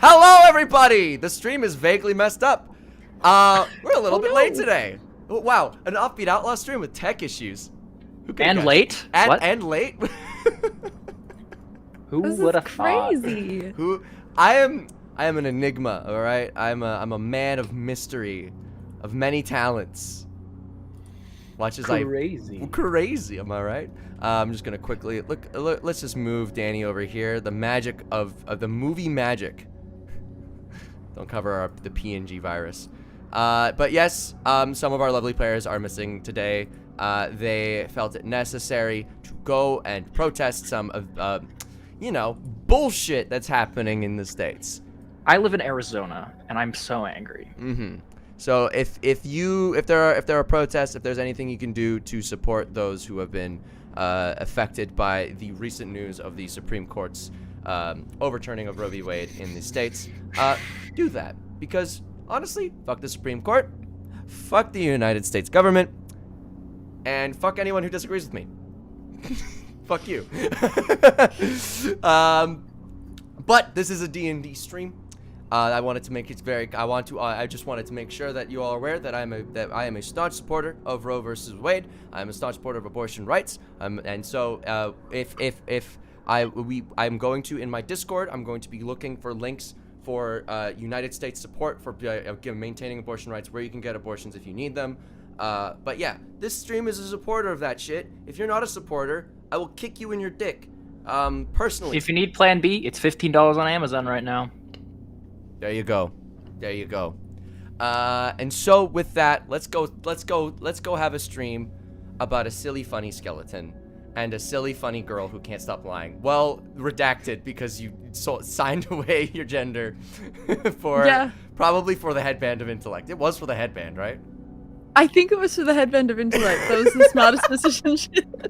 Hello, everybody! The stream is vaguely messed up. We're a little bit late today. Oh, wow, an Offbeat Outlaw stream with tech issues. And late? And late? Who would have thought? Crazy. I am an enigma, all right? I'm a man of mystery, of many talents. Watch as crazy, am I right? I'm just gonna quickly look. Let's just move Danny over here. The magic of the movie magic. Don't cover the PNG virus. But yes, some of our lovely players are missing today. They felt it necessary to go and protest some of, bullshit that's happening in the States. I live in Arizona, and I'm so angry. So if there are protests, if there's anything you can do to support those who have been affected by the recent news of the Supreme Court's overturning of Roe v. Wade in the States, do that. Because honestly, fuck the Supreme Court, fuck the United States government, and fuck anyone who disagrees with me. Fuck you. But this is a D&D stream. I wanted to make it I just wanted to make sure that you all are aware that I am a staunch supporter of Roe versus Wade. I'm a staunch supporter of abortion rights. And so I'm going to, in my Discord, I'm going to be looking for links for United States support for maintaining abortion rights, where you can get abortions if you need them. But yeah, this stream is a supporter of that shit. If you're not a supporter, I will kick you in your dick. Personally. If you need Plan B, it's $15 on Amazon right now. There you go. There you go. And so with that, let's go have a stream about a silly funny skeleton and a silly funny girl who can't stop lying. Well, redacted because you signed away your gender probably for the headband of intellect. It was for the headband, right? I think it was for the headband of intellect. That was the smartest decision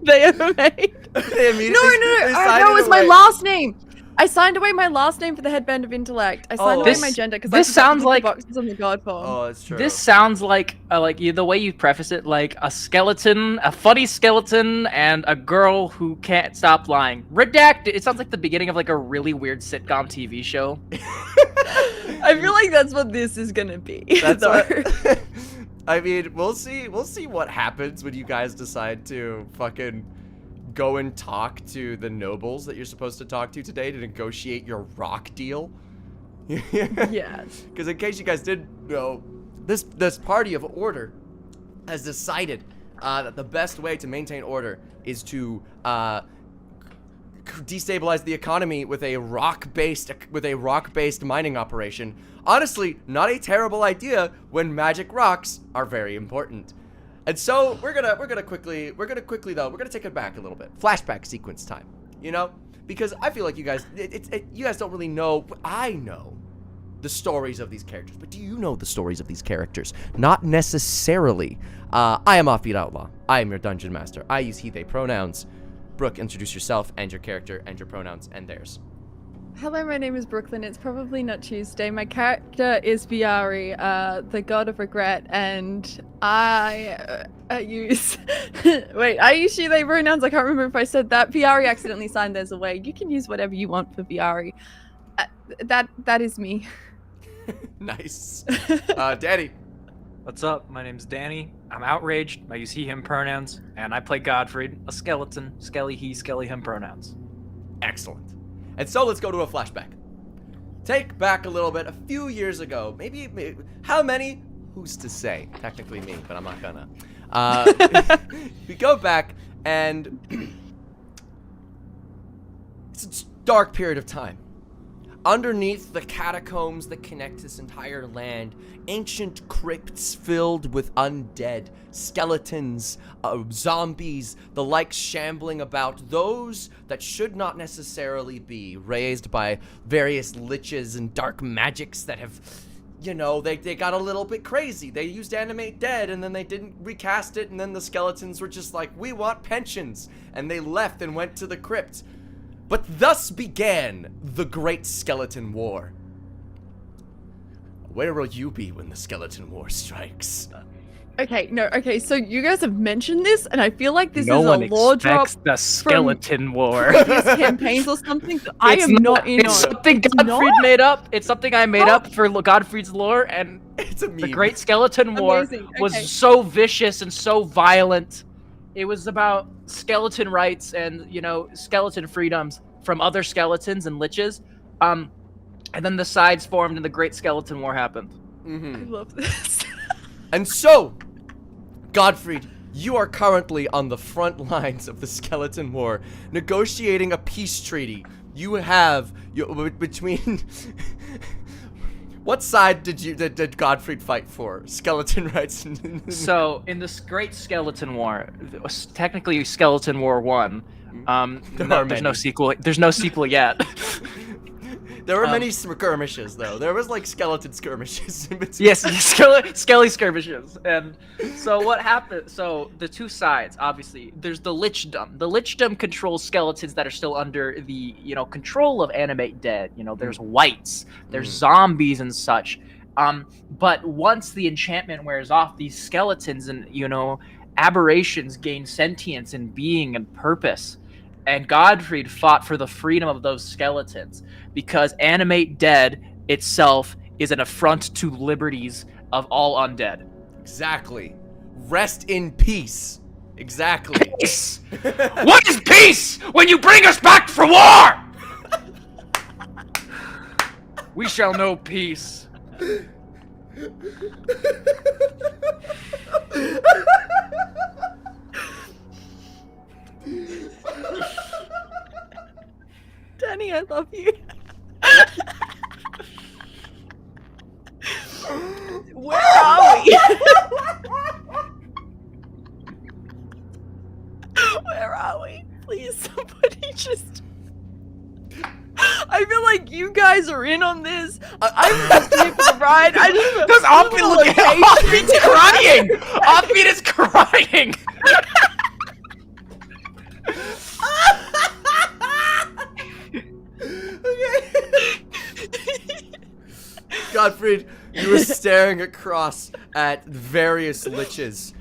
they ever made. No, it was my last name. I signed away my last name for the headband of intellect. I signed away my gender because this sounds like boxes on the God form. Oh, it's true. This sounds like the way you preface it, like a skeleton, a funny skeleton, and a girl who can't stop lying. Redacted. It sounds like the beginning of like a really weird sitcom TV show. I feel like that's what this is gonna be. That's what. I mean, we'll see what happens when you guys decide to fucking go and talk to the nobles that you're supposed to talk to today to negotiate your rock deal. Yes. Because in case you guys didn't know, this party of order has decided that the best way to maintain order is to destabilize the economy with a rock-based mining operation. Honestly, not a terrible idea when magic rocks are very important. And so we're gonna quickly take it back a little bit. Flashback sequence time, because I feel like you guys don't really know. I know the stories of these characters, but do you know the stories of these characters? Not necessarily. I am Offbeat Outlaw. I am your dungeon master. I use he/they pronouns. Brooke, introduce yourself and your character and your pronouns and theirs. Hello, my name is Brooklyn. It's probably not Tuesday. My character is Viari, the god of regret, and I use... I use she, they pronouns. I can't remember if I said that. Viari accidentally signed theirs away. You can use whatever you want for Viari. That is me. Nice. Danny. What's up? My name's Danny. I'm outraged. I use he/him pronouns, and I play Godfried, a skeleton. Skelly he, skelly him pronouns. Excellent. And so let's go to a flashback. Take back a little bit, a few years ago, maybe how many? Who's to say? Technically me, but I'm not gonna. We go back, and it's a dark period of time. Underneath the catacombs that connect this entire land, ancient crypts filled with undead, skeletons, zombies, the like shambling about, those that should not necessarily be, raised by various liches and dark magics that have, they got a little bit crazy. They used Animate Dead, and then they didn't recast it, and then the skeletons were just like, we want pensions, and they left and went to the crypt. But thus began the Great Skeleton War. Where will you be when the Skeleton War strikes? Okay, no, okay, so you guys have mentioned this, and I feel like this no is one a lore drop expects the skeleton war. previous campaigns or something that I am not in It's on. something It's Godfried not? made up. It's something I made up for Godfried's lore, and It's a the meme. Great Skeleton War Amazing, was okay. so vicious and so violent. It was about skeleton rights and, you know, skeleton freedoms from other skeletons and liches. And then the sides formed and the Great Skeleton War happened. I love this. And so, Godfried, you are currently on the front lines of the Skeleton War, negotiating a peace treaty. You have between. What side did Godfried fight for? Skeleton rights. So in this Great Skeleton War, technically Skeleton War 1. There's no sequel. There's no sequel yet. There were many skirmishes, though. There was like skeleton skirmishes in between. Yes, skelly skirmishes. And so what happened? So the two sides, obviously, there's the lichdom. The lichdom controls skeletons that are still under the, you know, control of animate dead. You know, there's wights, there's zombies and such. But once the enchantment wears off, these skeletons and, you know, aberrations gain sentience and being and purpose. And Godfried fought for the freedom of those skeletons because animate dead itself is an affront to liberties of all undead. Exactly. Rest in peace. Exactly. Peace! What is peace when you bring us back for war? We shall know peace. Danny, I love you. Where are we? Where are we? Please, somebody just. I feel like you guys are in on this. I'm just here for the ride. I just. Does Offbeat's crying? Offbeat is crying. Godfried, you were staring across at various liches.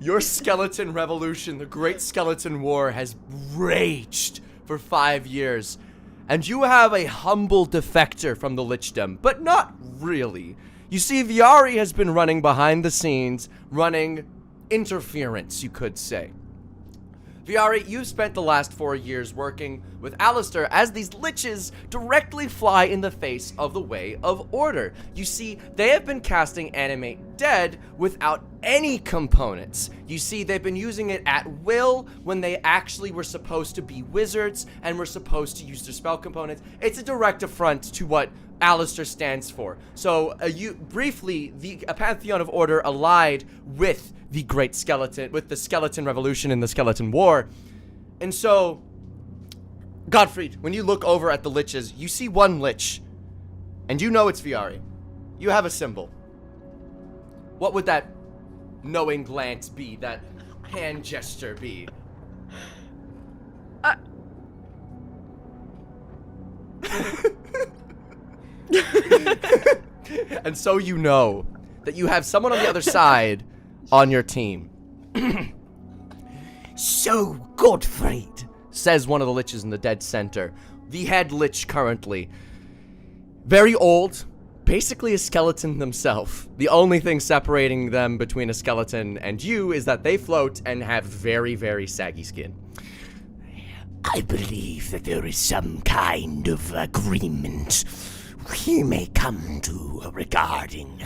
Your skeleton revolution, the Great Skeleton War, has raged for 5 years. And you have a humble defector from the lichdom, but not really. You see, Viari has been running behind the scenes, running interference, you could say. Viari, you've spent the last 4 years working with Alistair as these liches directly fly in the face of the way of order. You see, they have been casting Animate Dead without any components. You see, they've been using it at will when they actually were supposed to be wizards and were supposed to use their spell components. It's a direct affront to what Alistair stands for. So, briefly, the Pantheon of Order allied with the Great Skeleton, with the Skeleton Revolution and the Skeleton War. And so, Godfried, when you look over at the liches, you see one lich, and you know it's Viari. You have a symbol. What would that knowing glance be, that hand gesture be? And so you know that you have someone on the other side on your team. So, Godfried, says one of the liches in the dead center, the head lich currently. Very old, basically a skeleton themselves. The only thing separating them between a skeleton and you is that they float and have very, very saggy skin. I believe that there is some kind of agreement we may come to regarding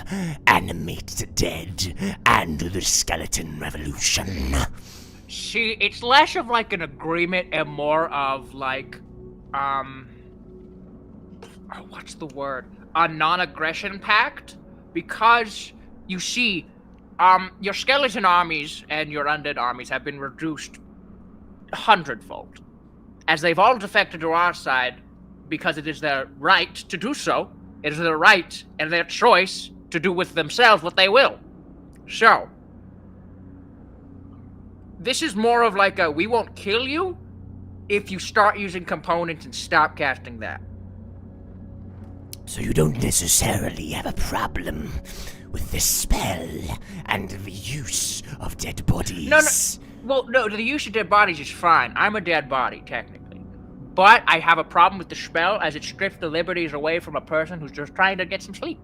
Animate Dead and the Skeleton Revolution. See, it's less of like an agreement and more of like, what's the word? A non-aggression pact? Because, you see, your skeleton armies and your undead armies have been reduced 100-fold. As they've all defected to our side, because it is their right to do so. It is their right and their choice to do with themselves what they will. So, this is more of like a, we won't kill you if you start using components and stop casting that. So you don't necessarily have a problem with the spell and the use of dead bodies. No. Well, no, the use of dead bodies is fine. I'm a dead body, technically. But I have a problem with the spell as it strips the liberties away from a person who's just trying to get some sleep.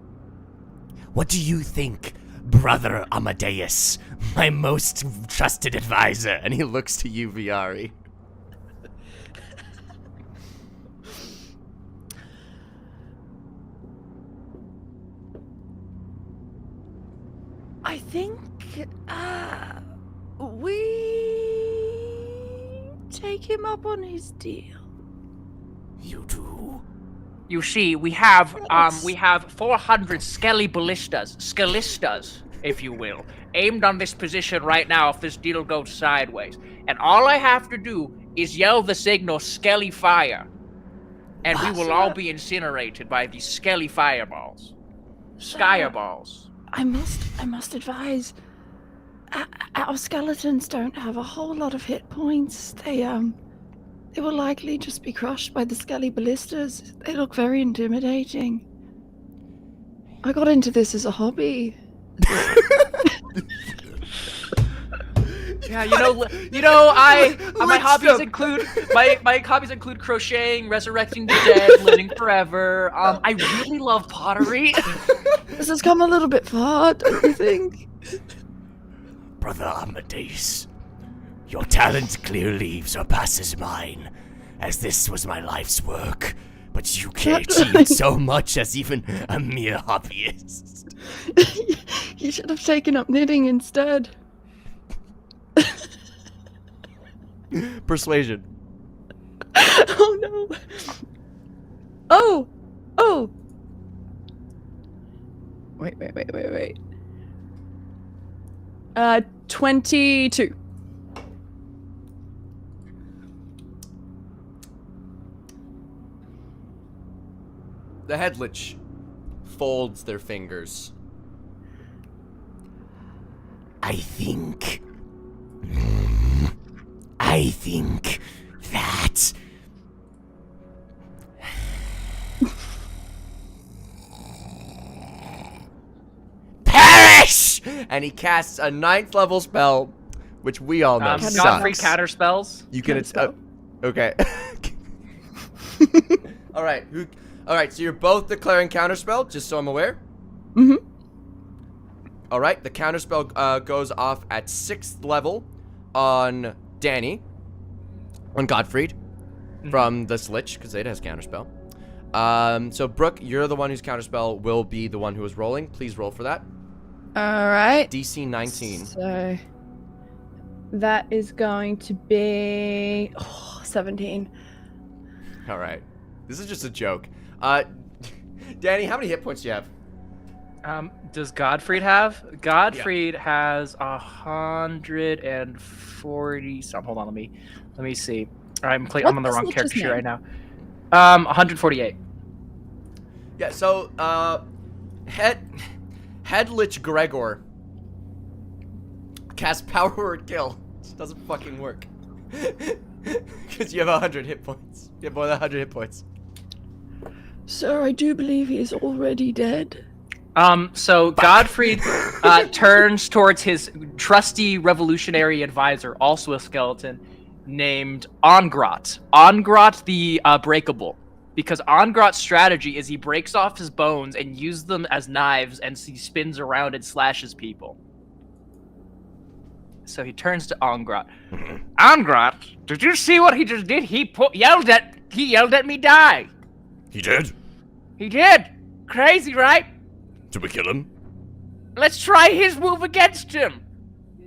What do you think, Brother Amadeus, my most trusted advisor? And he looks to you, Viari. I think we take him up on his deal. You do? You see, we have Yes. 400 skelly scalistas, if you will, aimed on this position right now if this deal goes sideways. And all I have to do is yell the signal skelly fire. And we will all be incinerated by these skelly fireballs. Skyreballs. I must advise, our skeletons don't have a whole lot of hit points. They will likely just be crushed by the skelly ballistas. They look very intimidating. I got into this as a hobby. Yeah, my hobbies them. include my hobbies include crocheting, resurrecting the dead, living forever. I really love pottery. This has come a little bit far, don't you think? Brother Amadeus, your talent clearly surpasses mine, as this was my life's work, but you can't achieve so much as even a mere hobbyist. You should have taken up knitting instead. Persuasion. Oh no. Oh. Wait. 22. The head lich folds their fingers. I think that perish! And he casts a 9th level spell, which we all know Counter sucks. Godfrey counter spells. You can okay. All right. All right. So you're both declaring counterspell, just so I'm aware. Mhm. All right. The counterspell goes off at 6th level on Danny, on Gottfried, from the Lich, because it has counterspell. So Brooke, you're the one whose counterspell will be the one who is rolling. Please roll for that. All right. DC 19. So that is going to be 17. All right. This is just a joke. Danny, how many hit points do you have? Does Godfried have? Godfried has 140 some. Hold on, let me see. I'm on the wrong character sheet right now. 148. Yeah, so Head Lich Gregor cast Power Word Kill. It doesn't fucking work. Because you have 100 hit points. You have more than 100 hit points. Sir, I do believe he is already dead. So Godfrey turns towards his trusty revolutionary advisor, also a skeleton, named Ongrot. Ongrot the Breakable. Because Ongrot's strategy is he breaks off his bones and uses them as knives, and he spins around and slashes people. So he turns to Ongrot. Ongrot, did you see what he just did? He yelled at me, die. he did. He did. Crazy, right? Did we kill him? Let's try his move against him.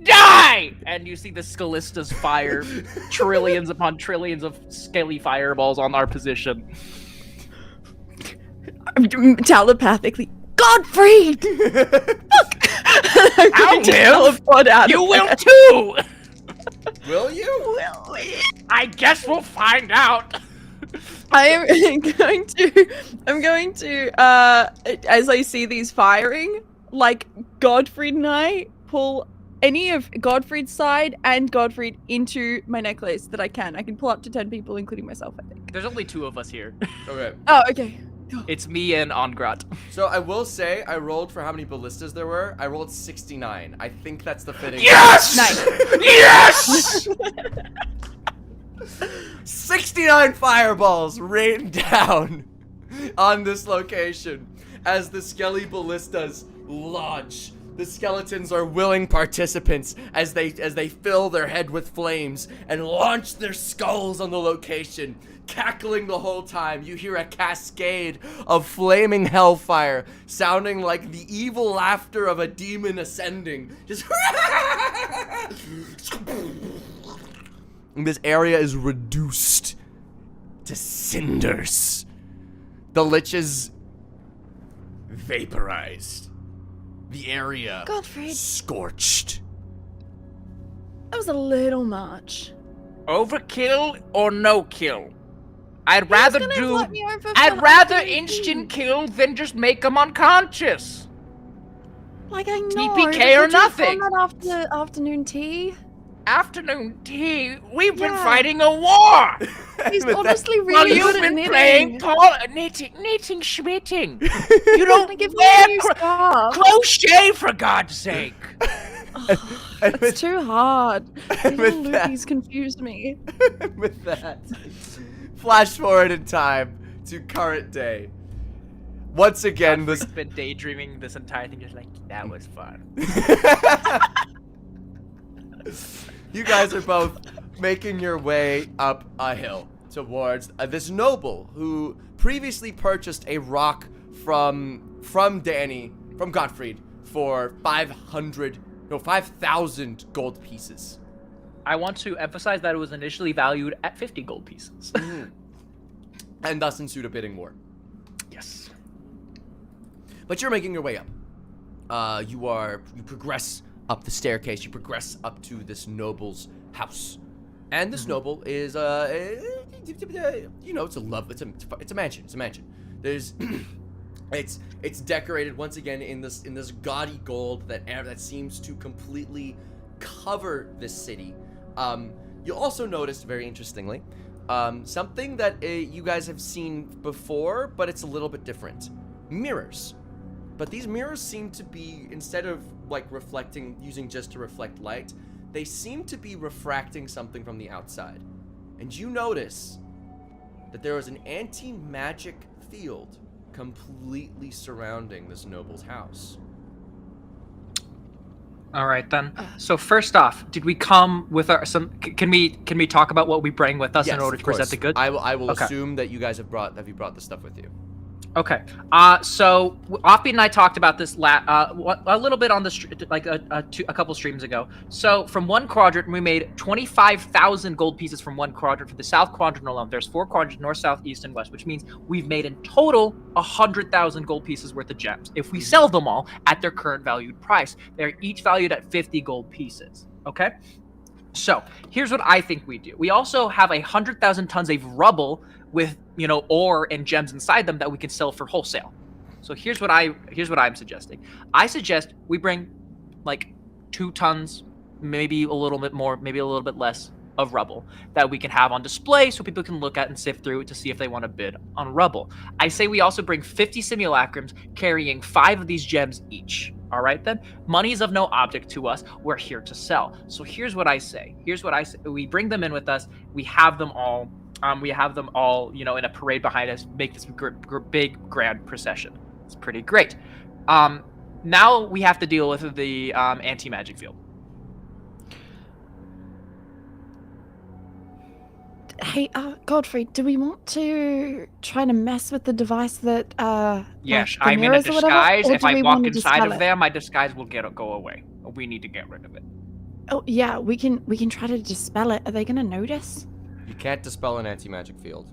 Die! And you see the Scalistas fire trillions upon trillions of scaly fireballs on our position. Telepathically, Godfrey! I will! You will too! Will you? I guess we'll find out. I'm going to, as I see these firing, like, Godfried and I pull any of Godfried's side and Godfried into my necklace that I can. I can pull up to 10 people, including myself, I think. There's only 2 of us here. Okay. Oh, okay. It's me and Ongrat. So I will say, I rolled for how many ballistas there were. I rolled 69. I think that's the fitting. Yes! Nice. Yes! 69 fireballs rain down on this location as the Skelly ballistas launch. The skeletons are willing participants as they fill their head with flames and launch their skulls on the location, cackling the whole time. You hear a cascade of flaming hellfire, sounding like the evil laughter of a demon ascending. Just and this area is reduced to cinders. The liches vaporized. The area Godfrey, scorched. that was a little much. Overkill or no kill? I'd Who's rather gonna do. invite me over for I'd rather afternoon instant tea? kill than just make them unconscious. Like I know. TPK but or could you have nothing. done that after afternoon tea? Afternoon tea. We've been Yeah. fighting a war. He's With that- honestly Well, really you've good at been knitting. playing knitting, schmitting. You I'm don't gonna give you wear a new scarf. crochet for God's sake. And It's too hard. and Little with that- Luffy's confused me. with that, flash forward in time to current day. Once again, this Godfrey's been daydreaming this entire thing, just like that was fun. you guys are both making your way up a hill towards this noble who previously purchased a rock from Gottfried for 5,000 gold pieces. I want to emphasize that it was initially valued at 50 gold pieces. And thus ensued a bidding war. Yes. But you're making your way up. You progress up the staircase. You progress up to this noble's house, and this noble is it's a mansion. It's a mansion. There's it's decorated once again in this gaudy gold that seems to completely cover this city. You'll also notice, very interestingly, something that you guys have seen before, but it's a little bit different. Mirrors. But these mirrors seem to be, instead of like using just to reflect light, they seem to be refracting something from the outside. And you notice that there is an anti-magic field completely surrounding this noble's house. All right then. So first off, did we come with our Can we talk about what we bring with us Yes, in order of to present course. the goods? I will Okay. assume that you guys have brought the stuff with you. Okay. So Offbeat and I talked about this a little bit on the a couple streams ago. So from one quadrant, we made 25,000 gold pieces from one quadrant. For the south quadrant alone, there's 4 quadrants: north, south, east, and west, which means we've made in total 100,000 gold pieces worth of gems. If we sell them all at their current valued price, they're each valued at 50 gold pieces. Okay. So here's what I think we do. We also have 100,000 tons of rubble with, ore and gems inside them that we can sell for wholesale. So here's what I'm suggesting. I suggest we bring like 2 tons, maybe a little bit more, maybe a little bit less of rubble that we can have on display so people can look at and sift through to see if they want to bid on rubble. I say we also bring 50 simulacrums carrying 5 of these gems each. All right, then. Money is of no object to us. We're here to sell. So here's what I say. We bring them in with us. We have them all. In a parade behind us. Make this big grand procession. It's pretty great. Now we have to deal with the anti-magic field. Hey, Godfrey, do we want to try to mess with the device that Yes, like the I'm in a mirrors or whatever, disguise. or If do I we walk wanna inside dispel of it? there, my disguise will go away. We need to get rid of it. Oh yeah, we can try to dispel it. Are they gonna notice? You can't dispel an anti-magic field.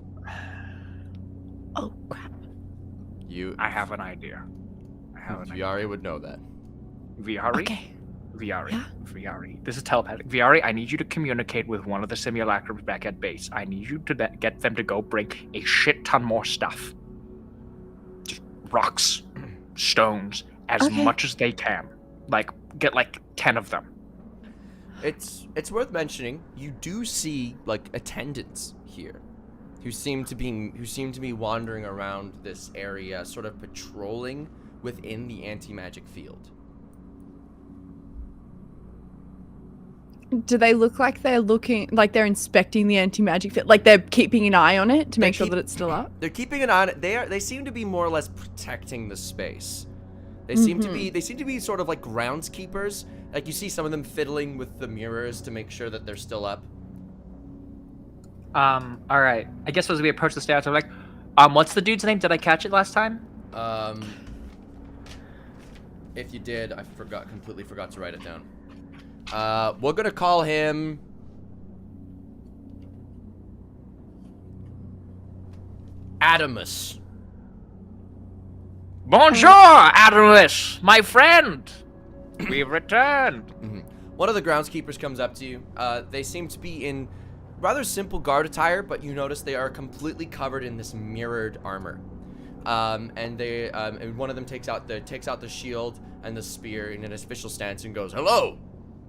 Oh crap. I have an idea. Viari would know that. Viari? Okay. Viari. Yeah? Viari. This is telepathic. Viari, I need you to communicate with one of the simulacrums back at base. I need you to get them to go bring a shit ton more stuff. Just rocks, stones, as Okay. much as they can. Get 10 of them. It's worth mentioning, you do see like attendants here who seem to be wandering around this area, sort of patrolling within the anti-magic field. Do they look like they're inspecting the anti-magic field? Like they're keeping an eye on it to make sure that it's still up? They're keeping an eye on it. They seem to be more or less protecting the space. They seem to be sort of like groundskeepers. Like you see some of them fiddling with the mirrors to make sure that they're still up. All right. I guess as we approach the stairs, I'm like, what's the dude's name? Did I catch it last time? If you did, I completely forgot to write it down. We're gonna call him Adamus. Bonjour, Adamus, my friend. We've returned. One of the groundskeepers comes up to you. They seem to be in rather simple guard attire, but you notice they are completely covered in this mirrored armor. And one of them takes out the shield and the spear in an official stance and goes, "Hello.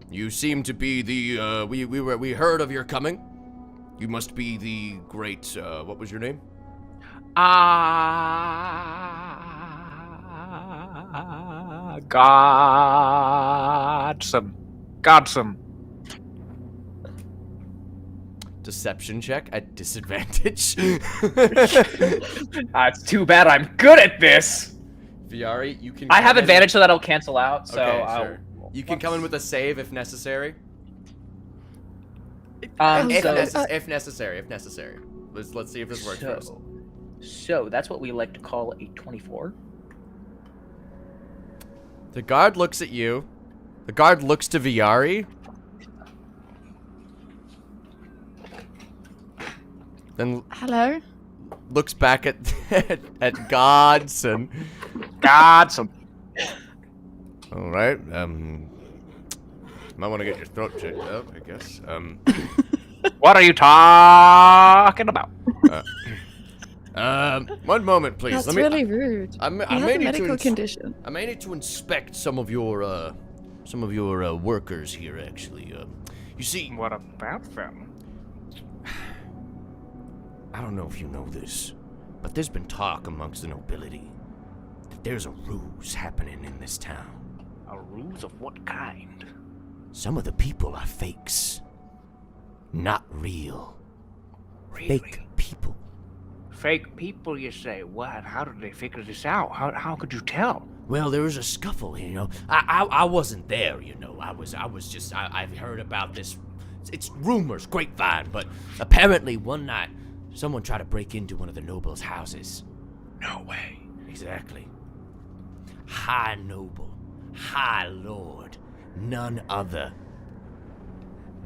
You seem to be the we heard of your coming. You must be the great what was your name?" Godson. Deception check at disadvantage. It's too bad I'm good at this. Viari, you can. I have advantage, so that'll cancel out. So okay, sure. You can come in with a save if necessary. If necessary. Let's see if this works first. So that's what we like to call a 24. The guard looks at you. The guard looks to Viari. Then Hello? looks back at Godson. Godson. All right. Might want to get your throat checked out, I guess. What are you talking about? One moment, please. That's really rude. I He may has a need medical to condition. I may need to inspect some of your workers here. Actually, you see, What about them? I don't know if you know this, but there's been talk amongst the nobility that there's a ruse happening in this town. A ruse of what kind? Some of the people are fakes. Not real. Really? Fake people. Fake people, you say? What? How did they figure this out? How could you tell? Well, there was a scuffle, you know. I wasn't there, you know. I've heard about this. It's rumors, grapevine, but apparently one night someone tried to break into one of the nobles' houses. No way. Exactly. High noble, high lord, none other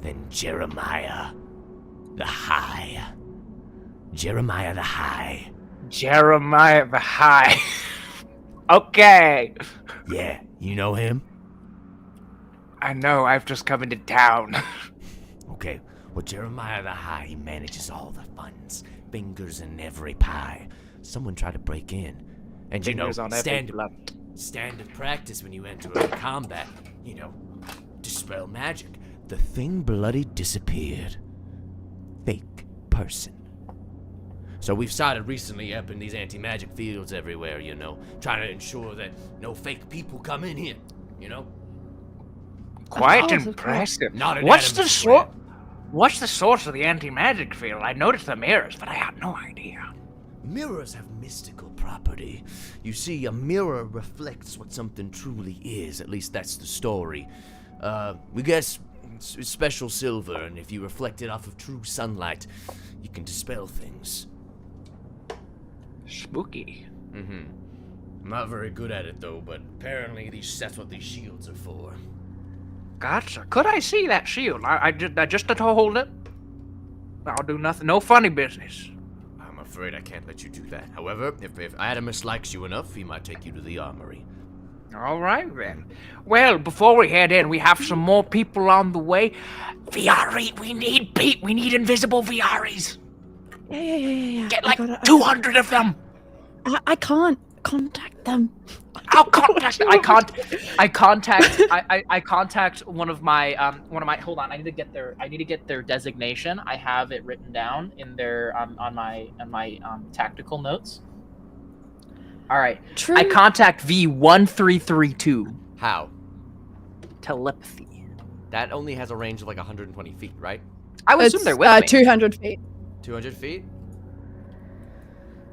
than Jeremiah the High. Jeremiah the High. Jeremiah the High. Okay. Yeah, you know him? I know, I've just come into town. Okay, well, Jeremiah the High, he manages all the funds, fingers in every pie. Someone tried to break in, and Fingers on every standard practice when you enter a combat, you know, dispel magic. The thing bloody disappeared. Fake person. So we've started recently up in these anti-magic fields everywhere, you know, trying to ensure that no fake people come in here, you know? Quite course, of impressive. Not an What's the Adamus source? What's the source of the anti-magic field? I noticed the mirrors, but I had no idea. Mirrors have mystical property. You see, a mirror reflects what something truly is. At least that's the story. We guess it's special silver, and if you reflect it off of true sunlight, you can dispel things. Spooky. I'm not very good at it though, but apparently that's what these shields are for. Gotcha. Could I see that shield? I just to hold it. I'll do nothing. No funny business. I'm afraid I can't let you do that. However, if Adamus likes you enough, he might take you to the armory. All right then. Well, before we head in, we have some more people on the way. Viari, we need invisible Viaris. Yeah. Get like 200 of them. I can't contact them. I'll contact. I contact one of my. Hold on. I need to get their designation. I have it written down in their on my tactical notes. All right. True. I contact V1332. How? Telepathy. That only has a range of like 120 feet, right? I would assume they're with me. 200 feet. 200 feet.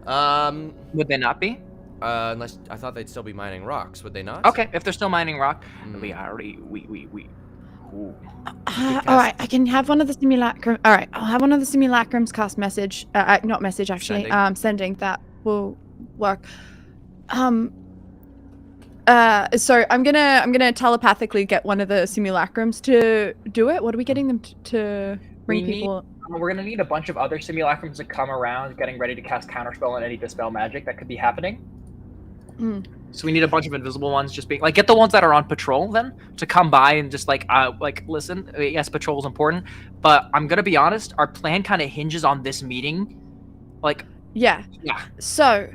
Would they not be? Unless I thought they'd still be mining rocks, would they not? Okay, if they're still mining rock, Mm. we already Ooh. All right, I can have one of the simulacrum. All right, I'll have one of the simulacrums cast message. Not message actually. Sending. Sending that will work. So I'm gonna telepathically get one of the simulacrums to do it. What are we getting them to bring We need- people? We're gonna need a bunch of other simulacrums to come around, getting ready to cast counterspell and any dispel magic that could be happening. Mm. So we need a bunch of invisible ones, just being like, get the ones that are on patrol then to come by and just like listen. Yes, patrol is important, but I'm gonna be honest. Our plan kind of hinges on this meeting. Like, Yeah. yeah, So,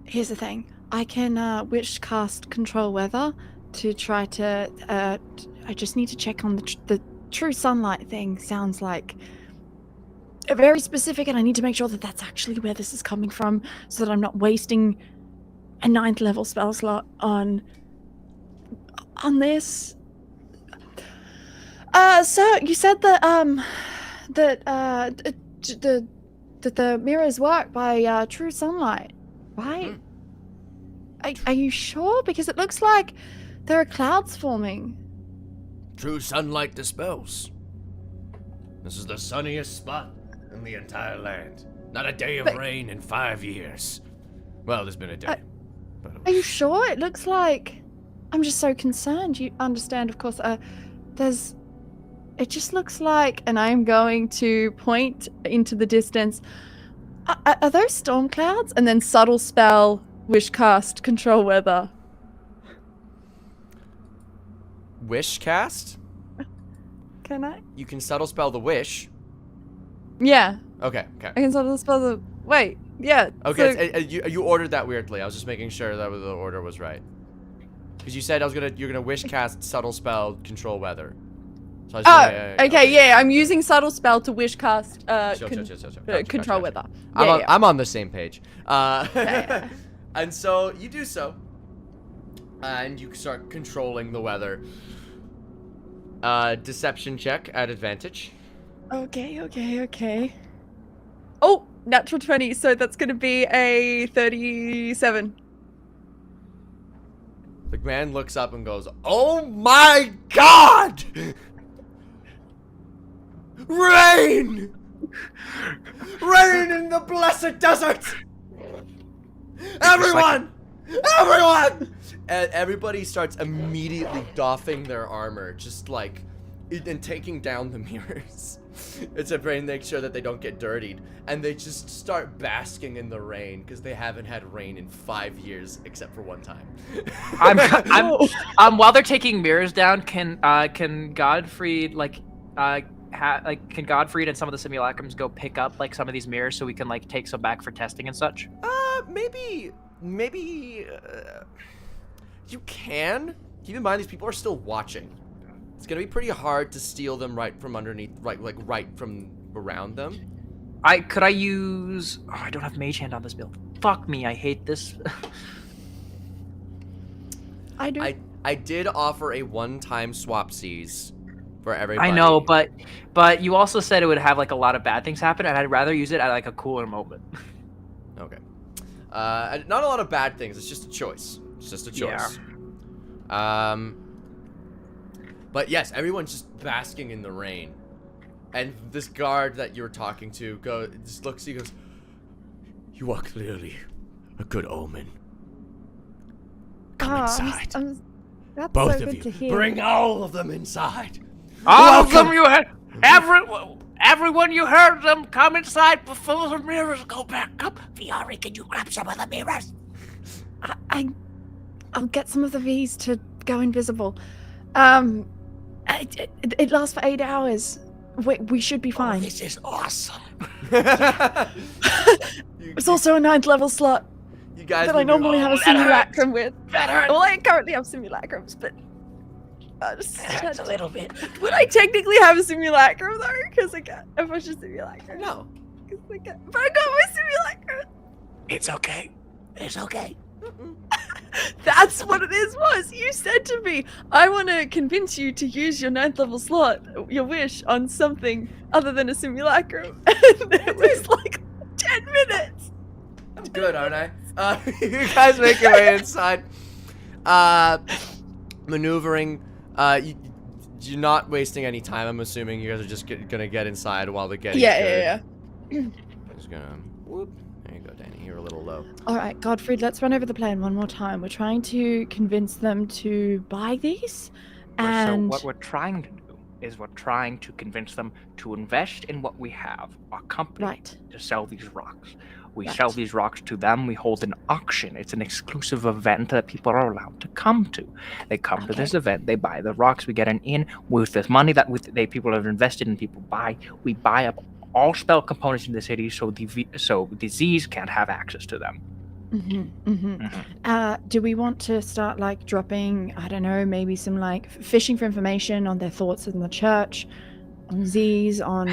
here's the thing. I can witch cast control weather to try to. I just need to check on the true sunlight thing. Sounds like very specific, and I need to make sure that that's actually where this is coming from, so that I'm not wasting a 9th level spell slot on this. So you said that the mirrors work by true sunlight, right? Are you sure? Because it looks like there are clouds forming. True sunlight dispels. This is the sunniest spot in the entire land. Not a day of But- rain in 5 years. Well, there's been a day. but Are you sure? It looks like. I'm just so concerned. You understand, of course. It just looks like, and I'm going to point into the distance. Are those storm clouds? And then subtle spell, wish cast, control weather. Wish cast? Can I? You can subtle spell the wish. Yeah, Okay. I can subtle spell the. Wait, yeah. Okay, so- you ordered that weirdly. I was just making sure that the order was right. Because you said you're gonna wish cast subtle spell control weather. So I was Oh, okay, yeah. I'm using subtle spell to wish cast Sure. control Gotcha. weather. I'm on the same page. Yeah. And so you do so, and you start controlling the weather. Deception check at advantage. Okay. Oh, natural 20, so that's gonna be a 37. The man looks up and goes, "Oh my God! Rain! Rain in the blessed desert! Everyone! Everyone!" And everybody starts immediately doffing their armor, just like, and taking down the mirrors. It's a brain make sure that they don't get dirtied, and they just start basking in the rain because they haven't had rain in 5 years except for one time. While they're taking mirrors down, can Godfried can Godfried and some of the simulacrums go pick up like some of these mirrors so we can like take some back for testing and such? Maybe you can. Keep in mind these people are still watching. It's gonna be pretty hard to steal them right from underneath, right from around them. Could I use? Oh, I don't have Mage Hand on this build. Fuck me, I hate this. I do. I did offer a one-time swapsies for everybody. I know, but you also said it would have like a lot of bad things happen, and I'd rather use it at like a cooler moment. Okay. Not a lot of bad things. It's just a choice. It's just a choice. Yeah. But yes, everyone's just basking in the rain, and this guard that you're talking to just looks. He goes, You are clearly a good omen. Come Ah, inside. that's Both so of good you. to hear. Bring all of them inside. All of them you heard. Everyone you heard them come inside before the mirrors go back up. Viari, can you grab some of the mirrors? I'll get some of the V's to go invisible. It lasts for 8 hours. We should be Oh, fine. this is awesome. It's also a 9th level slot. You guys. that I normally have a simulacrum with. That hurts. Well, I currently have simulacrums, but That hurts a little bit. would I technically have a simulacrum though? Because I got a bunch of simulacrums. No. But I got my simulacrum. It's okay. It's okay. That's what it was. You said to me, I want to convince you to use your 9th level slot, your wish, on something other than a simulacrum. And it was like 10 minutes. I'm good, aren't I? You guys make your way inside. Maneuvering. You're not wasting any time. I'm assuming you guys are just gonna get inside while the getting. Yeah. I'm just gonna. Whoop. There you go, Danny. You're a little low. All right, Godfrey, let's run over the plan one more time. We're trying to convince them to buy these, and So what we're trying to do is we're trying to convince them to invest in what we have, our company, right. to sell these rocks. We Right. sell these rocks to them. We hold an auction. It's an exclusive event that people are allowed to come to. They come to this event. They buy the rocks. We get an in with this money that people have invested in. People buy. We buy up all spell components in the city, so disease can't have access to them. Do we want to start like dropping, I don't know, maybe some like fishing for information on their thoughts in the church, on Z's, on...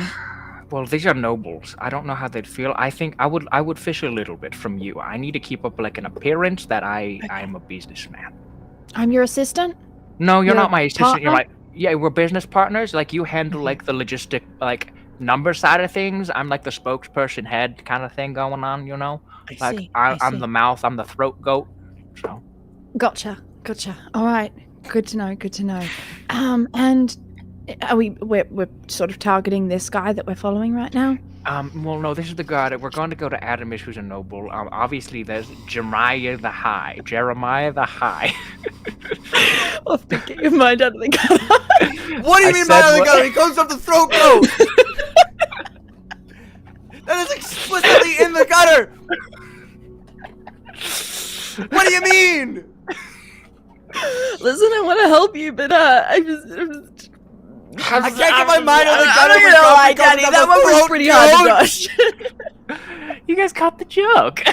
Well, these are nobles. I don't know how they'd feel. I think I would fish a little bit from you. I need to keep up like an appearance that I'm a businessman. I'm your assistant? No, you're You're not a my assistant. You're partner? yeah, we're business partners. Like you handle like the logistic number side of things. I'm like the spokesperson head kind of thing going on, you know? I Like see. I'm the mouth, I'm the throat goat. So Gotcha. All right. Good to know. And are we're sort of targeting this guy that we're following right now? well, no, this is the guy that we're going to go to Adamus, who's a noble. Obviously, there's Jeremiah the High. I'll have to get your mind out of the gutter. What do you I mean said by the what- gutter? He comes up the throat goat. That is explicitly in the gutter. What do you mean? Listen, I want to help you, but I I can't get my mind on the I'm gutter. not gonna lie, Daddy, that one was pretty hard to dodge. You guys caught the joke.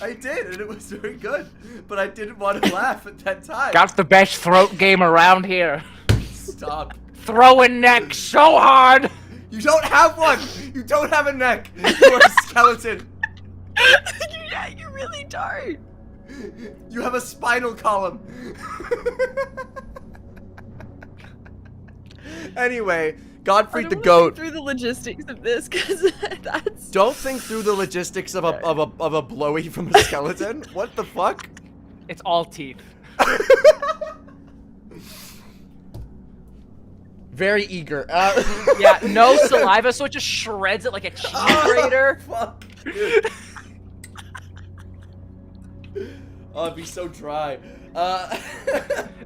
I did, and it was very good. But I didn't want to laugh at that time. Got the best throat game around here. Stop. Throwing neck so hard. You don't have one. You don't have a neck. You're a skeleton. Yeah, you really don't. You have a spinal column. Anyway, Godfrey the goat. Through the logistics of this, because that's. Don't think through the logistics of a blowy from a skeleton. What the fuck? It's all teeth. Very eager. Yeah, no saliva, so it just shreds it like a cheese grater. Fuck. Dude. Oh, it'd be so dry.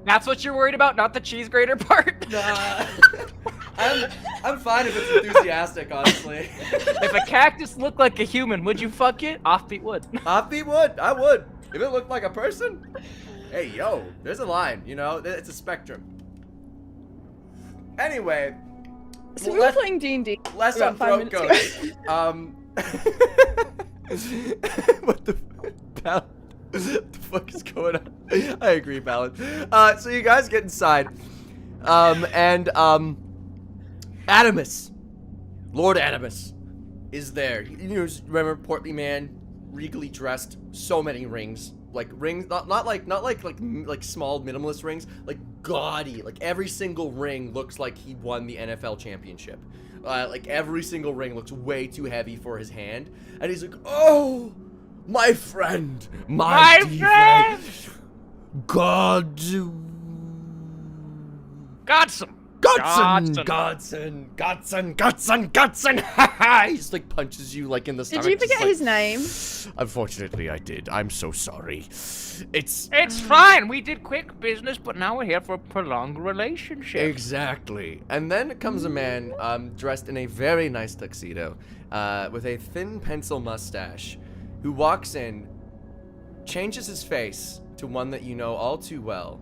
That's what you're worried about, not the cheese grater part. Nah. I'm fine if it's enthusiastic, honestly. If a cactus looked like a human, would you fuck it? Offbeat would. Offbeat would. I would. If it looked like a person. Hey, yo, there's a line, you know? It's a spectrum. Anyway. So we were playing D&D. Less on about 5 throat minutes goats. What the fuck is going on? I agree, Balance. So you guys get inside. Adamus. Lord Adamus is there. You know, remember, portly man, regally dressed, so many rings. Like rings, not like small minimalist rings, like gaudy. Like every single ring looks like he won the NFL championship. Like every single ring looks way too heavy for his hand, and he's like, "Oh, my friend, my friend, Godson. He just like punches you like in the stomach. Did you forget his name? Unfortunately, I did. I'm so sorry. It's fine. We did quick business, but now we're here for a prolonged relationship. Exactly. And then comes a man dressed in a very nice tuxedo with a thin pencil mustache who walks in, changes his face to one that you know all too well,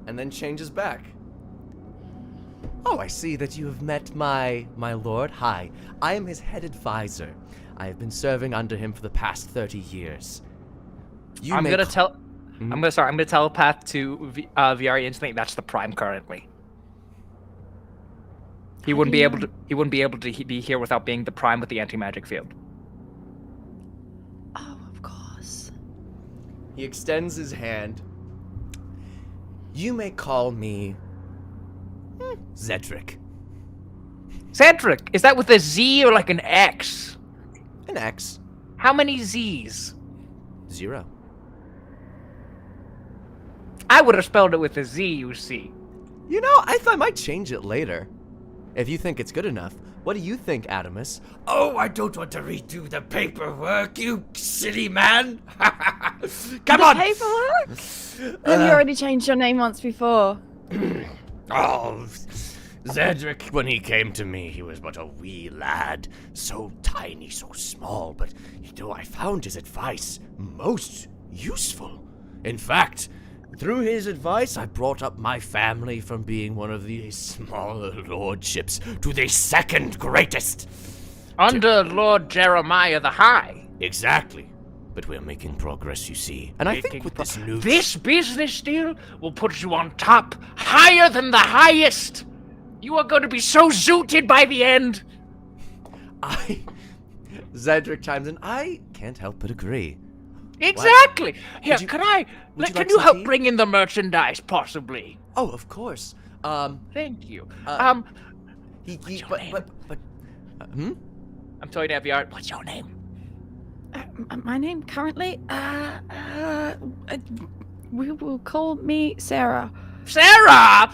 and then changes back. Oh, I see that you have met my lord. Hi, I am his head advisor. I have been serving under him for the past 30 years. I'm gonna telepath to Viari instantly. That's the prime currently. He wouldn't be able to. He wouldn't be able to be here without being the prime with the anti-magic field. Oh, of course. He extends his hand. You may call me Zedric. Cedric, is that with a Z or like an X? An X. How many Z's? 0. I would have spelled it with a Z, you see. You know, I thought I might change it later. If you think it's good enough. What do you think, Adamus? Oh, I don't want to redo the paperwork, you silly man. Come The on. paperwork? Have you already changed your name once before? Oh, Zedric, when he came to me, he was but a wee lad. So tiny, so small, but I found his advice most useful. In fact, through his advice, I brought up my family from being one of the smaller lordships to the second greatest. Under Lord Jeremiah the High. Exactly. But we're making progress, you see. And I think with this new... This business deal will put you on top, higher than the highest. You are going to be so zooted by the end. Zedric chimes in. I can't help but agree. Exactly. Here, Would you- can like you some help tea? bring in the merchandise, possibly? Oh, of course. Thank you. He your name? I'm toying at VR. What's your name? My name currently? We will call me Sarah. Sarah,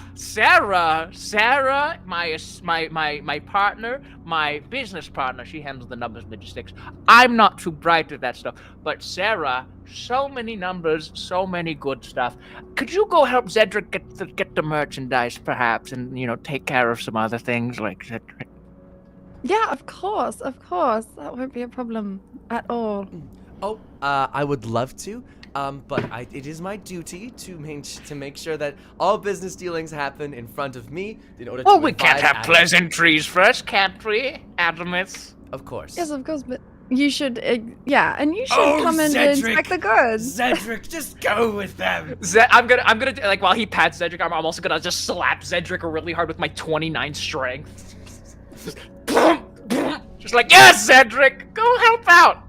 my partner, my business partner. She handles the numbers and logistics. I'm not too bright at that stuff, but Sarah, so many numbers, so many good stuff. Could you go help Zedric get the merchandise, perhaps, and take care of some other things like Zedric? Yeah, of course. That won't be a problem at all. Oh, I would love to. But it is my duty to make sure that all business dealings happen in front of me in order to Well, we can't advise have Adamus. pleasantries first, can't we, Adamus? Of course. Yes, of course, but you should, and you should Oh, come and Cedric. inspect the goods. Zedric, just go with them. I'm gonna like while he pats Zedric, I'm also gonna just slap Zedric really hard with my 29 strength. Just like, yes, Zedric, go help out.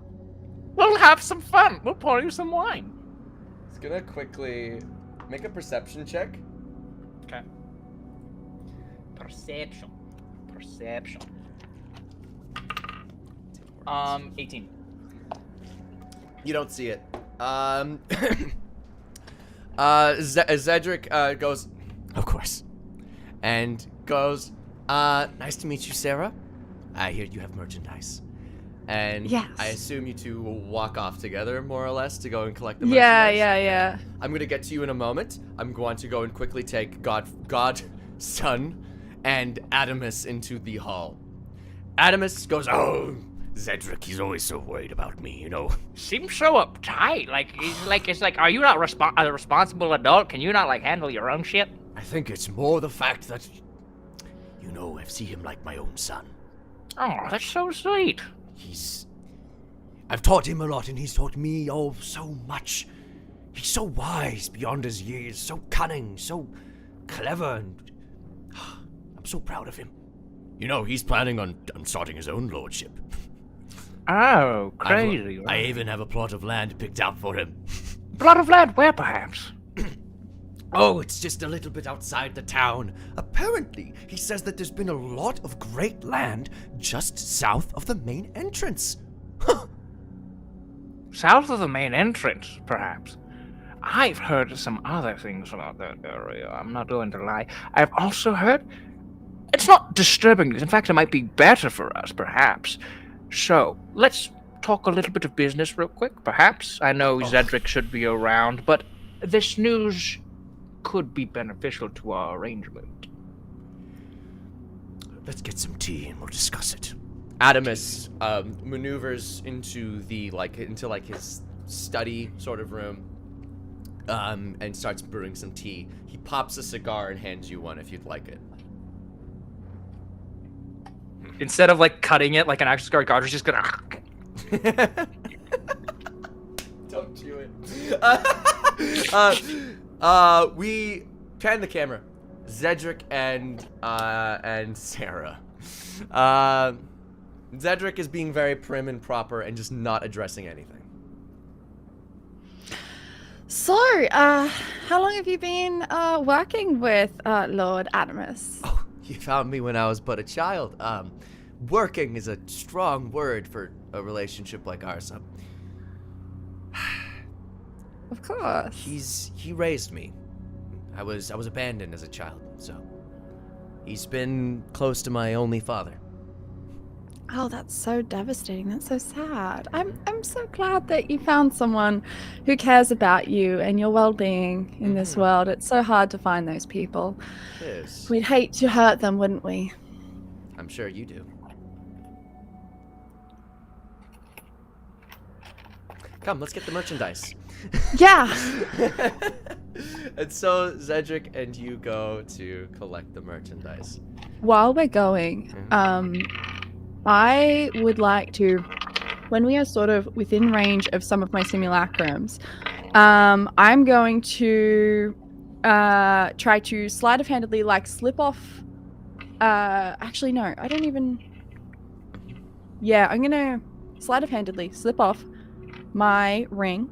We'll have some fun. We'll pour you some wine. It's gonna quickly make a perception check. Okay. Perception. 18. You don't see it. Zedric goes, of course, and goes, nice to meet you, Sarah. I hear you have merchandise. And Yes. I assume you two will walk off together, more or less, to go and collect the merchandise. Yeah. I'm gonna get to you in a moment. I'm going to go and quickly take Godson, and Adamus into the hall. Adamus goes, Oh, Zedric, he's always so worried about me, Seems so uptight. It's like, are you not a responsible adult? Can you not handle your own shit? I think it's more the fact that, I see him like my own son. Oh, that's so sweet. I've taught him a lot, and he's taught me so much. He's so wise beyond his years, so cunning, so clever, and I'm so proud of him. He's planning on starting his own lordship. Oh, crazy. I even have a plot of land picked out for him. Plot of land, where perhaps? oh, it's just a little bit outside the town. Apparently, he says that there's been a lot of great land just south of the main entrance. South of the main entrance, perhaps. I've heard some other things about that area. I'm not going to lie. I've also heard it's not disturbing news. In fact, it might be better for us, perhaps. So, let's talk a little bit of business real quick, perhaps. I know Zedric should be around, but this news could be beneficial to our arrangement. Let's get some tea and we'll discuss it. Adamus maneuvers into his study sort of room, and starts brewing some tea. He pops a cigar and hands you one if you'd like it. Instead of like cutting it like an actual scar, Godric's just gonna. Don't do it. We pan the camera. Zedric and Sarah. Zedric is being very prim and proper and just not addressing anything. So, how long have you been working with Lord Adamus? Oh, you found me when I was but a child. Working is a strong word for a relationship like ours. Of course. He raised me. I was abandoned as a child, so he's been close to my only father. Oh, that's so devastating. That's so sad. I'm so glad that you found someone who cares about you and your well-being in this world. It's so hard to find those people. It is. We'd hate to hurt them, wouldn't we? I'm sure you do. Come, let's get the merchandise. Yeah. And so Zedric and you go to collect the merchandise. While we're going, I would like to, when we are sort of within range of some of my simulacrums, I'm going to try to sleight of handedly like slip off. Actually, no, I don't even. Yeah, I'm gonna sleight of handedly slip off my ring,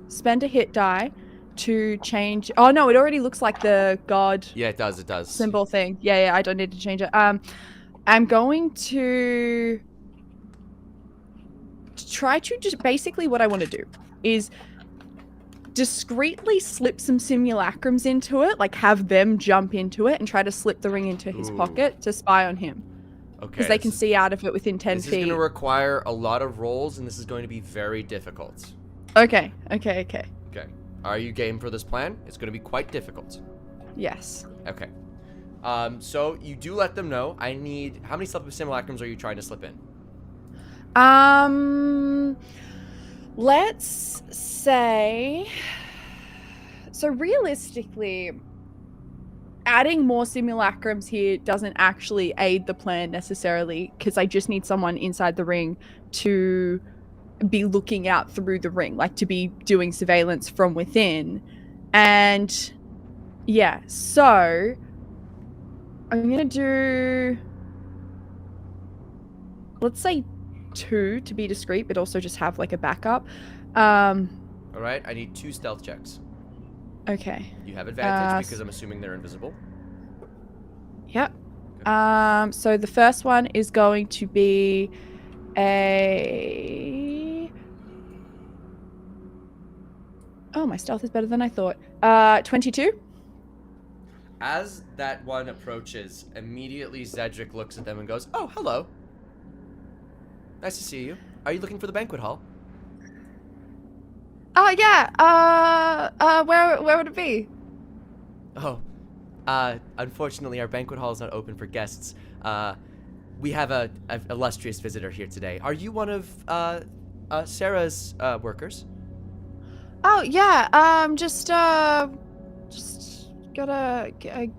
spend a hit die to change. Oh no, it already looks like the god. Yeah, it does. It does. Symbol thing. Yeah, I don't need to change it. I'm going to try to just basically what I want to do is discreetly slip some simulacrums into it, like have them jump into it and try to slip the ring into his pocket to spy on him. Okay. Because they can see out of it within 10 This feet. is going to require a lot of rolls, and this is going to be very difficult. Okay. Okay. Are you game for this plan? It's going to be quite difficult. Yes. Okay. So you do let them know. I need. How many simulacrums are you trying to slip in? Let's say. So realistically, adding more simulacrums here doesn't actually aid the plan necessarily, because I just need someone inside the ring to be looking out through the ring, like to be doing surveillance from within. And yeah, so I'm gonna do, let's say 2 to be discreet, but also just have like a backup. All right. I need 2 stealth checks. Okay. You have advantage because I'm assuming they're invisible. Yep. So the first one is going to be a. Oh, my stealth is better than I thought. 22. As that one approaches, immediately Zedric looks at them and goes, "Oh, hello. Nice to see you. Are you looking for the banquet hall?" Oh yeah. Where would it be? Oh, unfortunately, our banquet hall is not open for guests. We have a illustrious visitor here today. Are you one of Sarah's workers? Oh yeah. Just gotta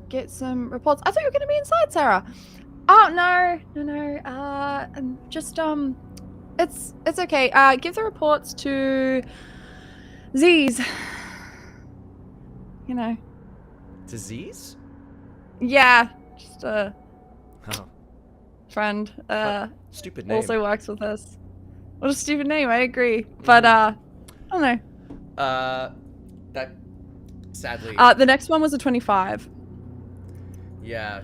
get some reports. I thought you were gonna be inside, Sarah. Oh no. Just it's okay. Give the reports to Z's. You know. Disease? Yeah, just a Oh, friend. stupid name. Also works with us. What a stupid name. I agree, but I don't know. That sadly. The next one was a 25. Yeah.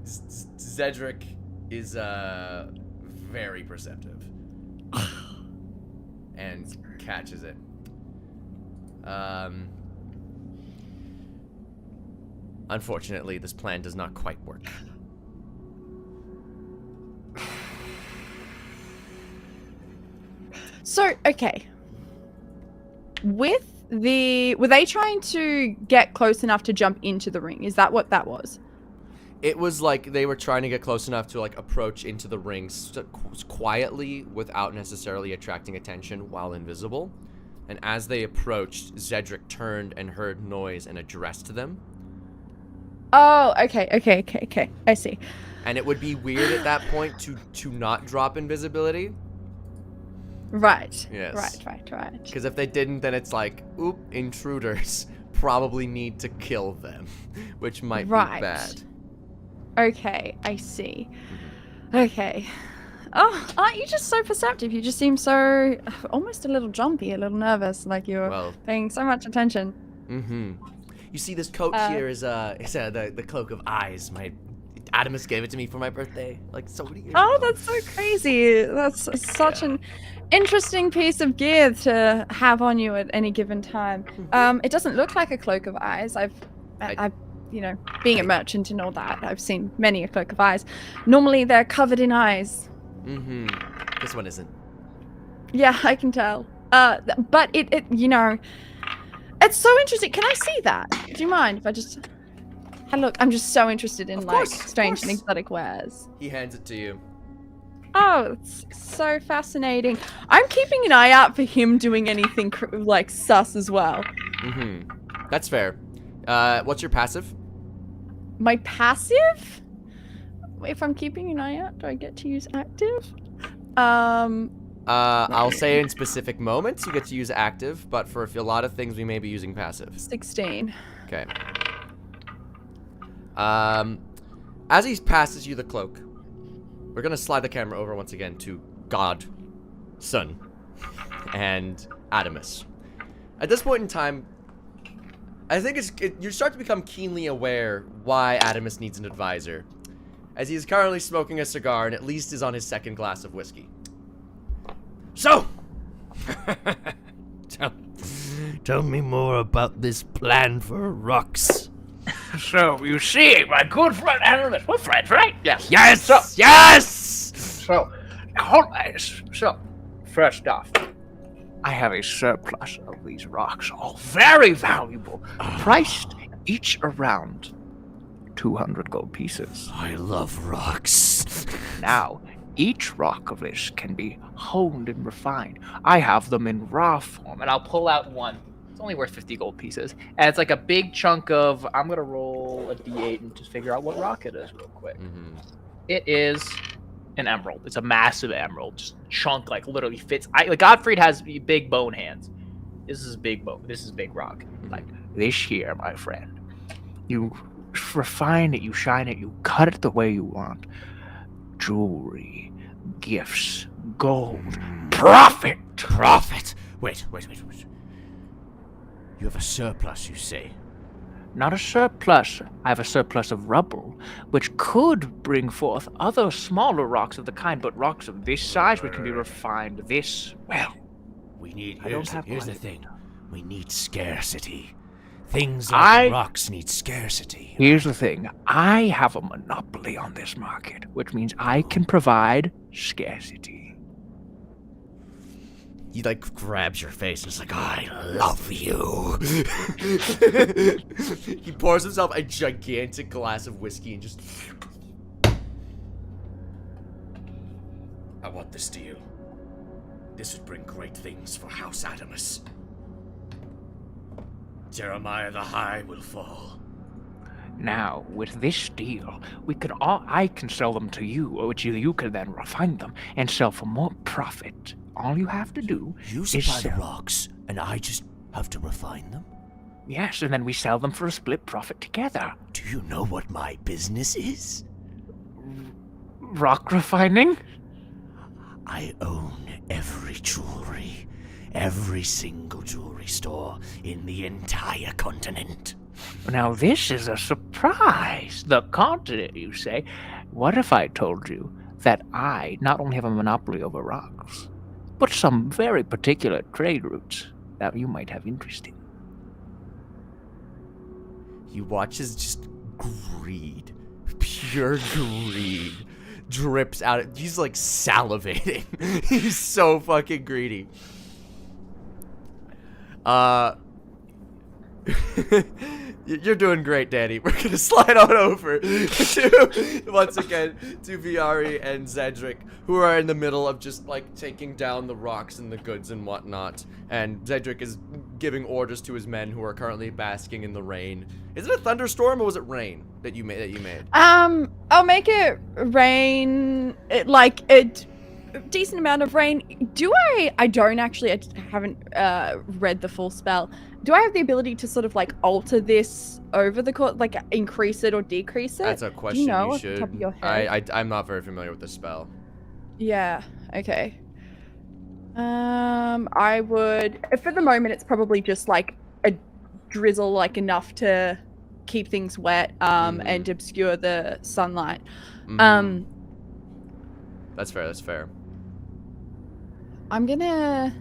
Zedric is very perceptive and catches it. Unfortunately, this plan does not quite work. So, okay. Were they trying to get close enough to jump into the ring? Is that what that was? It was like they were trying to get close enough to like approach into the ring quietly without necessarily attracting attention while invisible. And as they approached, Zedric turned and heard noise and addressed them. Oh, okay. I see. And it would be weird at that point to not drop invisibility. Right. Yes. Right. Because if they didn't, then it's like, oop, intruders. Probably need to kill them, which might be bad. Okay, I see. Okay. Oh, aren't you just so perceptive? You just seem so almost a little jumpy, a little nervous, like you're paying so much attention. You see, this coat here is the cloak of eyes. My Adamus gave it to me for my birthday, like so many years ago. That's so crazy. That's such an interesting piece of gear to have on you at any given time. It doesn't look like a cloak of eyes. I've you know, being a merchant and all that, I've seen many a cloak of eyes. Normally they're covered in eyes. This one isn't. Yeah, I can tell. But it you know, it's so interesting. Can I see that? Do you mind if I just... Hey, look, I'm just so interested in strange and exotic wares. He hands it to you. Oh, it's so fascinating. I'm keeping an eye out for him doing anything like sus as well. That's fair. What's your passive? My passive? If I'm keeping an eye out, do I get to use active? I'll say in specific moments you get to use active, but for a lot of things we may be using passive. 16. Okay. As he passes you the cloak, we're gonna slide the camera over once again to God, Son, and Adamus. At this point in time, I think you start to become keenly aware why Adamus needs an advisor, as he is currently smoking a cigar and at least is on his second glass of whiskey. So, Tell me more about this plan for rocks. So, you see, my good friend Adamus, we're friends, right? Yes. Yes! So, Yes! So, first off, I have a surplus of these rocks, all very valuable, priced each around 200 gold pieces. I love rocks. Now, each rock of this can be honed and refined. I have them in raw form, And I'll pull out one. It's only worth 50 gold pieces. And it's like a big chunk of... I'm going to roll a d8 and just figure out what rock it is real quick. It is an emerald. It's a massive emerald. Just chunk, like, literally fits. Like, Gottfried has big bone hands. This is big bone. This is big rock. like this here, my friend. You refine it, you shine it, you cut it the way you want. Jewelry, gifts, gold, profit. Profit? Wait. You have a surplus, you say? Not a surplus. I have a surplus of rubble, which could bring forth other smaller rocks of the kind, but rocks of this size, which can be refined this well. We need, I don't have here's the quite thing. We need scarcity. Things like rocks need scarcity. Here's the thing. I have a monopoly on this market, which means I can provide scarcity. He like grabs your face and is like, I love you. He pours himself a gigantic glass of whiskey and just... I want this deal. This would bring great things for House Adamus. Jeremiah the High will fall. Now, with this deal, I can sell them to you, which you can then refine them and sell for more profit. All you have to do You is supply the sell. rocks, and I just have to refine them? Yes, and then we sell them for a split profit together. Do you know what my business is? Rock refining? I own every jewelry. Every single jewelry store in the entire continent. Now this is a surprise. The continent, you say? What if I told you that I not only have a monopoly over rocks, but some very particular trade routes that you might have interest in? He watches just greed, pure greed, drips out. He's like salivating. He's so fucking greedy. You're doing great, Danny. We're gonna slide on over to, once again, to Viari and Zedric, who are in the middle of just like taking down the rocks and the goods and whatnot. And Zedric is giving orders to his men who are currently basking in the rain. Is it a thunderstorm or was it rain that you made? I'll make it rain, like a decent amount of rain. I don't actually, I haven't read the full spell. Do I have the ability to sort of like alter this over the course, like increase it or decrease it? That's a question Do you know you off should. the top of your head? I'm not very familiar with the spell. Yeah, okay. I would, for the moment, it's probably just like a drizzle, like enough to keep things wet, and obscure the sunlight. That's fair. I'm gonna,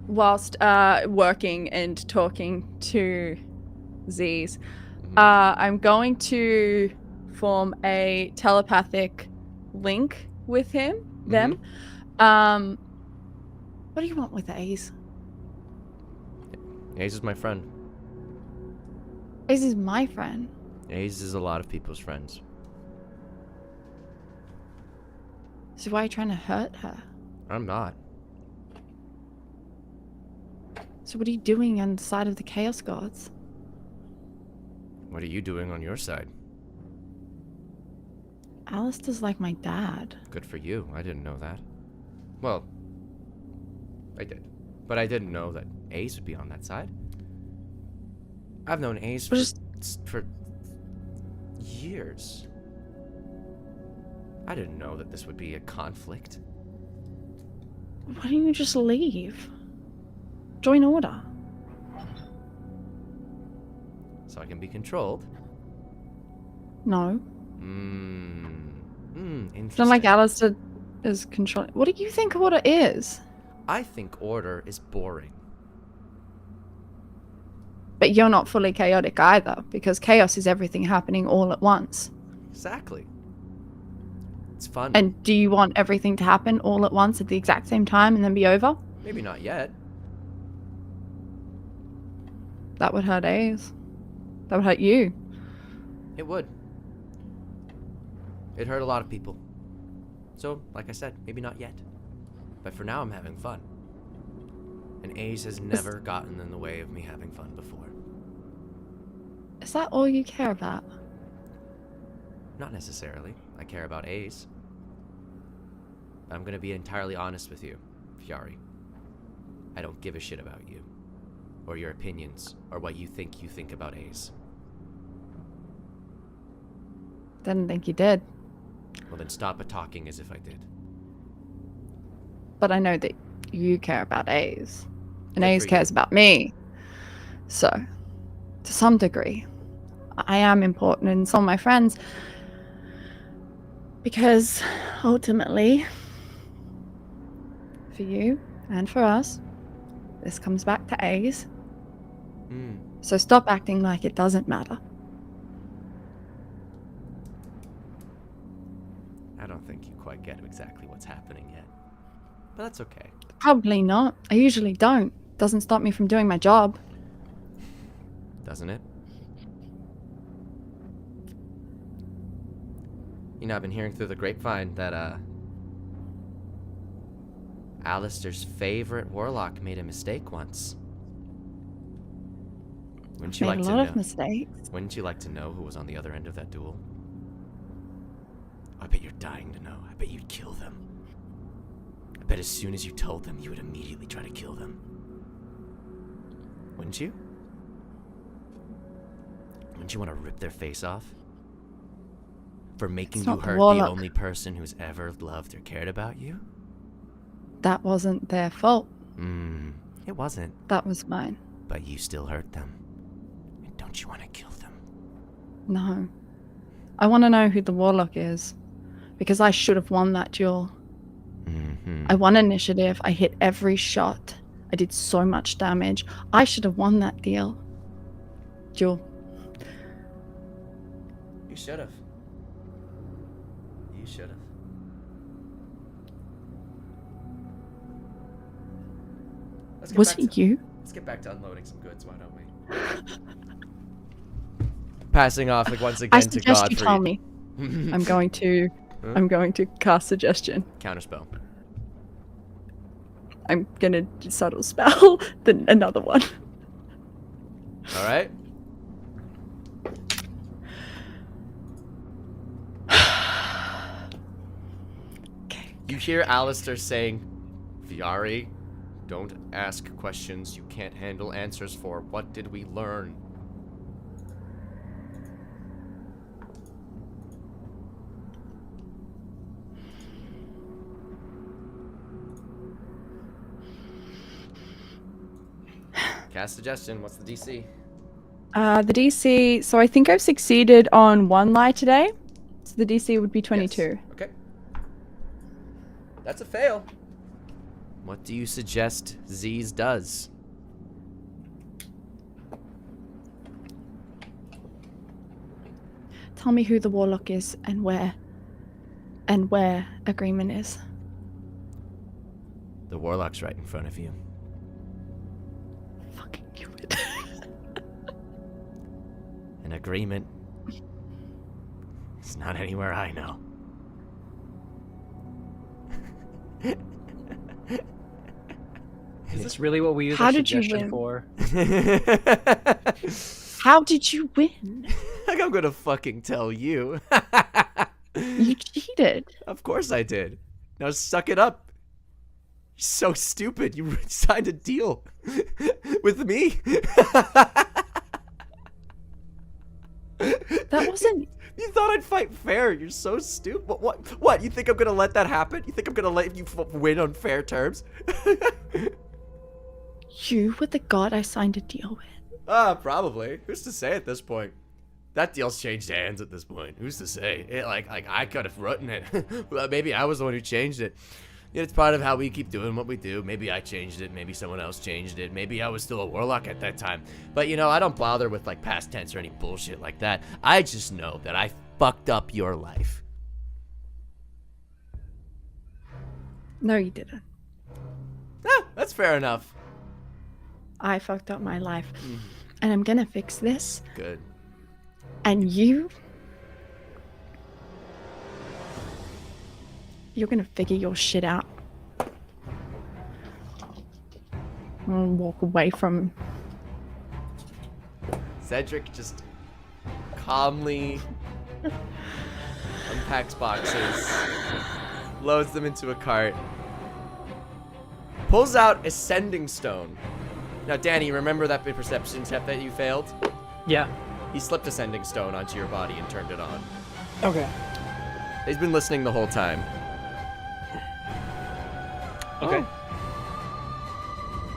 whilst working and talking to Z's, I'm going to form a telepathic link with them. What do you want with Ace? Ace is my friend. Ace is my friend. Ace is a lot of people's friends. So why are you trying to hurt her? I'm not. So what are you doing on the side of the Chaos Gods? What are you doing on your side? Alistair's like my dad. Good for you. I didn't know that. Well, I did. But I didn't know that Ace would be on that side. I've known Ace for years. I didn't know that this would be a conflict. Why don't you just leave? Join Order. So I can be controlled. No. Interesting. It's not like Alistair is controlling. What do you think Order is? I think order is boring. But you're not fully chaotic either, because chaos is everything happening all at once. Exactly. It's fun. And do you want everything to happen all at once at the exact same time and then be over? Maybe not yet. That would hurt Ace. That would hurt you. It would. It hurt a lot of people. So, like I said, maybe not yet. But for now, I'm having fun. And Ace has never gotten in the way of me having fun before. Is that all you care about? Not necessarily. I care about Ace. I'm gonna be entirely honest with you, Fiari. I don't give a shit about you. Or your opinions, or what you think about Ace. Didn't think you did. Well then stop talking as if I did. But I know that you care about Ace. And Good Ace for cares you. about me. So, to some degree, I am important in some of my friends. Because, ultimately, for you and for us, this comes back to Ace. So stop acting like it doesn't matter. I don't think you quite get exactly what's happening yet. But that's okay. Probably not. I usually don't. Doesn't stop me from doing my job. Doesn't it? You know, I've been hearing through the grapevine that, Alistair's favorite warlock made a mistake once. Wouldn't you Made like a to lot know? of mistakes. Wouldn't you like to know who was on the other end of that duel? I bet you're dying to know. I bet you'd kill them. I bet as soon as you told them, you would immediately try to kill them. Wouldn't you? Wouldn't you want to rip their face off? For making It's you not the hurt the warlock. only person who's ever loved or cared about you? That wasn't their fault. It wasn't. That was mine. But you still hurt them. And don't you want to kill them? No. I want to know who the warlock is. Because I should have won that duel. I won initiative. I hit every shot. I did so much damage. I should have won that duel. You should have. You should have. Was it you? Let's get back to unloading some goods, why don't we? Passing off like once I again to suggest Godfrey. you tell me. I'm going to cast suggestion. Counterspell. I'm gonna subtle spell another one. All right. Okay. You hear Alistair saying, Viari, don't ask questions you can't handle answers for. What did we learn? Cast suggestion. What's the DC? The DC. So I think I've succeeded on one lie today. So the DC would be 22. Yes. Okay. That's a fail. What do you suggest Z's does? Tell me who the warlock is and where agreement is. The warlock's right in front of you. Fucking knew it. An agreement. It's not anywhere I know. Is this really what we use How our did you suggestion win? for? How did you win? Like I'm gonna fucking tell you. You cheated. Of course I did. Now suck it up. You're so stupid. You signed a deal with me. That wasn't. You thought I'd fight fair. You're so stupid. What? You think I'm gonna let that happen? You think I'm gonna let you win on fair terms? You were the god I signed a deal with. Probably. Who's to say at this point? That deal's changed hands at this point. Who's to say? Like I could have written it. Well, maybe I was the one who changed it. It's part of how we keep doing what we do. Maybe I changed it. Maybe someone else changed it. Maybe I was still a warlock at that time. But I don't bother with like past tense or any bullshit like that. I just know that I fucked up your life. No, you didn't. That's fair enough. I fucked up my life. And I'm gonna fix this. Good. And you're gonna figure your shit out. And walk away from. Cedric just calmly unpacks boxes, loads them into a cart, pulls out a sending stone. Now, Danny, remember that perception test that you failed? Yeah. He slipped a sending stone onto your body and turned it on. Okay. He's been listening the whole time. Okay.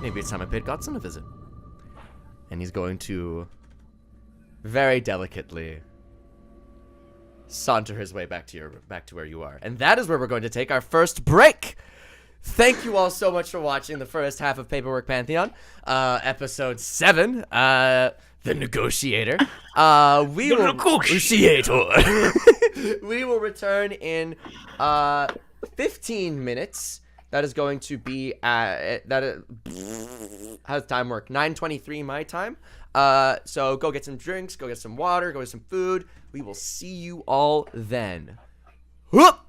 Maybe it's time I paid Godson a visit. And he's going to very delicately saunter his way back to where you are. And that is where we're going to take our first break. Thank you all so much for watching the first half of Paperwork Pantheon, episode 7, The Negotiator. Negotiator. We will return in 15 minutes. That is going to be how does time work? 9:23 my time. So go get some drinks, go get some water, go get some food. We will see you all then. Whoop!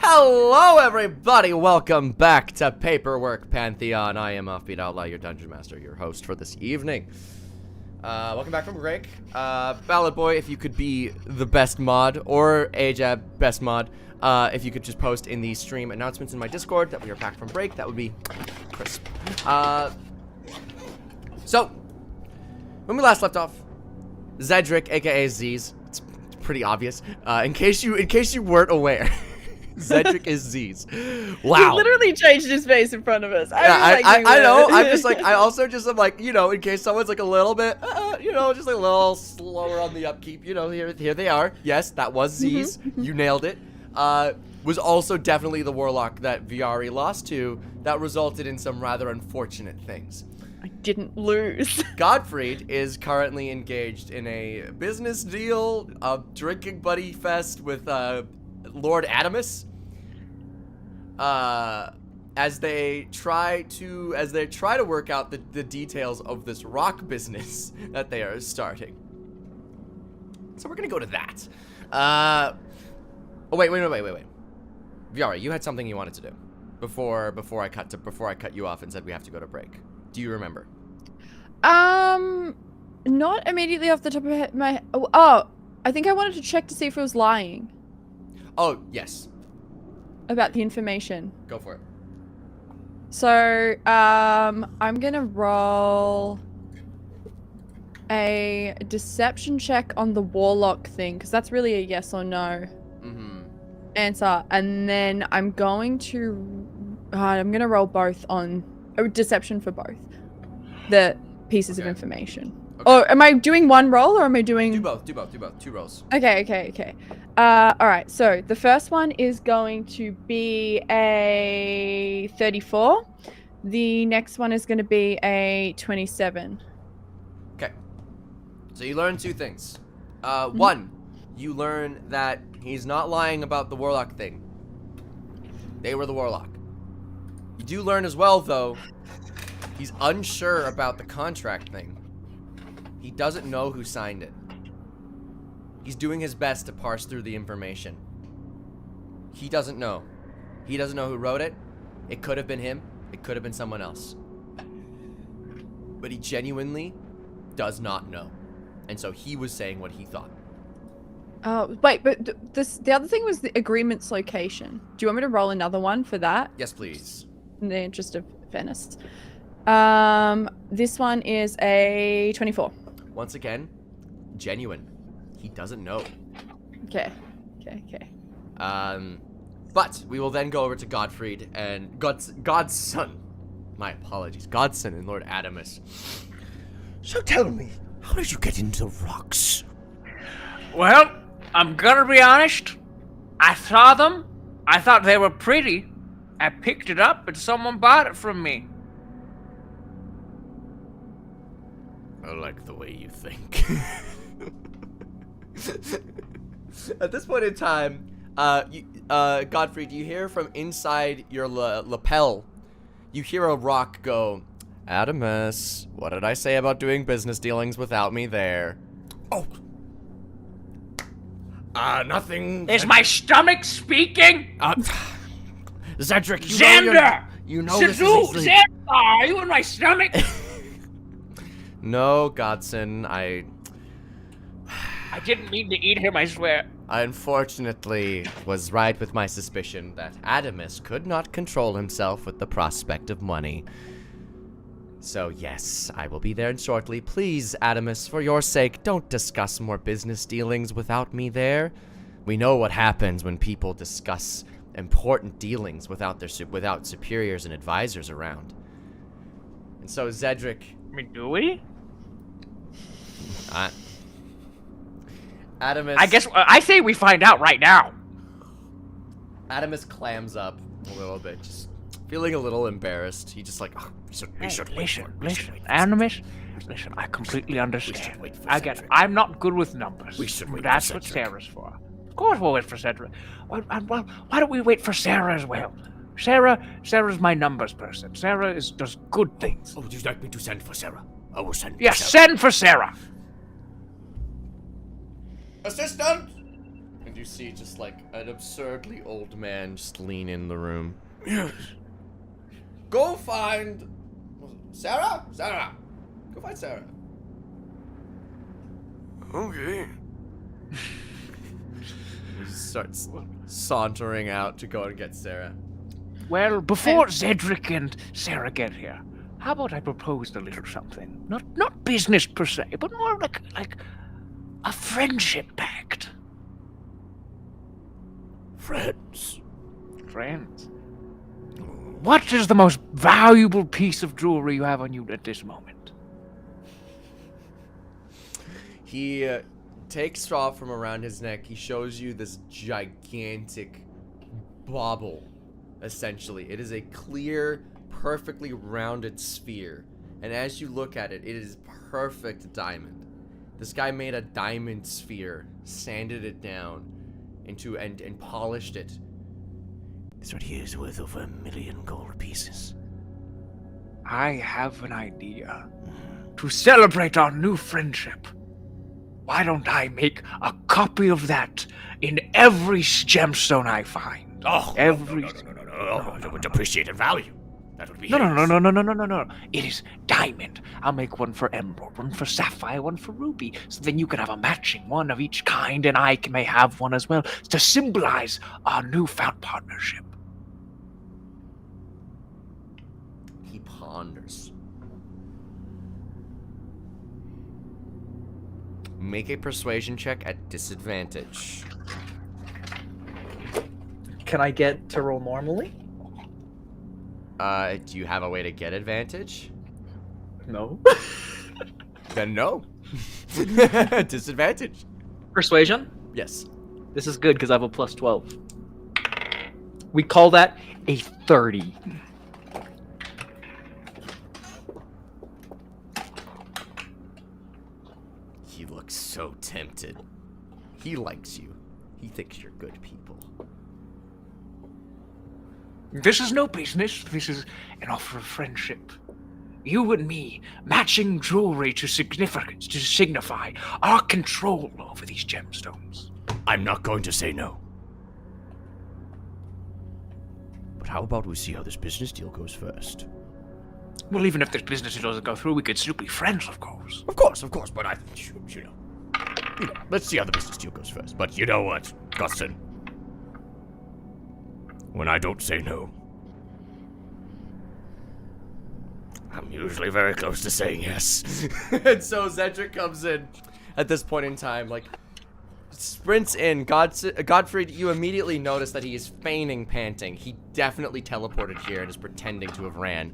Hello, everybody. Welcome back to Paperwork Pantheon. I am Offbeat Outlaw, your Dungeon Master, your host for this evening. Welcome back from break. Ballad Boy, if you could be the best mod, or Ajab, best mod, if you could just post in the stream announcements in my Discord that we are back from break, that would be crisp. So, when we last left off, Zedric, aka Z's, it's pretty obvious. In case you weren't aware, Zedric is Z's. Wow. He literally changed his face in front of us. I know. I'm just like, I also just am like, you know, in case someone's like a little bit, you know, just like a little slower on the upkeep, you know, here they are. Yes, that was Z's. You nailed it. Was also definitely the warlock that Viari lost to that resulted in some rather unfortunate things. I didn't lose. Godfried is currently engaged in a business deal, a drinking buddy fest with Lord Adamus. As they try to work out the details of this rock business that they are starting. So we're gonna go to that. Oh wait. Viari, you had something you wanted to do before I cut you off and said we have to go to break. Do you remember? Not immediately off the top of my. Oh, I think I wanted to check to see if it was lying Oh yes. about the information. Go for it. So, I'm gonna roll a deception check on the warlock thing, because that's really a yes or no answer. And then I'm going to roll both on deception for both the pieces of information. Okay. Or am I doing one roll, or am I doing? Do both. 2 rolls. Okay. All right. So the first one is going to be a 34. The next one is going to be a 27. Okay. So you learn 2 things. One, you learn that he's not lying about the warlock thing. They were the warlock. You do learn as well, though, he's unsure about the contract thing. He doesn't know who signed it. He's doing his best to parse through the information. He doesn't know. He doesn't know who wrote it. It could have been him. It could have been someone else. But he genuinely does not know. And so he was saying what he thought. Wait, but the other thing was the agreement's location. Do you want me to roll another one for that? Yes, please. In the interest of fairness. This one is a 24. Once again, genuine. He doesn't know. Okay. But we will then go over to Godfried and God's son. My apologies. Godson and Lord Adamus. So tell me, how did you get into the rocks? Well, I'm gonna be honest. I saw them. I thought they were pretty. I picked it up and someone bought it from me. I like the way you think. At this point in time, Godfried, you hear from inside your lapel, you hear a rock go, Adamus, what did I say about doing business dealings without me there? Oh. Nothing. Is my stomach speaking? Zedric, Xander! You know this is Shadoo! easily... Xander! Are you in my stomach? No, Godson, I didn't mean to eat him, I swear. I unfortunately was right with my suspicion that Adamus could not control himself with the prospect of money. So yes, I will be there shortly. Please, Adamus, for your sake, don't discuss more business dealings without me there. We know what happens when people discuss important dealings without superiors and advisors around. And so Zedric... I mean, do we? Adamus... I guess, I say we find out right now. Adamus clams up a little bit, just feeling a little embarrassed. He just like, we should wait for it. Listen, Adamus, listen, I completely understand. I get it. I'm not good with numbers. We should wait That's for what Cedric. Sarah's for. Of course we'll wait for Cedric. Well, why don't we wait for Sarah as well? Sarah's my numbers person. Sarah does good things. Oh, would you like me to send for Sarah? I will send for Yes, Sarah. send for Sarah. Assistant! you see just like an absurdly old man just lean in the room. Yes. Go find Sarah. Go find Sarah. Okay. He starts sauntering out to go and get Sarah. Well, before Cedric and Sarah get here, how about I propose a little something? Not business per se, but more like a friendship pact. Friends. Friends. What is the most valuable piece of jewelry you have on you at this moment? He takes off from around his neck. He shows you this gigantic bauble, essentially. It is a clear, perfectly rounded sphere. And as you look at it, it is perfect diamond. This guy made a diamond sphere, sanded it down into and polished it. This right here is worth over 1 million gold pieces. I have an idea. To celebrate our new friendship, why don't I make a copy of that in every gemstone I find? Oh, every... no. I would appreciate value. That would be No. It is diamond. I'll make one for emerald, one for sapphire, one for ruby. So then you can have a matching one of each kind, and I may have one as well to symbolize our newfound partnership. He ponders. Make a persuasion check at disadvantage. Can I get to roll normally? Do you have a way to get advantage? No. Then no. Disadvantage. Persuasion? Yes. This is good because I have a plus 12. We call that a 30. He looks so tempted. He likes you. He thinks you're good people. This is no business. This is an offer of friendship. You and me matching jewelry to significance, to signify our control over these gemstones. I'm not going to say no. But how about we see how this business deal goes first? Well, even if this business doesn't go through, we could still be friends, of course. Of course, but you know, let's see how the business deal goes first. But you know what, Gustin? When I don't say no, I'm usually very close to saying yes. And so Cedric comes in at this point in time, like, sprints in. Godfrey, you immediately notice that he is feigning panting. He definitely teleported here and is pretending to have ran.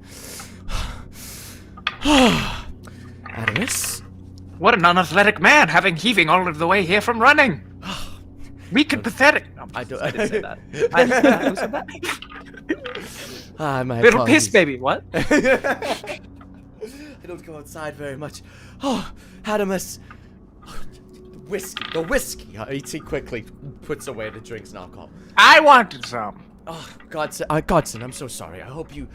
Adamus? What an unathletic man, having heaving all of the way here from running. Weak and pathetic. No, I didn't say that. Who said that? My Little apologies. piss baby, what? I don't go outside very much. Oh, Adamus. The whiskey. He quickly puts away the drinks and alcohol. I wanted some. Oh, Godson, I'm so sorry. I hope you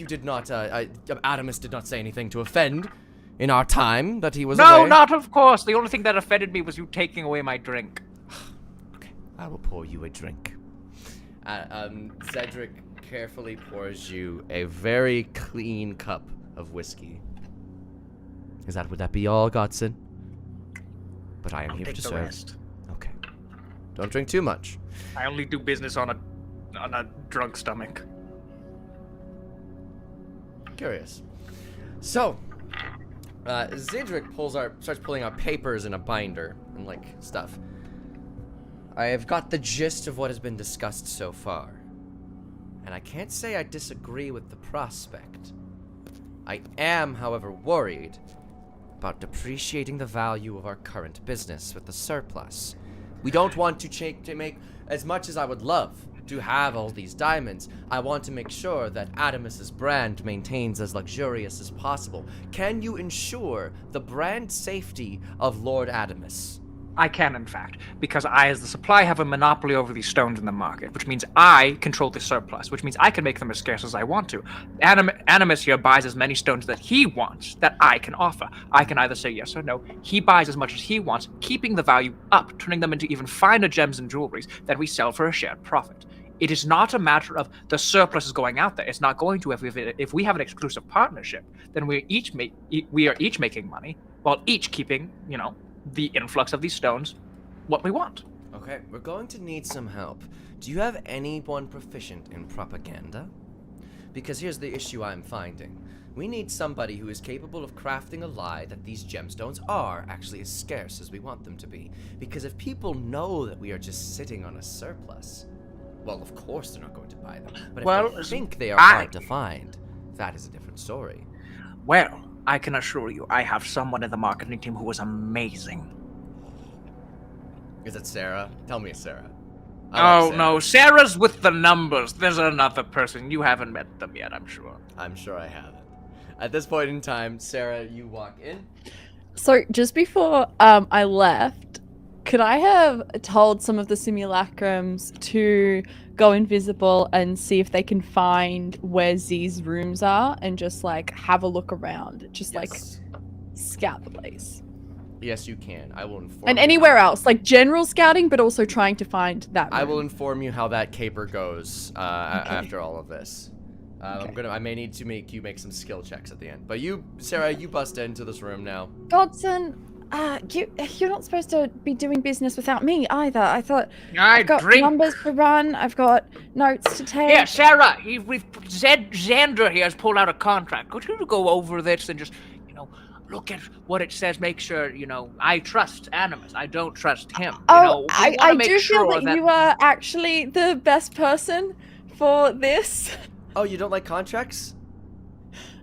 did not, Adamus did not say anything to offend in our time that he was away. No, not of course. The only thing that offended me was you taking away my drink. Okay, I will pour you a drink. Cedric carefully pours you a very clean cup of whiskey. Would that be all, Godson? But I am here to serve. Rest. Okay. Don't drink too much. I only do business on a drunk stomach. Curious. So, Cedric starts pulling out papers in a binder and like stuff. I have got the gist of what has been discussed so far, and I can't say I disagree with the prospect. I am, however, worried about depreciating the value of our current business with the surplus. We don't want to make, as much as I would love to have all these diamonds, I want to make sure that Adamus's brand maintains as luxurious as possible. Can you ensure the brand safety of Lord Adamus? I can, in fact, because I, as the supply, have a monopoly over these stones in the market, which means I control the surplus, which means I can make them as scarce as I want to. Adamus here buys as many stones that he wants that I can offer. I can either say yes or no. He buys as much as he wants, keeping the value up, turning them into even finer gems and jewelries that we sell for a shared profit. It is not a matter of the surplus is going out there. It's not going to. If we have an exclusive partnership, then we are each making money while each keeping, the influx of these stones what we want. Okay, we're going to need some help. Do you have anyone proficient in propaganda? Because here's the issue I'm finding. We need somebody who is capable of crafting a lie that these gemstones are actually as scarce as we want them to be. Because if people know that we are just sitting on a surplus, well, of course they're not going to buy them. But if they think they are hard to find, that is a different story. Well, I can assure you, I have someone in the marketing team who is amazing. Is it Sarah? Tell me it's Sarah. No, Sarah's with the numbers. There's another person. You haven't met them yet, I'm sure. I'm sure I haven't. At this point in time, Sarah, you walk in. So just before I left, could I have told some of the simulacrums to go invisible and see if they can find where Z's rooms are and just have a look around, just scout the place? Yes, you can. I will inform. And you anywhere else, general scouting, but also trying to find that room. I will inform you how that caper goes after all of this. I may need to make you make some skill checks at the end. But you, Sarah, you bust into this room now. Godson, you're not supposed to be doing business without me either. I thought I've got numbers to run. I've got notes to take. Yeah, Sarah, Xander here has pulled out a contract. Could you go over this and just, look at what it says, make sure, I trust Adamus. I don't trust him. I do feel that you are actually the best person for this. Oh, you don't like contracts?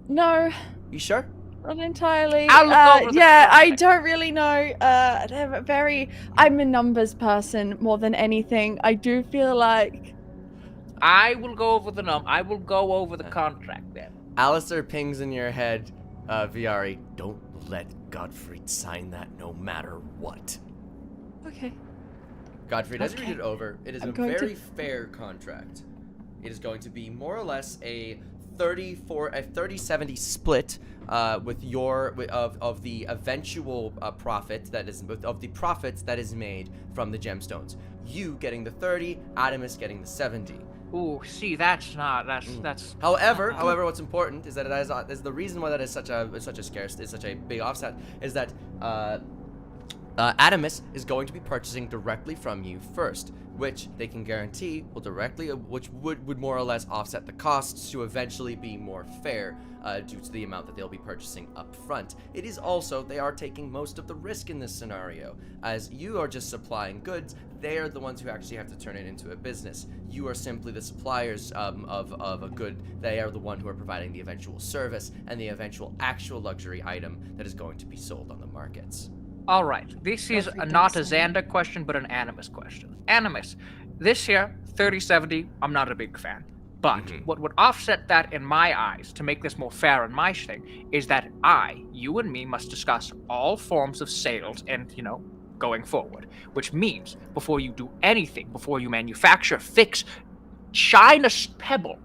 No. You sure? Not entirely. I'll look over the I don't really know. I'm a numbers person more than anything. I do feel like I will go over the contract then. Alistair pings in your head, Viari, don't let Godfrey sign that no matter what. Okay. Godfrey, as you read it over, it is a very fair contract. It is going to be more or less a 30-70 split with of the eventual profit that is made from the gemstones. You getting the 30, Adamus getting the 70. Ooh, see, that's. However, what's important is that it is the reason why that is such a big offset is that Adamus is going to be purchasing directly from you first, which they can guarantee would more or less offset the costs to eventually be more fair due to the amount that they'll be purchasing up front. It is also, they are taking most of the risk in this scenario, as you are just supplying goods. They are the ones who actually have to turn it into a business. You are simply the suppliers of a good. They are the one who are providing the eventual service and the eventual actual luxury item that is going to be sold on the markets. All right, this is not a Xander question, but an Adamus question. Adamus, this here, 30-70, I'm not a big fan. But what would offset that in my eyes, to make this more fair in my thing, is that you and me must discuss all forms of sales and, going forward. Which means, before you do anything, before you manufacture, fix, shine a pebble,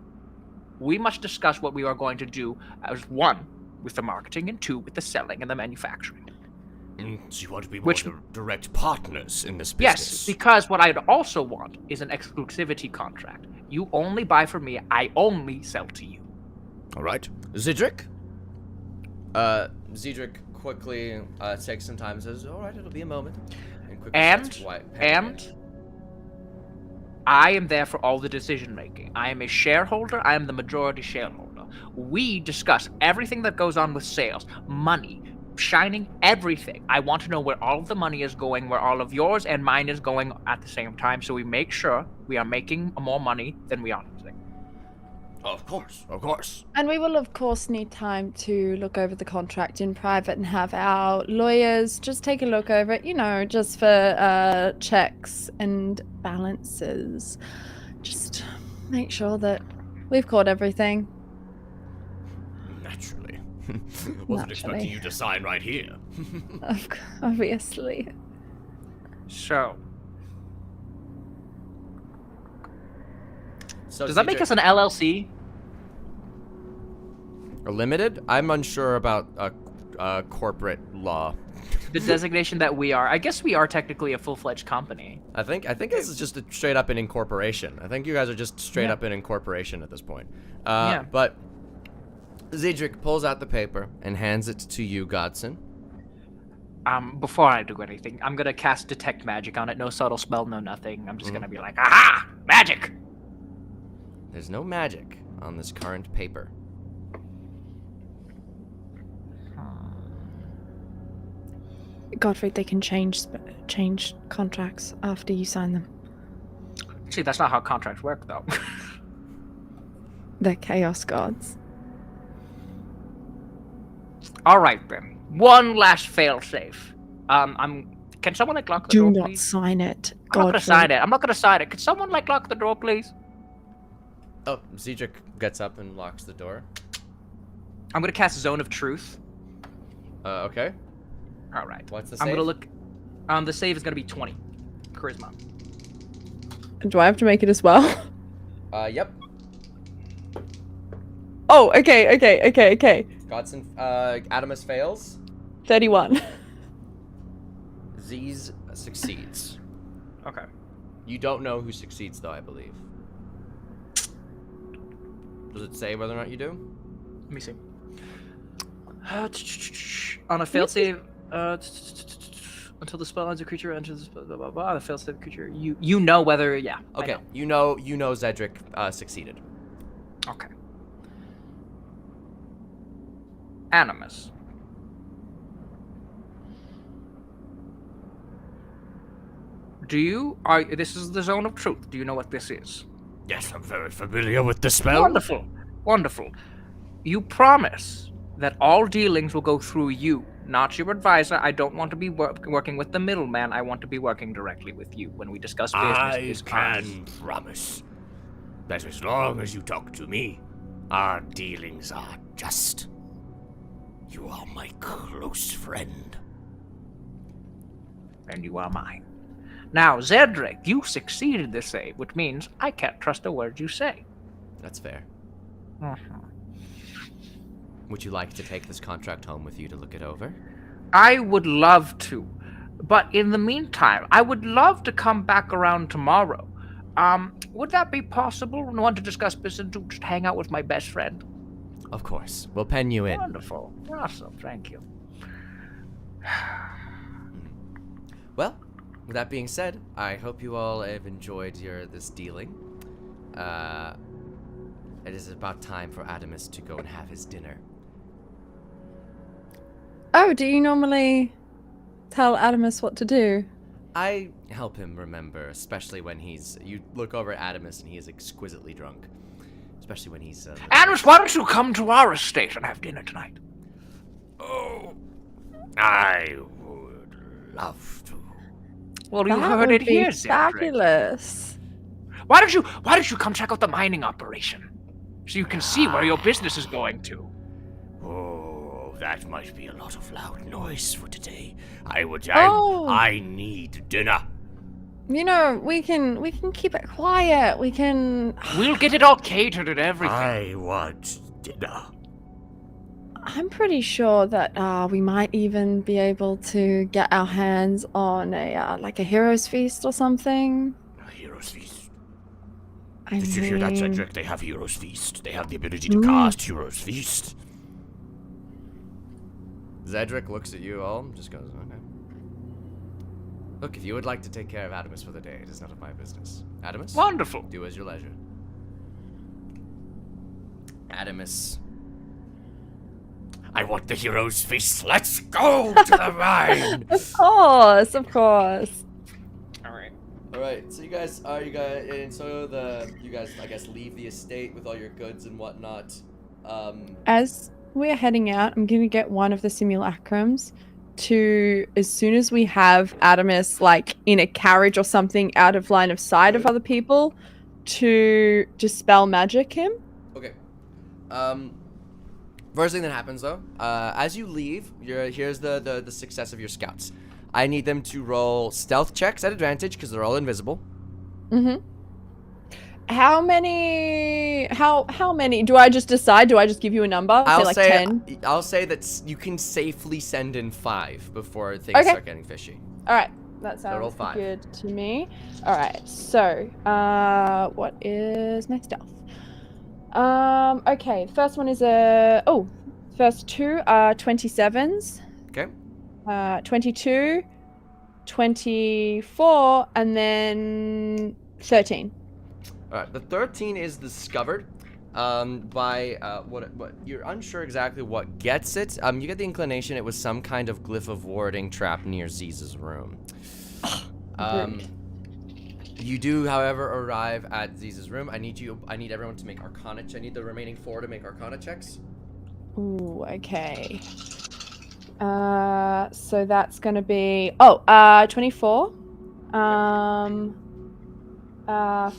we must discuss what we are going to do as one, with the marketing, and two, with the selling and the manufacturing. So you want to be more direct partners in this business? Yes, because what I'd also want is an exclusivity contract. You only buy from me, I only sell to you. All right. Zedric? Zedric quickly takes some time and says, all right, it'll be a moment. And I am there for all the decision making. I am a shareholder, I am the majority shareholder. We discuss everything that goes on with sales, money, shining, everything. I want to know where all of the money is going, where all of yours and mine is going at the same time, so we make sure we are making more money than we are losing. Of course. And we will, of course, need time to look over the contract in private and have our lawyers just take a look over it, just for checks and balances. Just make sure that we've caught everything. Naturally. Wasn't expecting you to sign right here. Obviously. So, So does that make us an LLC? a limited? I'm unsure about corporate law. The designation that we are. I guess we are technically a full-fledged company. I think this is just a straight up an incorporation. I think you guys are just straight Yeah. up an incorporation at this point. Yeah. But Zedric pulls out the paper and hands it to you, Godson. Before I do anything, I'm gonna cast Detect Magic on it. No subtle spell, no nothing. I'm just gonna be like, aha! Magic! There's no magic on this current paper. Godfrey, they can change contracts after you sign them. See, that's not how contracts work, though. They're chaos gods. All right, then. One last failsafe. Can someone like lock the Do door, not please? sign it, I'm not gonna Godfrey. sign it. I'm not gonna sign it. Could someone like lock the door, please? Oh, Zedric gets up and locks the door. I'm gonna cast Zone of Truth. Okay. All right. What's the I'm save? gonna look. The save is gonna be 20. Charisma. Do I have to make it as well? Yep. Oh, okay. Godson, Adamus fails. 31. Z's succeeds. Okay. You don't know who succeeds, though, I believe. Does it say whether or not you do? Let me see. On a failed save, until the spell ends a creature enters the spell, blah blah blah. The failed save creature. You know whether I Okay. know. You know Zedric succeeded. Okay. Animus. This is the Zone of Truth. Do you know what this is? Yes, I'm very familiar with the spell. Wonderful. Wonderful. You promise that all dealings will go through you, not your advisor. I don't want to be working with the middleman. I want to be working directly with you when we discuss business. I is can promise that as long as you talk to me, our dealings are just. You are my close friend. And you are mine. Now, Zedric, you succeeded this save, which means I can't trust a word you say. That's fair. Mhm. Would you like to take this contract home with you to look it over? I would love to, but in the meantime, I would love to come back around tomorrow. Would that be possible? I want to discuss business, to just hang out with my best friend. Of course. We'll pen you in. Wonderful. Awesome. Thank you. Well, with that being said, I hope you all have enjoyed this dealing. It is about time for Adamus to go and have his dinner. Oh, do you normally tell Adamus what to do? I help him remember, especially when you look over at Adamus and he is exquisitely drunk. Especially when he's... Adamus, why don't you come to our estate and have dinner tonight? Oh, I would love to. Well, you That heard would it be here, Zedric. fabulous. Why don't you come check out the mining operation? So you can see where your business is going to. Oh, that might be a lot of loud noise for today. I need dinner. You know, we can keep it quiet. We can. We'll get it all catered and everything. I want dinner. I'm pretty sure that we might even be able to get our hands on a like a hero's feast or something. A hero's feast. I Did you hear that, mean, Cedric? They have hero's feast. They have the ability to cast hero's feast. Zedric looks at you all and just goes, okay. Look, if you would like to take care of Adamus for the day, it is none of my business. Adamus? Wonderful. Do as your leisure. Adamus. I want the hero's feast. Let's go to the mine. Of course. All right. Alright, so you guys, I guess, leave the estate with all your goods and whatnot. As we're heading out, I'm gonna get one of the simulacrums to, as soon as we have Adamus like in a carriage or something out of line of sight of other people, to dispel magic him. Okay. First thing that happens though, as you leave, here's the success of your scouts. I need them to roll stealth checks at advantage because they're all invisible. Mm-hmm. How many? How many? Do I just decide? Do I just give you a number? I'll say like 10. I'll say that you can safely send in 5 before things start getting fishy. All right, that roll sounds 5. good to me. All right, so what is my stealth? Okay, first one is first 2 are 27s. Okay. 22, 24, and then 13. All right. The 13 is discovered by what you're unsure exactly what gets it. You get the inclination it was some kind of glyph of warding trap near Z's room. You do, however, arrive at Z's room. I need everyone to make Arcana. I need the remaining 4 to make Arcana checks. Ooh, okay. So that's gonna be 24.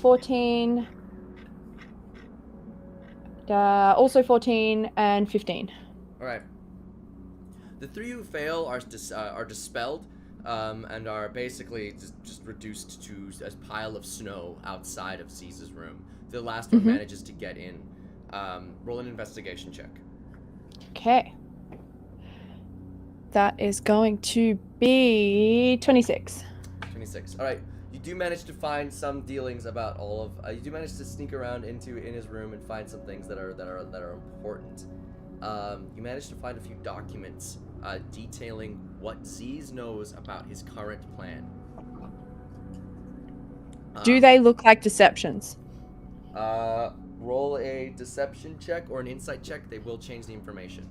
14. Also 14 and 15. All right. The 3 who fail are dispelled, and are basically just reduced to a pile of snow outside of Z's room. The last one manages to get in. Roll an investigation check. Okay. That is going to be 26. 26. All right. You do manage to find some dealings about all of. You do manage to sneak around in his room and find some things that are important. You manage to find a few documents detailing what Z's knows about his current plan. Do they look like deceptions? Roll a deception check or an insight check. They will change the information.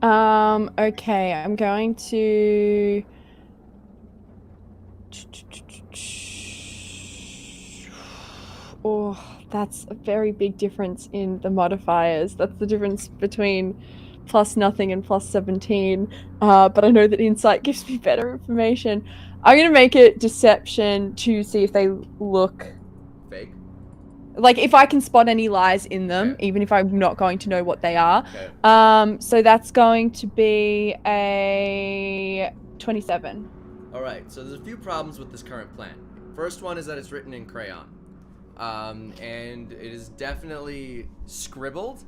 Okay, I'm going to... Oh, that's a very big difference in the modifiers. That's the difference between plus nothing and plus 17. But I know that insight gives me better information. I'm going to make it deception to see if they look... Fake? Like, if I can spot any lies in them, Okay. even if I'm not going to know what they are. Okay. So that's going to be a 27. All right. So there's a few problems with this current plan. First one is that it's written in crayon, and it is definitely scribbled.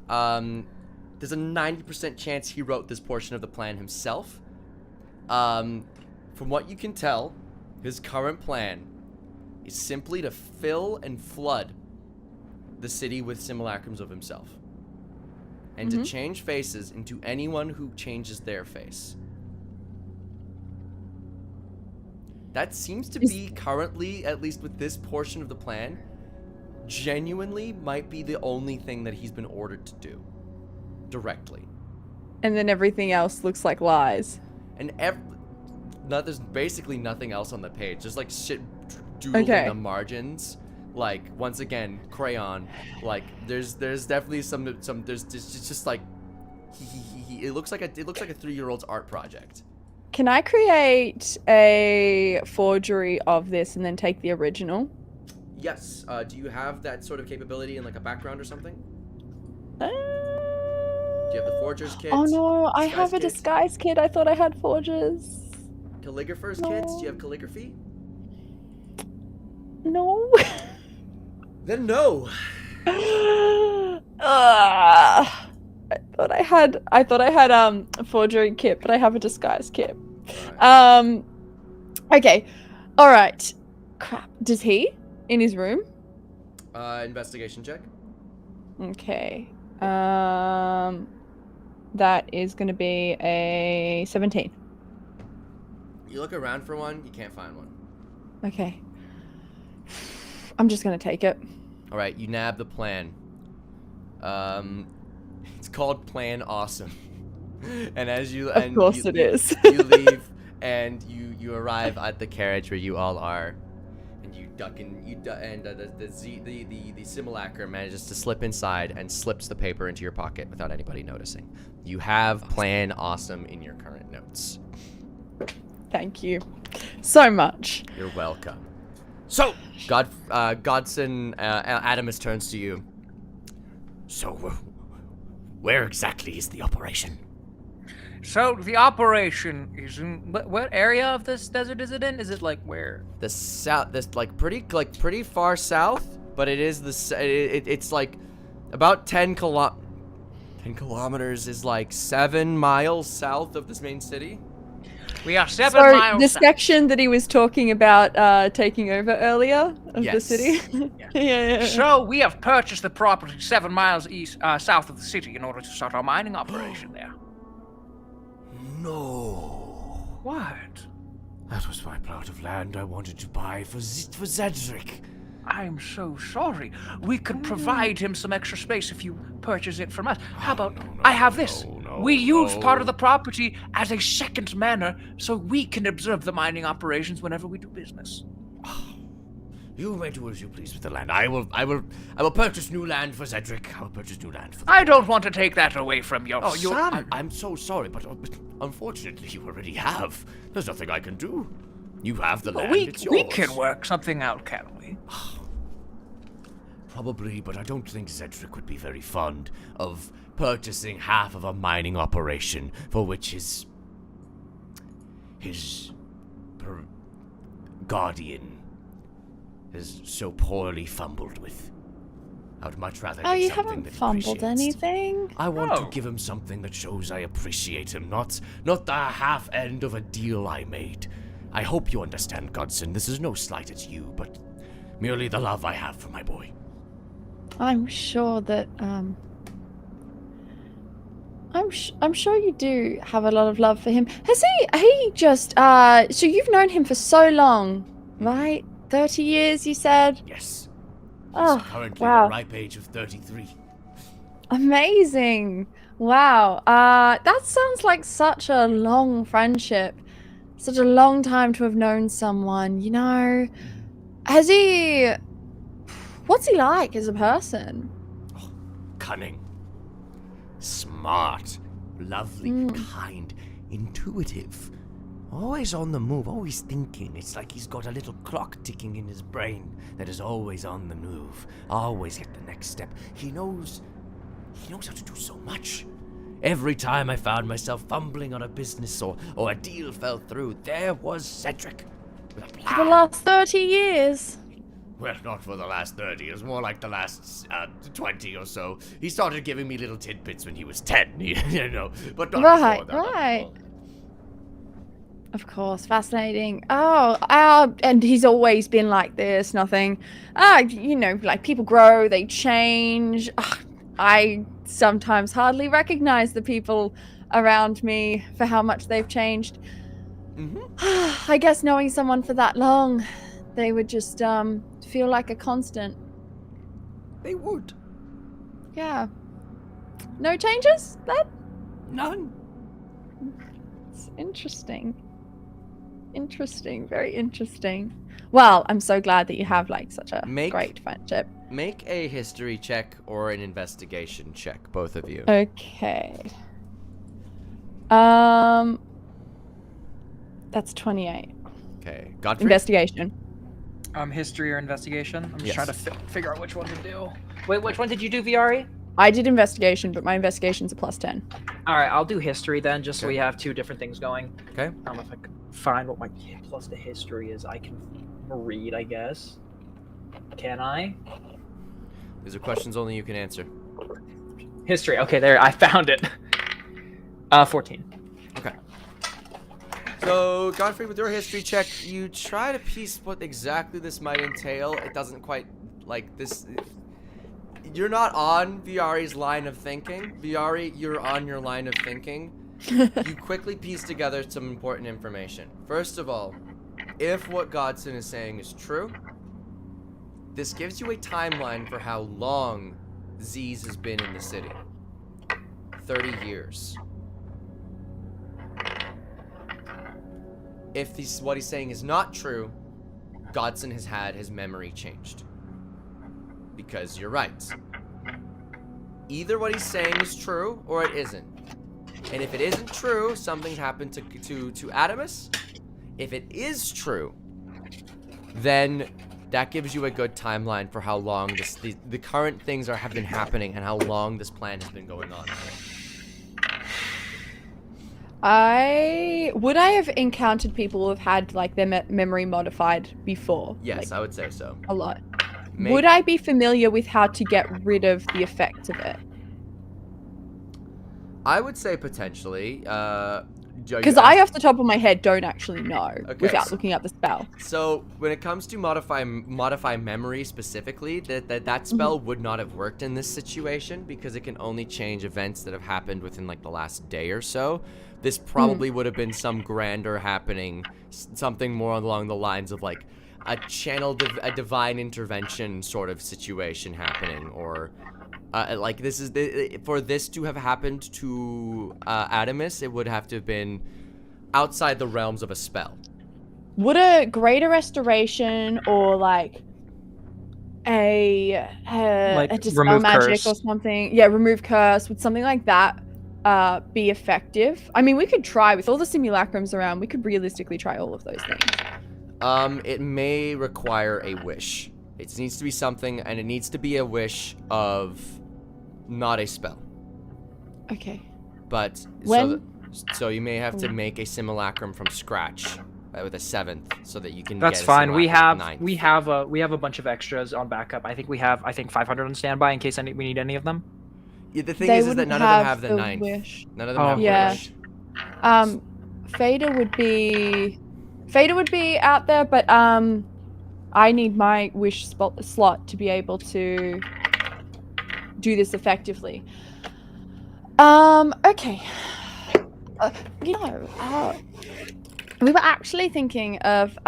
There's a 90% chance he wrote this portion of the plan himself. From what you can tell, his current plan is simply to fill and flood the city with simulacrums of himself, and to change faces into anyone who changes their face. That seems to be currently, at least with this portion of the plan, genuinely might be the only thing that he's been ordered to do directly. And then everything else looks like lies. And there's basically nothing else on the page. There's like shit doodled in the margins. Like, once again, crayon. Like, there's definitely some there's just like it looks like a 3-year-old's art project. Can I create a forgery of this and then take the original? Yes. Do you have that sort of capability in like a background or something? Do you have the forger's kit? Oh no, I have a kit? disguise kit. I thought I had forgers. Calligrapher's kits? Do you have calligraphy? No. Then no. I thought I had a forgery kit, but I have a disguise kit. Right. Okay. All right. Crap. Does he in his room? Investigation check. Okay. That is going to be a 17. You look around for one, you can't find one. Okay. I'm just going to take it. All right, you nab the plan. It's called Plan Awesome. And as you Of course it is. You leave and you arrive at the carriage where you all are, and you duck in. The simulacrum manages to slip inside and slips the paper into your pocket without anybody noticing. You have Plan Awesome in your current notes. Thank you so much. You're welcome. So, Godson, Adamus turns to you. So, where exactly is the operation? So the operation is in what area of this desert is it in? Is it like where? The south, this pretty far south, but it is it's like about 10 kilometers is like 7 miles south of this main city. We are 7 So miles. the section that he was talking about taking over earlier of the Yes. city. yeah. So we have purchased the property 7 miles south of the city in order to start our mining operation there. No. What? That was my plot of land I wanted to buy for Zedric. I'm so sorry. We could provide him some extra space if you purchase it from us. How about I have this? We use part of the property as a second manor so we can observe the mining operations whenever we do business. You may do as you please with the land. I will purchase new land for Zedric. I will purchase new land for I don't want to take that away from your son. I'm so sorry, but unfortunately you already have. There's nothing I can do. You have the land, it's yours. We can work something out, can we? Probably, but I don't think Zedric would be very fond of purchasing half of a mining operation for which his guardian is so poorly fumbled with. I would much rather Oh, get you something haven't that fumbled appreciates. anything? I want No. to give him something that shows I appreciate him, not the half end of a deal I made. I hope you understand, Godson. This is no slight at you, but merely the love I have for my boy. I'm sure that I'm sure you do have a lot of love for him. Has he just so you've known him for so long, right? 30 years, you said? Yes. Oh, Currently wow. the ripe age of 33. Amazing. Wow. That sounds like such a long friendship. Such a long time to have known someone, you know. What's he like as a person? Cunning. Smart. Lovely. Kind. Intuitive. Always on the move, always thinking. It's like he's got a little clock ticking in his brain that is always on the move. Always at the next step. He knows how to do so much. Every time I found myself fumbling on a business or a deal fell through, there was Cedric with a For the plan. last 30 years. Well, not for the last 30. It was more like the last 20 or so. He started giving me little tidbits when he was 10, you know. But not Right, before that. right. Of course, fascinating. Oh, and he's always been like this, nothing. You know, like people grow, they change. I sometimes hardly recognize the people around me for how much they've changed. I guess knowing someone for that long, they would just feel like a constant. They would. Yeah. No changes, then? None. It's interesting. Interesting, very interesting. Well, I'm so glad that you have like such a great friendship. Make a history check or an investigation check, both of you. Okay. That's 28. Okay, Godfrey. Investigation. History or investigation? I'm just Yes. trying to figure out which one to do. Wait, which one did you do, VRE? I did investigation, but my investigation's a +10. All right, I'll do history then, just so Okay. we have two different things going. Okay. If I can find what my plus to history is, I can read, I guess. Can I? These are questions only you can answer. History. Okay, there. I found it. 14. Okay. So, Godfrey, with your history check, you try to piece what exactly this might entail. It doesn't quite, like, this... You're not on VRE's line of thinking. VRE, you're on your line of thinking. You quickly piece together some important information. First of all, if what Godson is saying is true, this gives you a timeline for how long Z's has been in the city. 30 years. If what he's saying is not true, Godson has had his memory changed. Because you're right. Either what he's saying is true or it isn't. And if it isn't true, something happened to Adamus. If it is true, then that gives you a good timeline for how long the current things have been happening and how long this plan has been going on. Would I have encountered people who have had like their memory modified before? Yes, Like, I would say so. a lot. May- Would I be familiar with how to get rid of the effects of it? I would say potentially. Because I, off the top of my head, don't actually know without so- looking up the spell. So when it comes to modify memory specifically, that spell would not have worked in this situation because it can only change events that have happened within like the last day or so. This probably would have been some grander happening, something more along the lines of like a a divine intervention sort of situation happening, or like this is for this to have happened to Adamus, it would have to have been outside the realms of a spell. Would a greater restoration or like a dispel remove magic curse. or something, remove curse, would something like that be effective? I mean, we could try with all the simulacrums around. We could realistically try all of those things. It may require a wish. It needs to be something, and it needs to be a wish of not a spell. Okay. But When- so you may have to make a simulacrum from scratch with a 7th, so that you can. That's get a fine. We simulacrum have with a 9th. we have a bunch of extras on backup. I think we have 500 on standby in case we need any of them. Yeah, the thing They is that wouldn't none of them have have the the 9th. wish. None of them Oh, have yeah. the wish. Fader would be out there, but I need my wish slot to be able to do this effectively. Okay. We were actually thinking of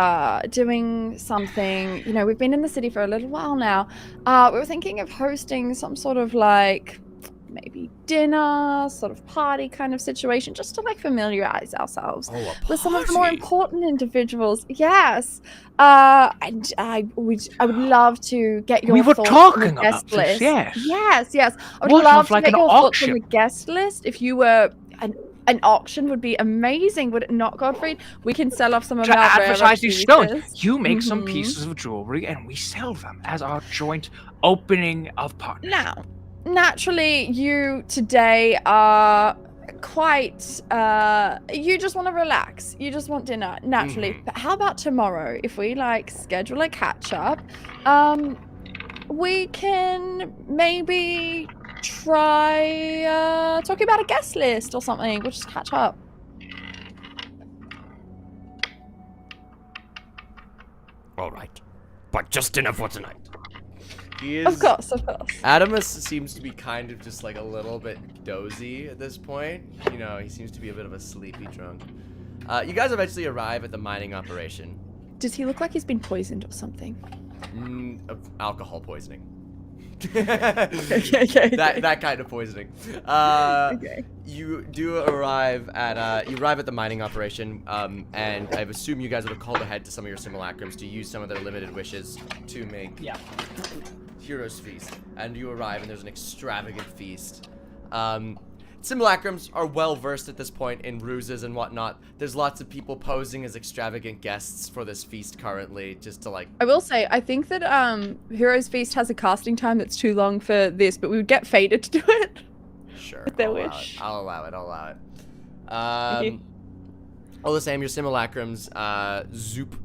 doing something. You know, we've been in the city for a little while now. We were thinking of hosting some sort of like maybe dinner, sort of party kind of situation, just to like familiarize ourselves with some of the more important individuals. Yes. And I would love to get your We were thoughts talking on the guest about this, list. yes. Yes. I would What love of to like get an your thoughts on auction? the guest list. If you were an auction would be amazing, would it not, Godfrey? We can sell off some of To our advertise these rarer stones, pieces. you make some Mhm. pieces of jewelry and we sell them as our joint opening of partnership. Now, naturally, you today are quite, you just want to relax. You just want dinner, naturally. Mhm. But how about tomorrow? If we, like, schedule a catch-up, we can maybe try, talking about a guest list or something. We'll just catch up. All right. But just dinner for tonight. He is, Of course, of course. Adamus seems to be kind of just like a little bit dozy at this point. You know, he seems to be a bit of a sleepy drunk. You guys eventually arrive at the mining operation. Does he look like he's been poisoned or something? Of alcohol poisoning. Okay. That kind of poisoning. Okay. You do arrive at the mining operation, and I assume you guys would have called ahead to some of your simulacrums to use some of their limited wishes to make Hero's Feast. And you arrive, and there's an extravagant feast. Simulacrums are well versed at this point in ruses and whatnot. There's lots of people posing as extravagant guests for this feast currently, just to like. I will say, I think that Hero's Feast has a casting time that's too long for this, but we would get Fader to do it. Sure. With their I'll allow wish. it. I'll allow it. Thank you. All the same, your simulacrums zoop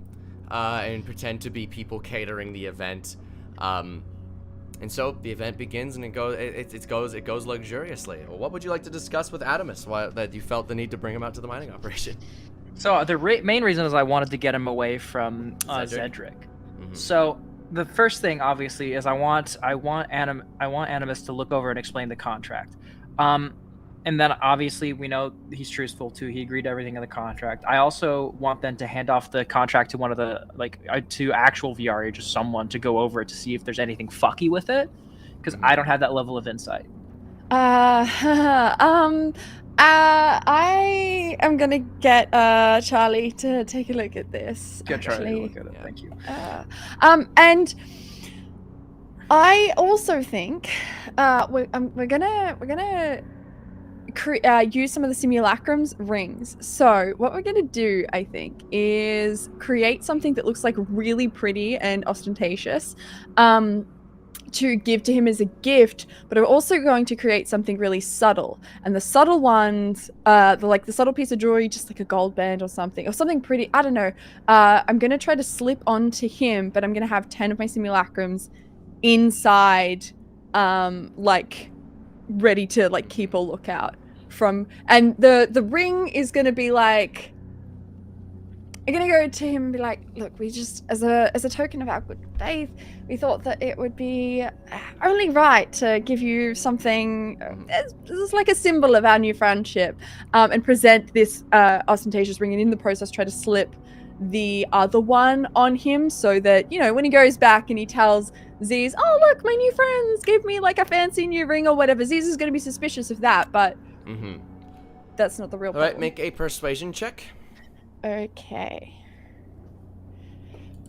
and pretend to be people catering the event. And so the event begins, and it goes luxuriously. Well, what would you like to discuss with Adamus? Why that you felt the need to bring him out to the mining operation? So the main reason is I wanted to get him away from Zedric. Zedric. Mhm. So the first thing, obviously, is I want Adamus to look over and explain the contract. And then obviously we know he's truthful too. He agreed to everything in the contract. I also want them to hand off the contract to one of the to actual VR, just someone to go over it to see if there's anything fucky with it, because I don't have that level of insight. I am gonna get Charlie to take a look at this. Good try to actually. look at it. Yeah. Thank you. And I also think we're gonna use some of the simulacrum's rings. So what we're gonna do, I think, is create something that looks like really pretty and ostentatious, to give to him as a gift, but I'm also going to create something really subtle. And the subtle ones, the subtle piece of jewelry, just like a gold band or something pretty, I don't know. I'm going to try to slip onto him, but I'm going to have 10 of my simulacrums inside, like ready to like keep a lookout from. And the ring is going to be like, I'm gonna go to him and be like, look, we just, as a token of our good faith, we thought that it would be only right to give you something as like a symbol of our new friendship, and present this ostentatious ring, and in the process try to slip the other one on him, so that, you know, when he goes back and he tells Ziz, oh look, my new friends gave me like a fancy new ring or whatever, Ziz is gonna be suspicious of that, but that's not the real problem. All right, make a persuasion check. Okay.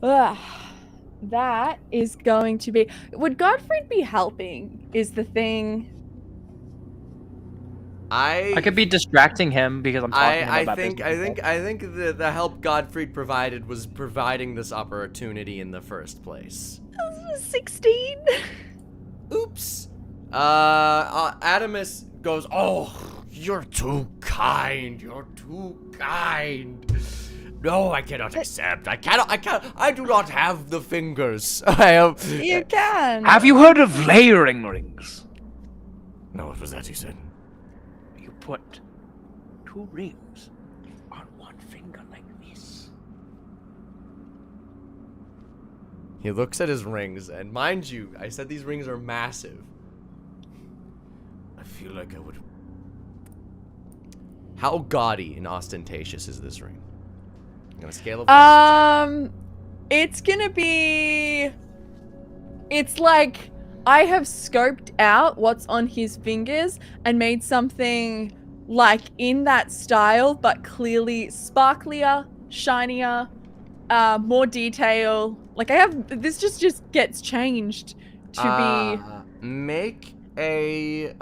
Ugh. That is going to be... Would Godfrey be helping, is the thing. I could be distracting him because I'm talking about business. I think the help Godfried provided was providing this opportunity in the first place. 16. Oops. Adamus goes, oh, you're too kind. You're too kind. No, I cannot accept. I do not have the fingers. You can. Have you heard of layering rings? No, what was that you said? You put 2 rings on 1 finger like this. He looks at his rings, and mind you, I said these rings are massive. I feel like I would... How gaudy and ostentatious is this ring? On a scale of 1 to 10. It's gonna be... It's like, I have scoped out what's on his fingers and made something like in that style, but clearly sparklier, shinier, more detail. Like I have, this just gets changed to be... Make a,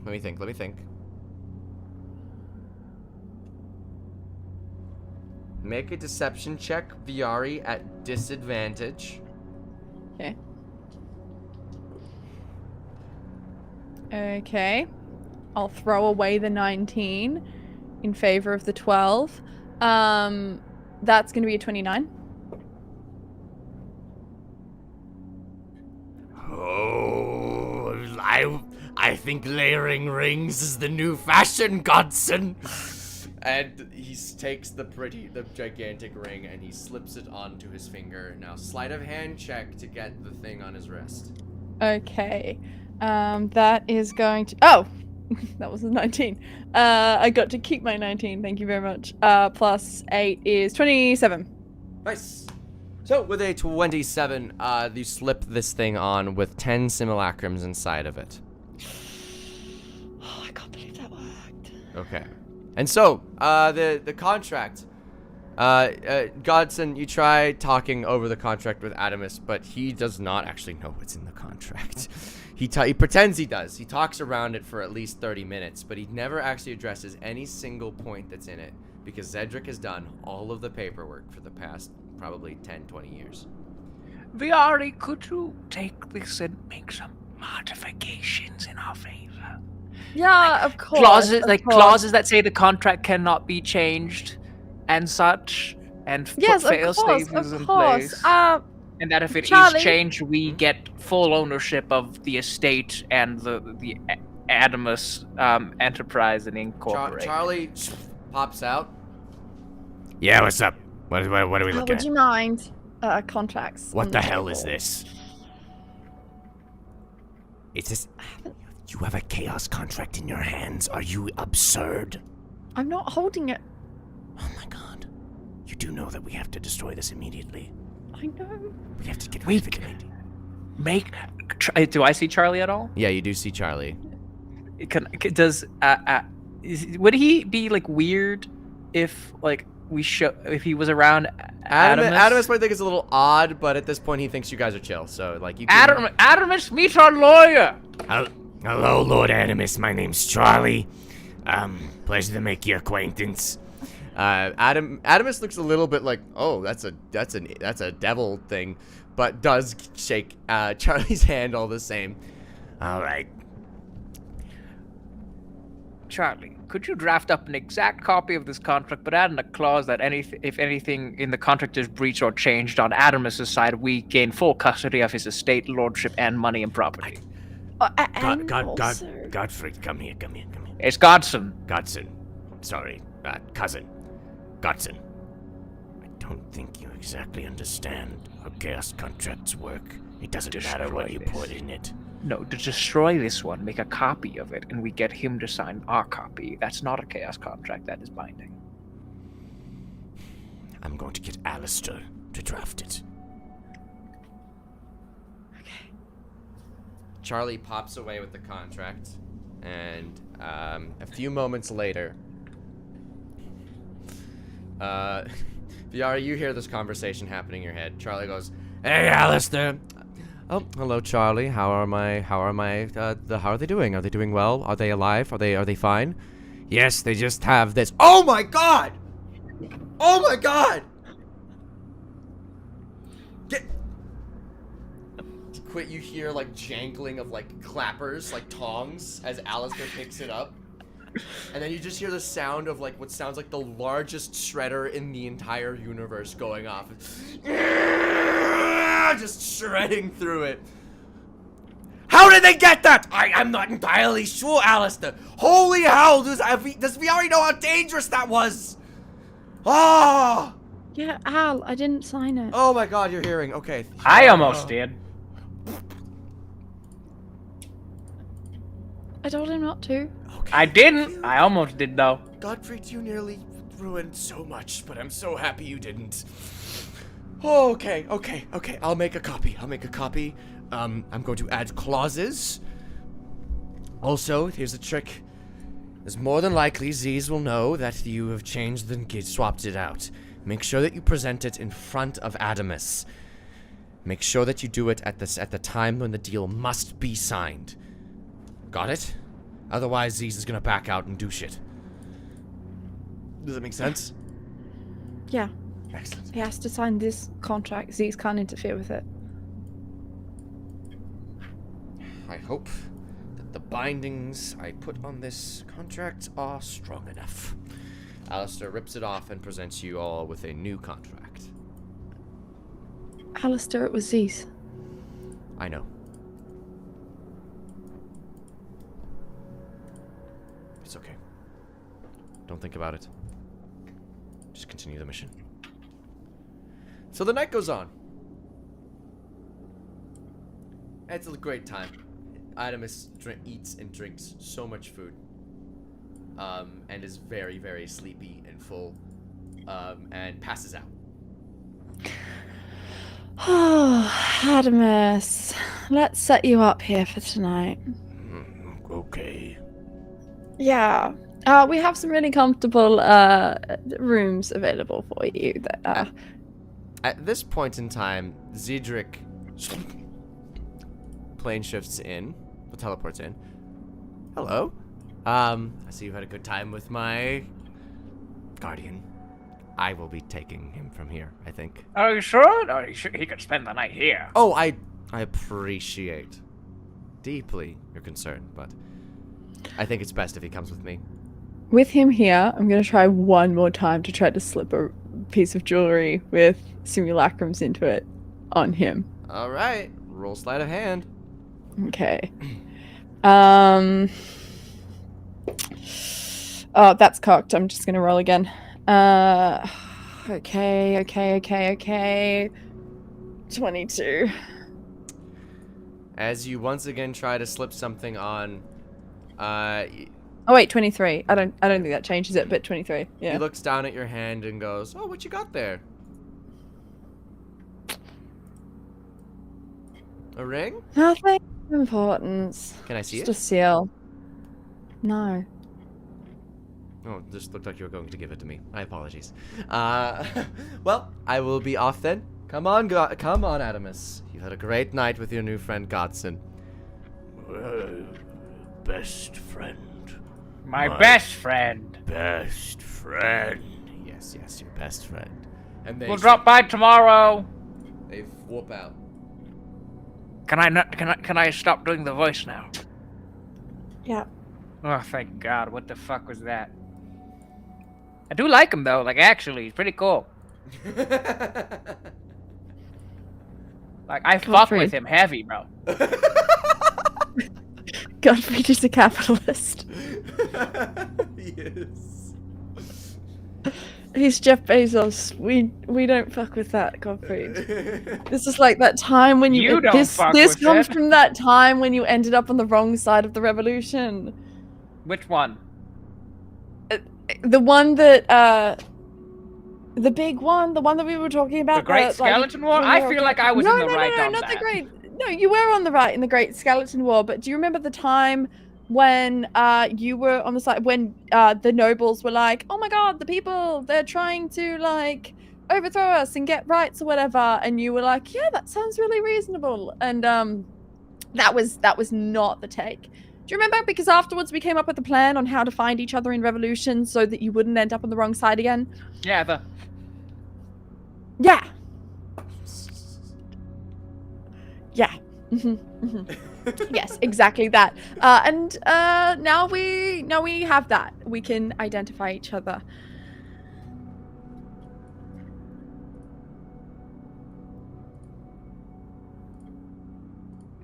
Let me think. Make a deception check, Viari, at disadvantage. Okay. Okay. I'll throw away the 19 in favor of the 12. That's going to be a 29. Oh, I think layering rings is the new fashion, Godson. And he takes the gigantic ring and he slips it onto his finger. Now, sleight of hand check to get the thing on his wrist. Okay. That is going to... Oh! That was a 19. I got to keep my 19. Thank you very much. Plus 8 is 27. Nice. So, with a 27, you slip this thing on with 10 simulacrums inside of it. Oh, I can't believe that worked. Okay. And so, the contract, Godson, you try talking over the contract with Adamus, but he does not actually know what's in the contract. He pretends he does. He talks around it for at least 30 minutes, but he never actually addresses any single point that's in it, because Zedric has done all of the paperwork for the past probably 10, 20 years. Viari, could you take this and make some modifications in our favor? Yeah, of course. Clauses that say the contract cannot be changed and such, and yes, put fail statements in place. And that if it Charlie, is changed, we get full ownership of the estate and the Adamus enterprise and incorporate. Charlie pops out. Yeah, what's up? What are we looking would at? you mind contracts? What the hell is this? It's this... You have a chaos contract in your hands. Are you absurd? I'm not holding it. Oh my god. You do know that we have to destroy this immediately. I know. We have to get rid of the committee. Do I see Charlie at all? Yeah, you do see Charlie. Would he be like weird if like if he was around Adamus? Adamus might think it's a little odd, but at this point he thinks you guys are chill. So like you can... Adamus, meet our lawyer. Hello, Lord Adamus. My name's Charlie. Pleasure to make your acquaintance. Adamus looks a little bit like, oh, that's a devil thing, but does shake Charlie's hand all the same. All right. Charlie, could you draft up an exact copy of this contract, but add in a clause that if anything in the contract is breached or changed on Adamus' side, we gain full custody of his estate, lordship, and money and property? Godfrey, come here. It's Godson. Godson. Sorry, cousin. Godson. I don't think you exactly understand how chaos contracts work. It doesn't matter what you put in it. No, to destroy this one, make a copy of it, and we get him to sign our copy. That's not a chaos contract, that is binding. I'm going to get Alistair to draft it. Charlie pops away with the contract, and a few moments later, Viara, you hear this conversation happening in your head. Charlie goes, "Hey, Alistair." Oh, hello, Charlie. How are they doing? Are they doing well? Are they alive? Are they fine? Yes, they just have this. Oh my god! Oh my god! Quit, you hear like jangling of like clappers, like tongs, as Alistair picks it up. And then you just hear the sound of like what sounds like the largest shredder in the entire universe going off. Just shredding through it. How did they get that? I'm not entirely sure, Alistair. Holy hell, does we already know how dangerous that was? Oh! Yeah, Al, I didn't sign it. Oh my god, you're hearing. Okay. I almost did. I told him not to. Okay. I didn't. I almost did, though. Godfrey, you nearly ruined so much, but I'm so happy you didn't. Oh, okay. I'll make a copy. I'm going to add clauses. Also, here's a trick. It's more than likely Z's will know that you have changed and swapped it out. Make sure that you present it in front of Adamus. Make sure that you do it at the time when the deal must be signed. Got it? Otherwise, Z's is gonna back out and do shit. Does that make sense? Yeah. Excellent. He has to sign this contract. Zeke can't interfere with it. I hope that the bindings I put on this contract are strong enough. Alistair rips it off and presents you all with a new contract. Alistair, it was Zeus. I know. It's okay. Don't think about it. Just continue the mission. So the night goes on. It's a great time. Adamus eats and drinks so much food. And is very, very sleepy and full. And passes out. Oh, Adamus. Let's set you up here for tonight. Okay. Yeah. We have some really comfortable rooms available for you that At this point in time, Zedric plane shifts in, teleports in. Hello. I see you had a good time with my guardian. I will be taking him from here, I think. Are you sure? No, he could spend the night here. Oh, I appreciate deeply your concern, but I think it's best if he comes with me. with him here, I'm going to try one more time to try to slip a piece of jewelry with simulacrums into it on him. All right. Roll sleight of hand. Okay. Oh, that's cocked. I'm just going to roll again. Okay. 22. As you once again try to slip something on, Oh wait, 23. I don't think that changes it, but 23. Yeah. he looks down at your hand and goes, "Oh, what you got there? A ring? Nothing of importance. Can I see Just it? a seal. No. Oh, just looked like you were going to give it to me. My apologies. Well, I will be off then. Come on, Adamus. You had a great night with your new friend Godson. Best friend. My best friend. Best friend. Yes, your best friend. And they We'll drop by tomorrow. They whoop out. Can I stop doing the voice now? Yeah. Oh, thank God. What the fuck was that? I do like him, though. Like, actually, he's pretty cool. Like, I fuck with him heavy, bro. Godfrey is a capitalist. Yes. He's Jeff Bezos. We don't fuck with that, Godfrey. This is like that time when You don't fuck this with comes it. from that time when you ended up on the wrong side of the revolution. Which one? The one that the big one, the one that we were talking about. The Great Skeleton War? I feel like I was in the right on not that. the Great. No, you were on the right in the Great Skeleton War. But do you remember the time when you were on the side when the nobles were like, "Oh my God, the people, they're trying to like overthrow us and get rights or whatever," and you were like, "Yeah, that sounds really reasonable." And that was not the take. Do you remember? Because afterwards we came up with a plan on how to find each other in revolution so that you wouldn't end up on the wrong side again. Yeah, Yeah. Yeah. Yes, exactly that. And now we have that. We can identify each other.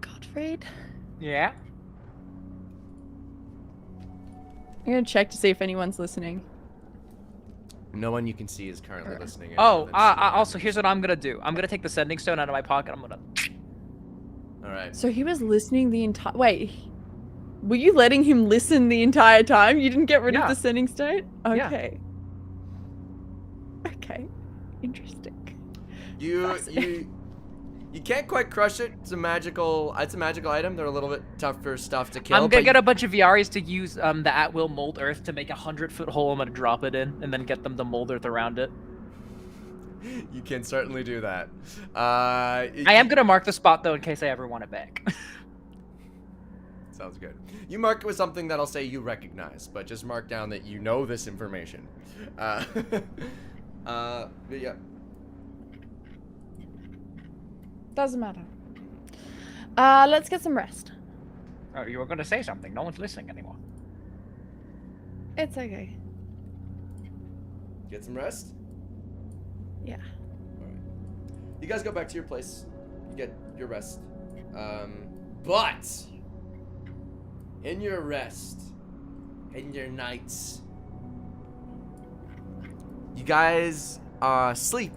Gottfried? Yeah. I'm gonna check to see if anyone's listening. No one you can see is currently listening. Oh, also, here's what I'm gonna do. I'm gonna take the sending stone out of my pocket. I'm gonna... All right. So he was listening the entire... Wait. Were you letting him listen the entire time? You didn't get rid of Yeah. the sending stone? Yeah. Okay. Okay. Interesting. You can't quite crush it. It's a magical item. They're a little bit tougher stuff to kill. I'm gonna but get a bunch of VRs to use the at-will mold earth to make a 100-foot hole. I'm gonna drop it in, and then get them to mold earth around it. You can certainly do that. I am gonna mark the spot though in case I ever want it back. Sounds good. You mark it with something that'll say you recognize, but just mark down that you know this information. But yeah. Doesn't matter. Let's get some rest. Oh, you were gonna say something. No one's listening anymore. It's okay. Get some rest. Yeah. All right. You guys go back to your place. You get your rest. But in your rest, in your nights, you guys sleep,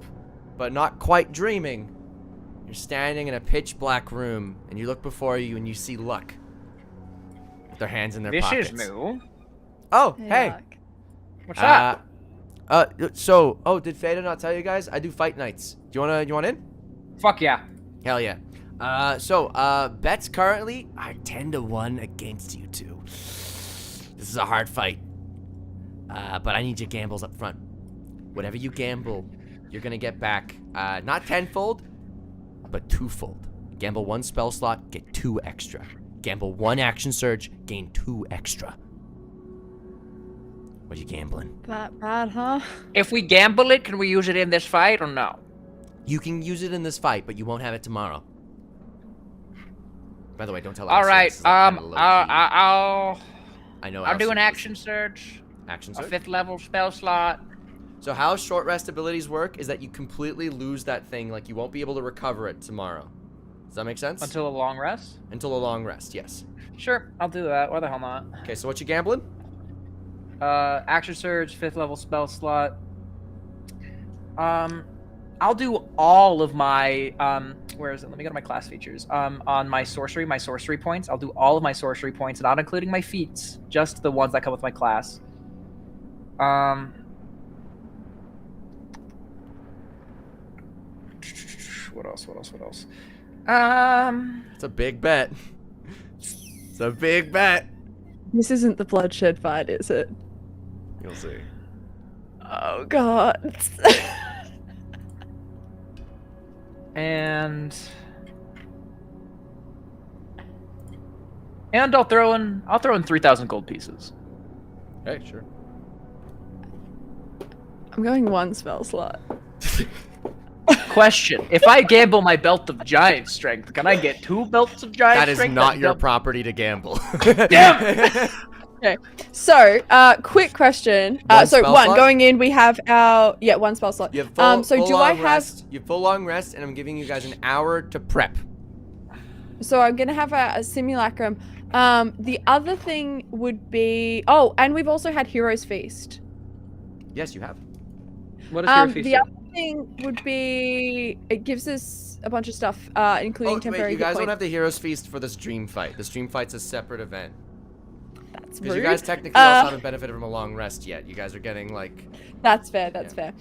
but not quite dreaming. You're standing in a pitch black room, and you look before you, and you see Luck with their hands in their pockets. This is new. Oh, hey. Yuck. What's up? Did Fada not tell you guys? I do fight nights. Do you want in? Fuck yeah. Hell yeah. Bets currently are 10-1 against you two. This is a hard fight. But I need your gambles up front. Whatever you gamble, you're gonna get back, not tenfold, but twofold. Gamble 1 spell slot, get 2 extra. Gamble 1 action surge, gain 2 extra. What are you gambling? That bad, huh? If we gamble it, can we use it in this fight or no? You can use it in this fight, but you won't have it tomorrow. By the way, don't tell All Alistair, right. this is, like, kinda low-key. I'll do Alistair an is- action surge. Action A surge? 5th level spell slot. So how short rest abilities work is that you completely lose that thing, like you won't be able to recover it tomorrow. Does that make sense? Until a long rest? Until a long rest, yes. Sure, I'll do that. Why the hell not? Okay, so what you gambling? Action surge, 5th level spell slot. I'll do all of my where is it? Let me go to my class features. On my sorcery points. I'll do all of my sorcery points, not including my feats, just the ones that come with my class. What else? It's a big bet. It's a big bet. This isn't the bloodshed fight, is it? You'll see. Oh god. And I'll throw in 3,000 gold pieces. Hey, sure. I'm going 1 spell slot. Question: if I gamble my belt of giant strength, can I get 2 belts of giant That is strength? not your property to gamble. Damn! Okay. So, quick question. One So spell 1 slot? going in. We have our 1 spell slot. You have full, so full do long I have? rest. You have full long rest, and I'm giving you guys an hour to prep. So I'm gonna have a simulacrum. The other thing would be. Oh, and we've also had Heroes Feast. Yes, you have. What is your feast? The other thing would be it gives us a bunch of stuff, including Oh, temporary wait, you guys hit don't points. have the Heroes Feast for the stream fight. The stream fight's a separate event. That's Because rude. you guys technically also haven't benefited from a long rest yet. You guys are getting, like... That's fair. That's fair.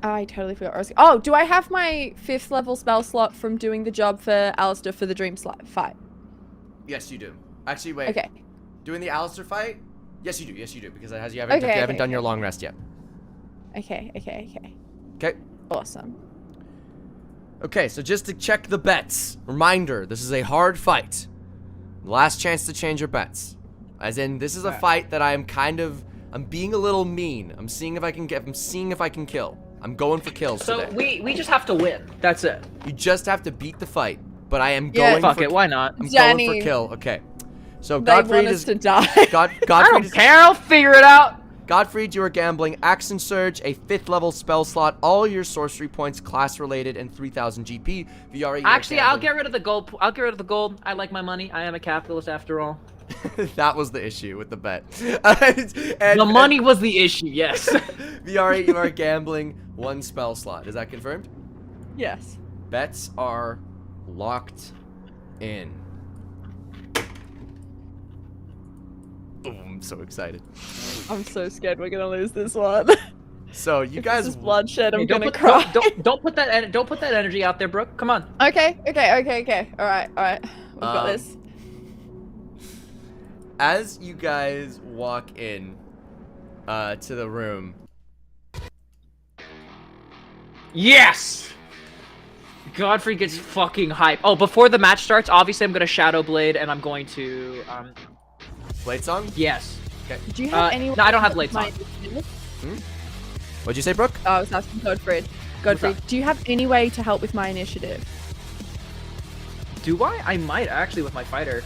I totally forgot. What I was... Oh, do I have my 5th level spell slot from doing the job for Alistair for the dream fight? Yes, you do. Actually, wait. Okay. Doing the Alistair fight? Yes, you do. Yes, you do. Because you haven't done your long rest yet. Okay. Okay. Awesome. Okay, so just to check the bets. Reminder, this is a hard fight. Last chance to change your bets. As in, this is a fight that I'm being a little mean. I'm seeing if I can kill. I'm going for kills So today. we just have to win. That's it. You just have to beat the fight. But I am Yeah, going Fuck for it. Why not? I'm Danny, going for kill. Okay. So They want Godfried us is to die. I Godfried don't is care. I'll figure it out. Godfried, you are gambling Axe and Surge, a 5th level spell slot, all your sorcery points class related, and 3,000 GP. VR, you are Actually, I'll gambling- get rid of the gold. I'll get rid of the gold. I like my money. I am a capitalist after all. That was the issue with the bet. The money was the issue. Yes. VR, you are gambling 1 spell slot. Is that confirmed? Yes. Bets are locked in. Oh, I'm so excited. I'm so scared we're gonna lose this one. So you If guys, this is bloodshed. I'm Hey, don't gonna put- cry. Don't put that energy out there, Brooke. Come on. Okay. All right. We've got this. as you guys walk in to the room, Yes. Godfrey gets fucking hype. Oh, before the match starts, obviously I'm gonna Shadow Blade and I'm going to Blade Song? yes. Do you have any? no, I don't have Blade Song. What'd you say, Brooke? Oh, I was asking Godfried. Godfried, do you have any way to help with my initiative? Do I? I might actually with my fighter.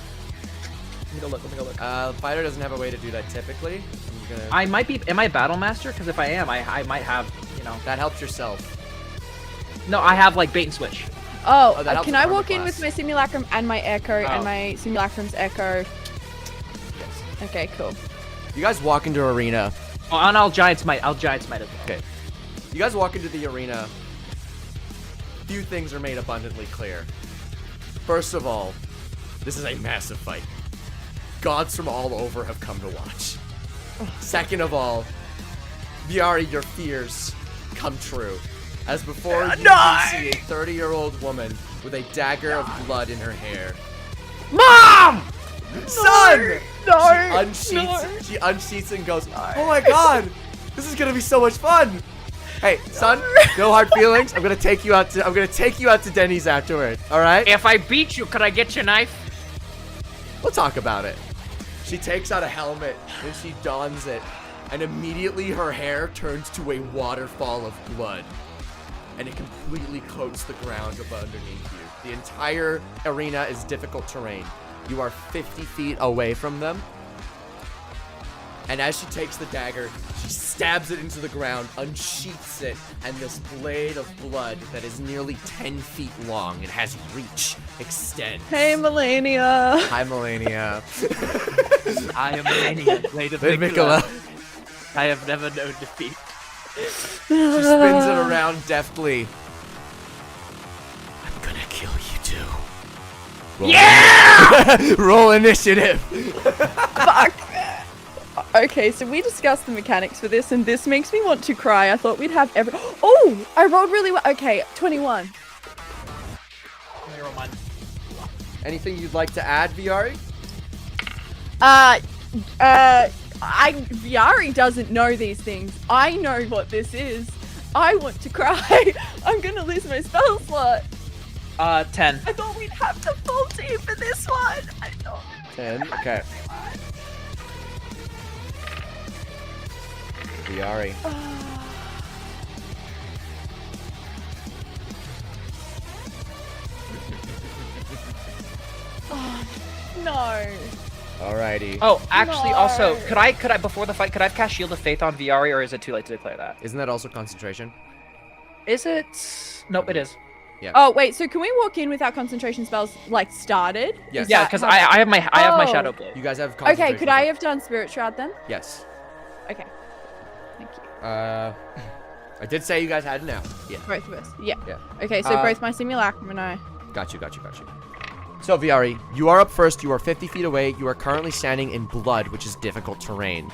Let me go look. Fighter doesn't have a way to do that typically. I'm gonna... I might be. Am I Battle Master? Because if I am, I might have. You know. That helps yourself. No, I have like bait and switch. Oh, that helps can with I armor walk in class. with my simulacrum and my echo Oh. and my simulacrum's echo? Yes. Okay, cool. You guys walk into arena. Oh, and I'll Giant's Might as well. Okay. You guys walk into the arena. Few things are made abundantly clear. First of all, this is a massive fight. Gods from all over have come to watch. Second of all, Viari, your fears come true. As before, you see a 30-year-old woman with a dagger of blood in her hair. Mom! Son! No! She unsheaths and goes, oh my god! This is gonna be so much fun! Hey, son, no hard feelings. I'm gonna take you out to Denny's afterward, alright? If I beat you, could I get your knife? We'll talk about it. She takes out a helmet and she dons it, and immediately her hair turns to a waterfall of blood. And it completely coats the ground underneath you. The entire arena is difficult terrain. You are 50 feet away from them. And as she takes the dagger, she stabs it into the ground, unsheaths it, and this blade of blood that is nearly 10 feet long and has reach extends. Hey, Melania. Hi, Melania. I am Melania, Blade of Hey, Nicola. Nicola. I have never known defeat. She spins it around deftly. I'm gonna kill you too. Roll yeah! Roll initiative. Fuck. Okay, so we discussed the mechanics for this, and this makes me want to cry. I thought we'd have every. Oh, I rolled really well. Okay, 21. Let me roll mine. Anything you'd like to add, Viari? Viari doesn't know these things. I know what this is. I want to cry. I'm gonna lose my spell slot. 10. I thought we'd have the full team for this one. I thought. 10. Okay. Viari. No. Alrighty. Oh, actually, No. also, could I before the fight, could I have cast Shield of Faith on Viari, or is it too late to declare that? Isn't that also concentration? Is it? Nope, it is. Oh wait, so can we walk in with our concentration spells like started? Yes. Is Yeah, that because how- I have my Oh. Shadow Blade. You guys have concentration. Okay, could I have done Spirit Shroud then? Yes. Okay. Thank you. I did say you guys had it now. Yeah. Both of us. Yeah. Yeah. Okay, so Uh, both my simulacrum and I. Got you. So, Viari, you are up first. You are 50 feet away. You are currently standing in blood, which is difficult terrain.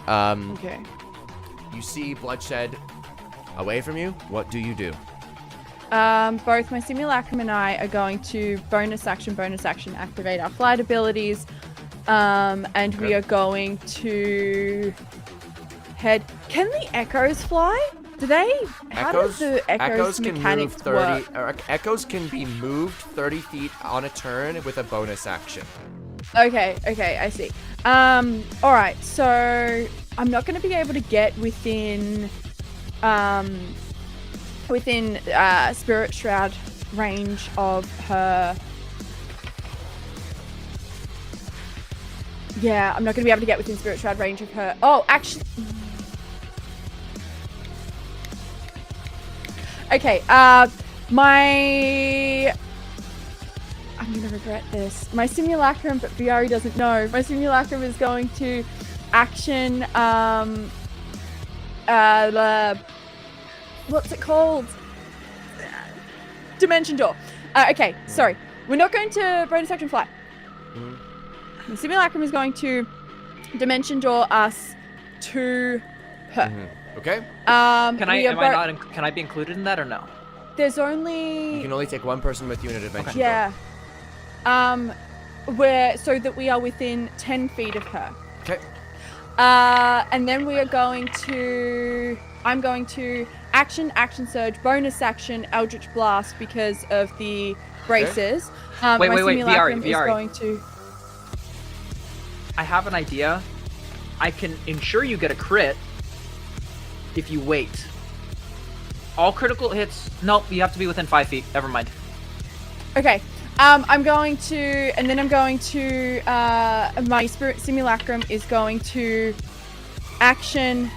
Okay. You see bloodshed away from you. What do you do? Both my simulacrum and I are going to bonus action, activate our flight abilities. And we are going to head. Can the echoes fly? Do they? How does the echoes can move mechanics 30. work? Or echoes can be moved 30 feet on a turn with a bonus action. Okay, I see. All right. So I'm not going to be able to get within Spirit Shroud range of her. Yeah, I'm not going to be able to get within Spirit Shroud range of her. Oh, actually. Okay, I'm gonna regret this. My simulacrum, but Viari doesn't know. My simulacrum is going to action, what's it called? Dimension door. Okay, sorry. We're not going to bonus action flight. The simulacrum is going to dimension door us to her. Okay? Can I be included in that or no? There's only... You can only take one person with you in a dimension. Yeah. So that we are within 10 feet of her. Okay. And then we are going to... I'm going to action surge, bonus action, Eldritch Blast because of the braces. Wait, my simulacrum VR. is going to... I have an idea. I can ensure you get a crit if you wait. All critical hits. Nope, you have to be within 5 feet. Never mind. Okay. I'm going to... And then I'm going to... my spirit simulacrum is going to action,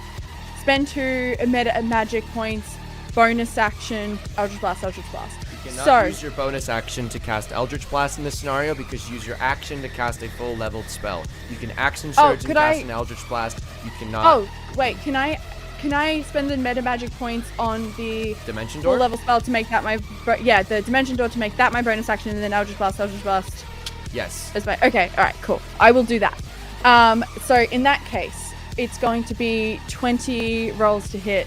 spend 2 magic points, bonus action, Eldritch Blast. You cannot use your bonus action to cast Eldritch Blast in this scenario because you use your action to cast a full leveled spell. You can action surge and cast an Eldritch Blast. You cannot... Oh, wait, can I spend the meta magic points on the Dimension Door? full level spell to make that my... the Dimension Door to make that my bonus action, and then Eldritch Blast. Yes. As my... Okay, alright, cool. I will do that. So in that case, it's going to be 20 rolls to hit.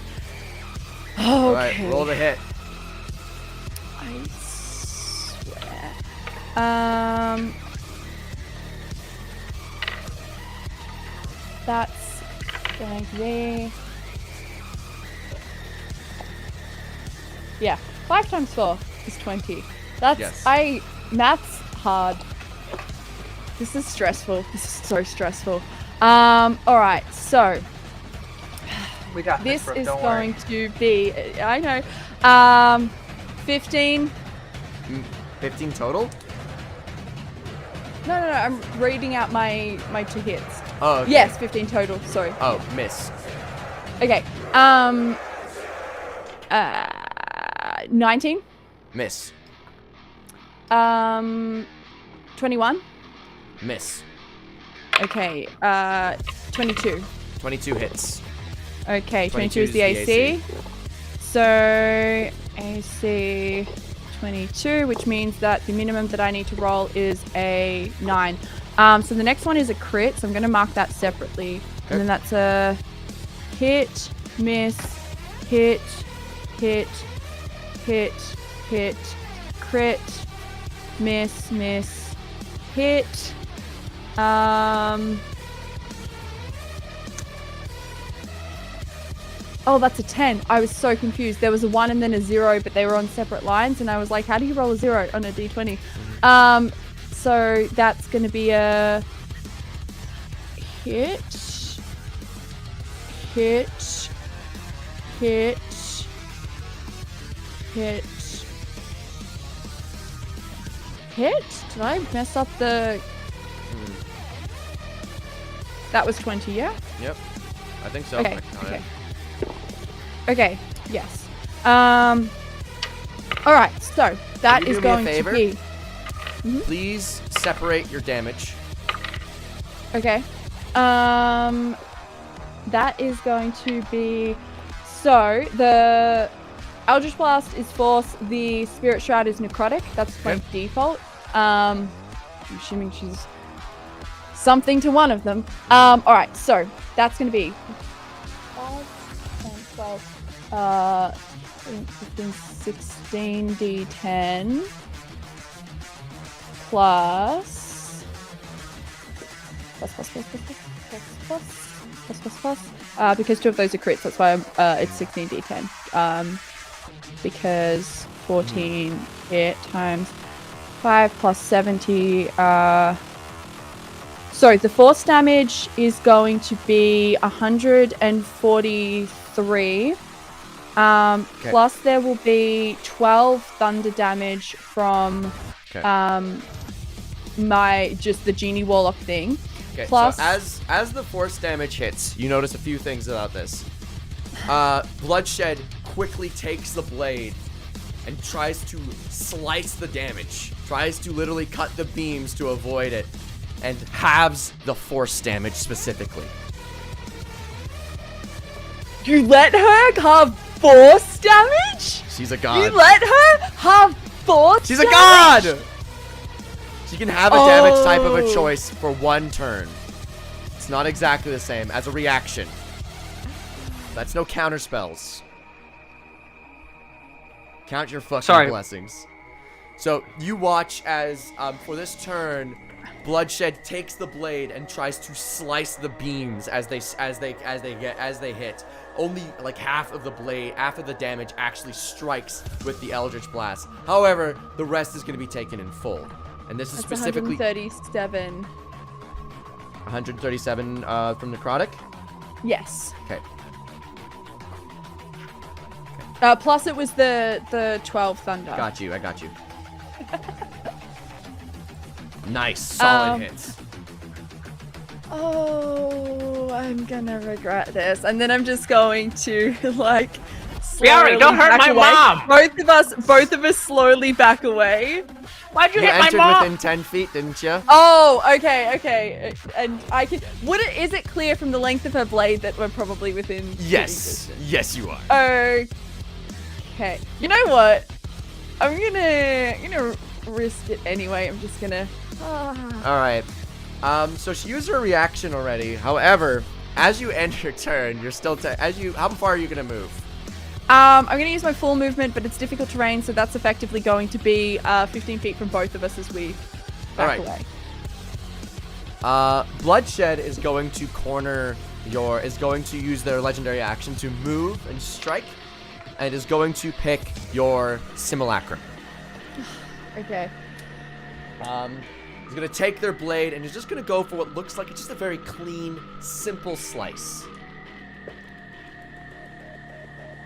Okay. Alright, roll the hit. I swear. That's going to be... Yeah, 5 times 4 is 20. That's... Yes. Math's hard. This is stressful. This is so stressful. Alright, so... We got This bro, is don't going worry. to be... I know. 15... 15 total? No, I'm reading out my 2 hits. Oh, okay. Yes, 15 total, sorry. Oh, miss. Okay, 19? Miss. 21? Miss. Okay, 22. 22 hits. Okay, 22 is the 22 is the AC. So, AC 22, which means that the minimum that I need to roll is a 9. So the next one is a crit, so I'm going to mark that separately. Okay. And then that's a hit, miss, hit, hit, hit, hit, crit, miss, hit. Oh, that's a 10. I was so confused. There was a 1 and then a 0, but they were on separate lines, and I was like, how do you roll a 0 on a d20? So that's going to be a hit, hit. Hit. Did I mess up the... That was 20, yeah? Yep. I think so. Okay, Oh, okay. yeah. Okay, yes. Alright, so that Can you is do me a going to favor? be... Please separate your damage. Okay. That is going to be... So, the Eldritch Blast is Force, the Spirit Shroud is Necrotic. That's by Okay. default. I'm assuming she's something to one of them. Alright, so that's going to be 5, 10, 12, 15, 16 d10 plus because 2 of those are crits, that's why it's 16 d10. Because 14 hit times 5 plus 70. So the force damage is going to be 143. Okay. Plus there will be 12 thunder damage from Okay. the genie warlock thing. Okay, Plus- so as the force damage hits, you notice a few things about this. Bloodshed quickly takes the blade and tries to slice the damage. Tries to literally cut the beams to avoid it. And halves the force damage specifically. You let her have force damage? She's a You god. let her have force She's a damage? god! She can have a damage type of a Oh. choice for one turn. It's not exactly the same as a reaction. That's no counter spells. Count your fucking blessings. So you watch as for this turn, Bloodshed takes the blade and tries to slice the beams as they hit. Only like half of the damage actually strikes with the Eldritch Blast. However, the rest is going to be taken in full. And this is That's specifically 137. 137 from Necrotic. Yes. Okay. Plus it was the 12 thunder. Got you. I got you. Nice. Solid hits. Oh, I'm gonna regret this. And then I'm just going to like Biari, don't slowly hurt back my away. mom! Both of us slowly back away. Why'd you You hit my entered mom? within 10 feet, didn't you? Oh, okay. And I can. Is it clear from the length of her blade that we're probably within? Yes. Yes, you are. Okay. You know what? I'm gonna risk it anyway. I'm just gonna. All right. So she used her reaction already. However, as you end your turn, you're still how far are you gonna move? I'm gonna use my full movement, but it's difficult terrain, so that's effectively going to be 15 feet from both of us as we back Alright. away. Bloodshed is going to use their legendary action to move and strike, and is going to pick your simulacrum. Okay. He's gonna take their blade and he's just gonna go for what looks like it's just a very clean, simple slice.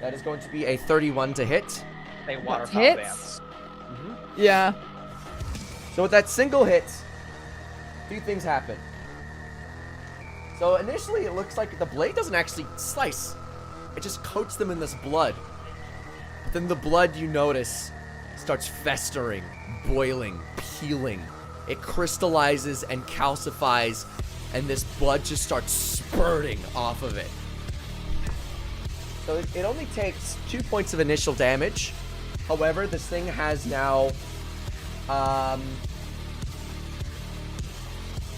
That is going to be a 31 to hit. They waterfowl Hits? dance. Yeah. So with that single hit, a few things happen. So initially it looks like the blade doesn't actually slice. It just coats them in this blood. But then the blood, you notice, starts festering, boiling, peeling. It crystallizes and calcifies, and this blood just starts spurting off of it. So it only takes 2 points of initial damage. However, this thing has now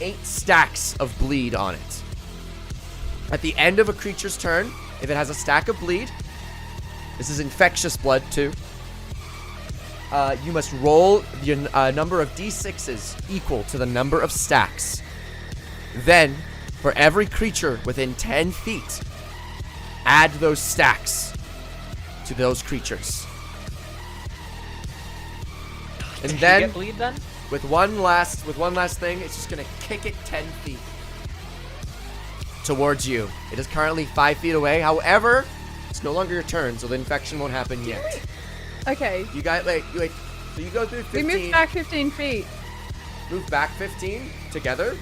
8 stacks of bleed on it. At the end of a creature's turn, if it has a stack of bleed, this is infectious blood too, you must roll your number of d6s equal to the number of stacks. Then, for every creature within 10 feet, add those stacks to those creatures. And Did you then, get bleed then? with one last thing, it's just gonna kick it 10 feet. towards you. It is currently 5 feet away. However, it's no longer your turn, so the infection won't happen yet. Okay. You guys, wait. So you go through 15. We moved back 15 feet. Move back 15 together?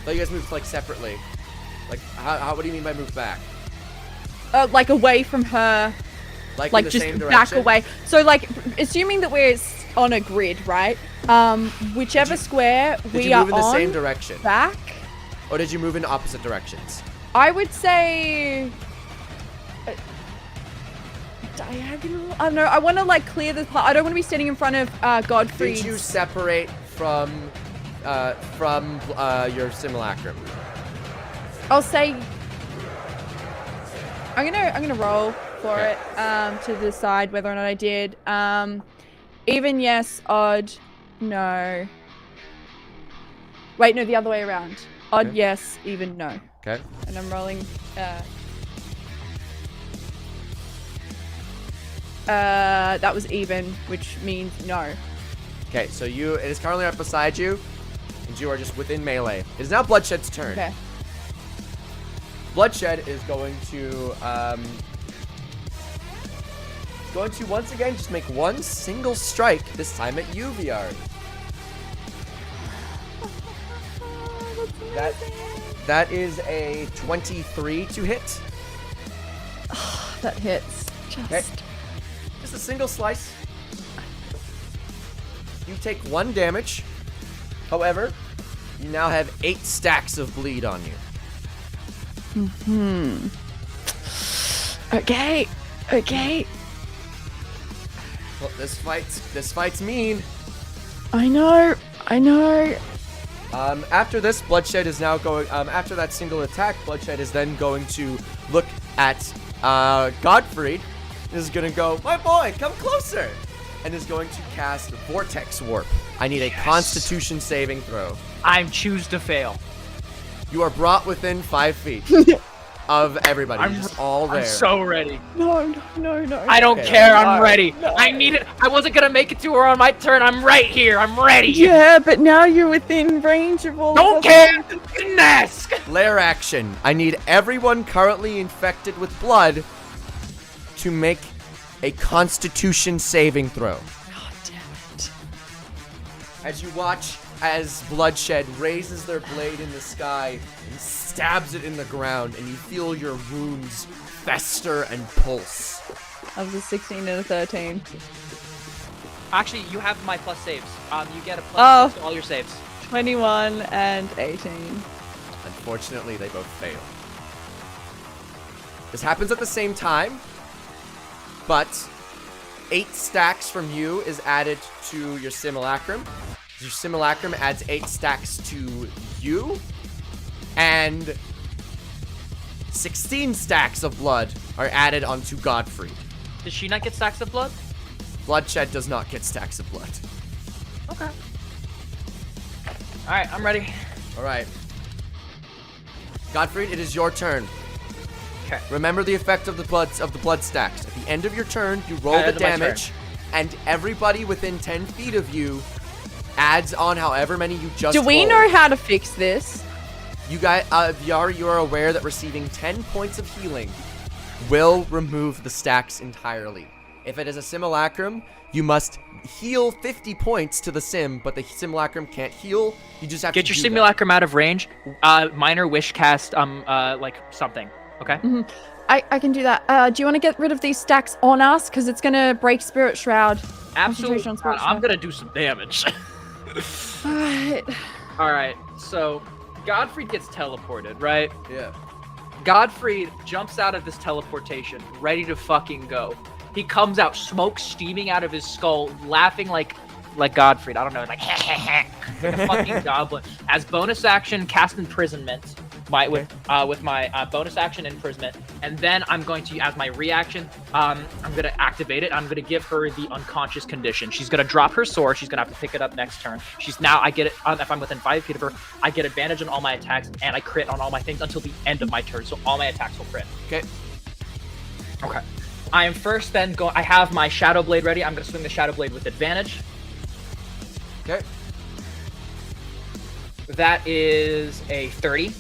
So you guys moved like separately. Like, how? What do you mean by move back? Like away from her. Like in the just same back direction? away. So like, assuming that we're on a grid, right? Whichever square Did we you are move in the on same direction? back, Or did you move in opposite directions? I would say diagonal. I don't know. I want to like clear the. I don't want to be standing in front of Godfrey. Did you separate from your simulacrum? I'll say. I'm gonna roll for Okay. it to decide whether or not I did. Even yes, odd no. Wait, no, the other way around. Odd Okay. yes, even no. Okay. And I'm rolling. That was even, which means no. Okay, so it is currently up beside you, and you are just within melee. It is now Bloodshed's turn. Okay. Bloodshed is going to once again just make one single strike, this time at you, VR. That is a 23 to hit. That hits. Just. Okay. Just a single slice. You take 1 damage. However, you now have 8 stacks of bleed on you. Okay. Well, this fight's mean. I know. After this, Bloodshed is now going. After that single attack, Bloodshed is then going to look at Godfrey. Is gonna go, my boy, come closer, and is going to cast Vortex Warp. I need a Constitution saving throw. I choose to fail. You are brought within 5 feet of everybody. You're just all there. I'm so ready. No. I don't Okay. care. I'm ready. I need it. I wasn't gonna make it to her on my turn. I'm right here. I'm ready. Yeah, but now you're within range of all. Don't of care. Didn't ask. Lair action. I need everyone currently infected with blood to make a Constitution saving throw. God damn it. As you watch as Bloodshed raises their blade in the sky and stabs it in the ground, and you feel your wounds fester and pulse. That was a 16 and a 13. Actually, you have my plus saves. You get a Oh. plus to all your saves. 21 and 18. Unfortunately, they both fail. This happens at the same time, but 8 stacks from you is added to your simulacrum. Your simulacrum adds 8 stacks to you, and 16 stacks of blood are added onto Godfrey. Does she not get stacks of blood? Bloodshed does not get stacks of blood. Okay. All right, I'm ready. All right. Godfrey, it is your turn. Okay. Remember the effect of the blood stacks. At the end of your turn, you roll At the the end of my damage, and everybody within 10 feet of you adds on however many you just Do we rolled. know how to fix this? You guys, Yara, you are aware that receiving 10 points of healing will remove the stacks entirely. If it is a simulacrum, you must heal 50 points to the sim, but the simulacrum can't heal. You just have Get to your do simulacrum out of range. Minor wish cast. Like something. Okay. I can do that. Do you want to get rid of these stacks on us? Because it's going to break Spirit Shroud. Absolutely. Concentration on Spirit I'm Shroud. gonna do some damage. Alright. All right. So Godfrey gets teleported, right? Yeah. Godfrey jumps out of this teleportation, ready to fucking go. He comes out, smoke steaming out of his skull, laughing like Godfrey. I don't know, like like a fucking goblin. As bonus action, cast imprisonment. With my bonus action imprisonment, and then I'm going to, as my reaction, I'm gonna activate it. I'm gonna give her the unconscious condition. She's gonna drop her sword. She's gonna have to pick it up next turn. I get it. If I'm within 5 feet of her, I get advantage on all my attacks, and I crit on all my things until the end of my turn. So all my attacks will crit. Okay. Okay. I am first then going. I have my Shadow Blade ready. I'm gonna swing the Shadow Blade with advantage. Okay. That is a 30.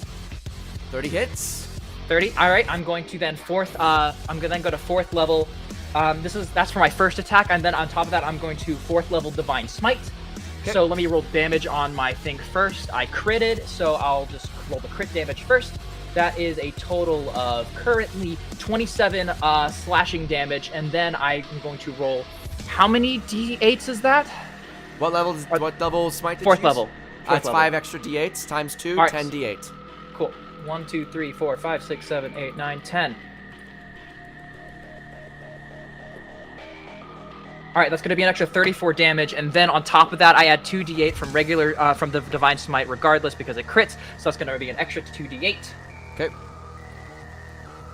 30 hits. 30. All right, I'm going to then I'm gonna then go to 4th level. That's for my first attack, and then on top of that, I'm going to 4th level Divine Smite. Okay. So let me roll damage on my thing first. I critted, so I'll just roll the crit damage first. That is a total of currently 27 slashing damage, and then I'm going to roll. How many d8s is that? What level smite did 4th you use? level. That's 5 extra d8s times 2, All right. 10 d8. Cool. 1, 2, 3, 4, 5, 6, 7, 8, 9, 10. All right, that's going to be an extra 34 damage, and then on top of that, I add 2d8 from from the Divine Smite regardless because it crits, so that's going to be an extra 2d8. Okay.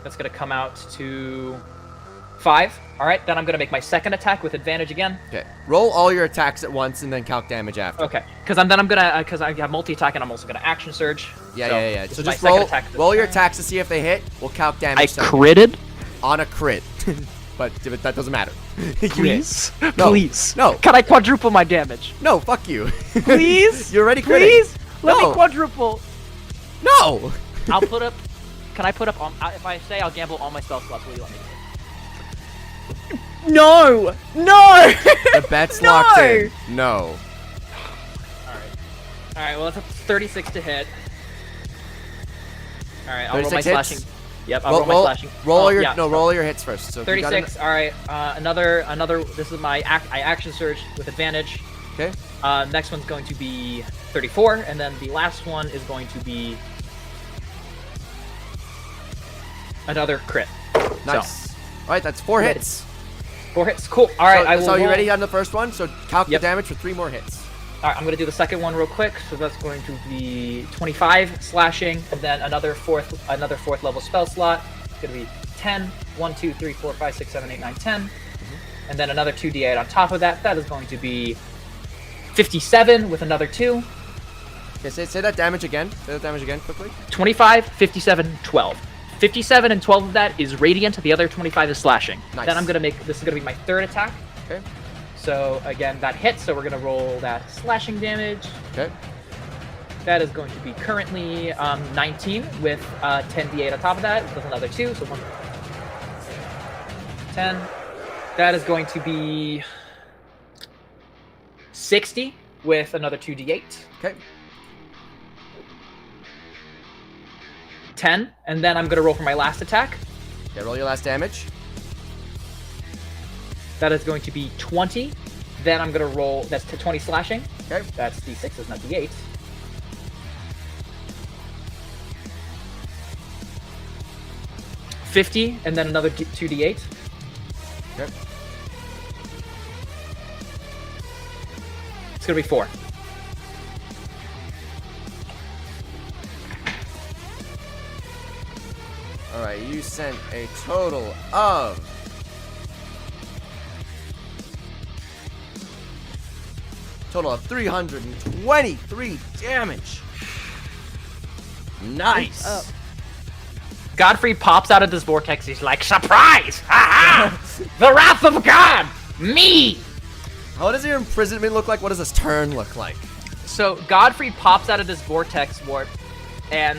That's going to come out to 5. All right, then I'm going to make my second attack with advantage again. Okay. Roll all your attacks at once and then calc damage after. Okay, because I have multi-attack and I'm also going to action surge. Yeah. this So is my just second attack roll this your turn. attacks to see if they hit. We'll calc damage. I separately. critted. On a crit. but that doesn't matter. You hit. Please, No. please. No. Can I quadruple my damage? No, fuck you. Please. You're already critting. Please. Let No. me quadruple. No. I'll put up. Can I put up? If I say I'll gamble all my spell slots, will you let me? No! No! The bet's No. locked in. No. All right. Well, that's a 36 to hit. All right. I'll roll my 36 hits? slashing. Yep. I'll roll my slashing. Roll yeah, roll your hits first. So if you got 36. All right. Another. This is my I action surge with advantage. Okay. Next one's going to be 34, and then the last one is going to be another crit. Nice. All right, that's 4 hits. 4 hits. Cool. All right. So, I will. so you roll- ready on the first one? So calc Yep. the damage for 3 more hits. All right. I'm gonna do the second one real quick. So that's going to be 25 slashing, and then another fourth level spell slot. It's gonna be 10. 1, 2, 3, 4, 5, 6, 7, 8, 9, 10. And then another 2d8 on top of that. That is going to be 57 with another 2. Okay, say that damage again. Say that damage again quickly. 25, 57, 12. 57 and 12 of that is radiant. The other 25 is slashing. Nice. Then this is gonna be my third attack. Okay. So again, that hits. So we're gonna roll that slashing damage. Okay. That is going to be currently 19 with 10d8 on top of that. With another 2, so 1, 10. That is going to be 60 with another 2d8. Okay. 10, and then I'm gonna roll for my last attack. Okay, roll your last damage. That is going to be 20. Then I'm gonna roll. That's to 20 slashing. Okay. That's d6s, not d8s. $50, and then another 2d8. Okay. It's gonna be 4. All right, you sent a total of 323 damage. Nice. Up. Godfrey pops out of this vortex. He's like, surprise! Ha ha! The wrath of God! Me! What does your imprisonment look like? What does this turn look like? So Godfrey pops out of this vortex warp, and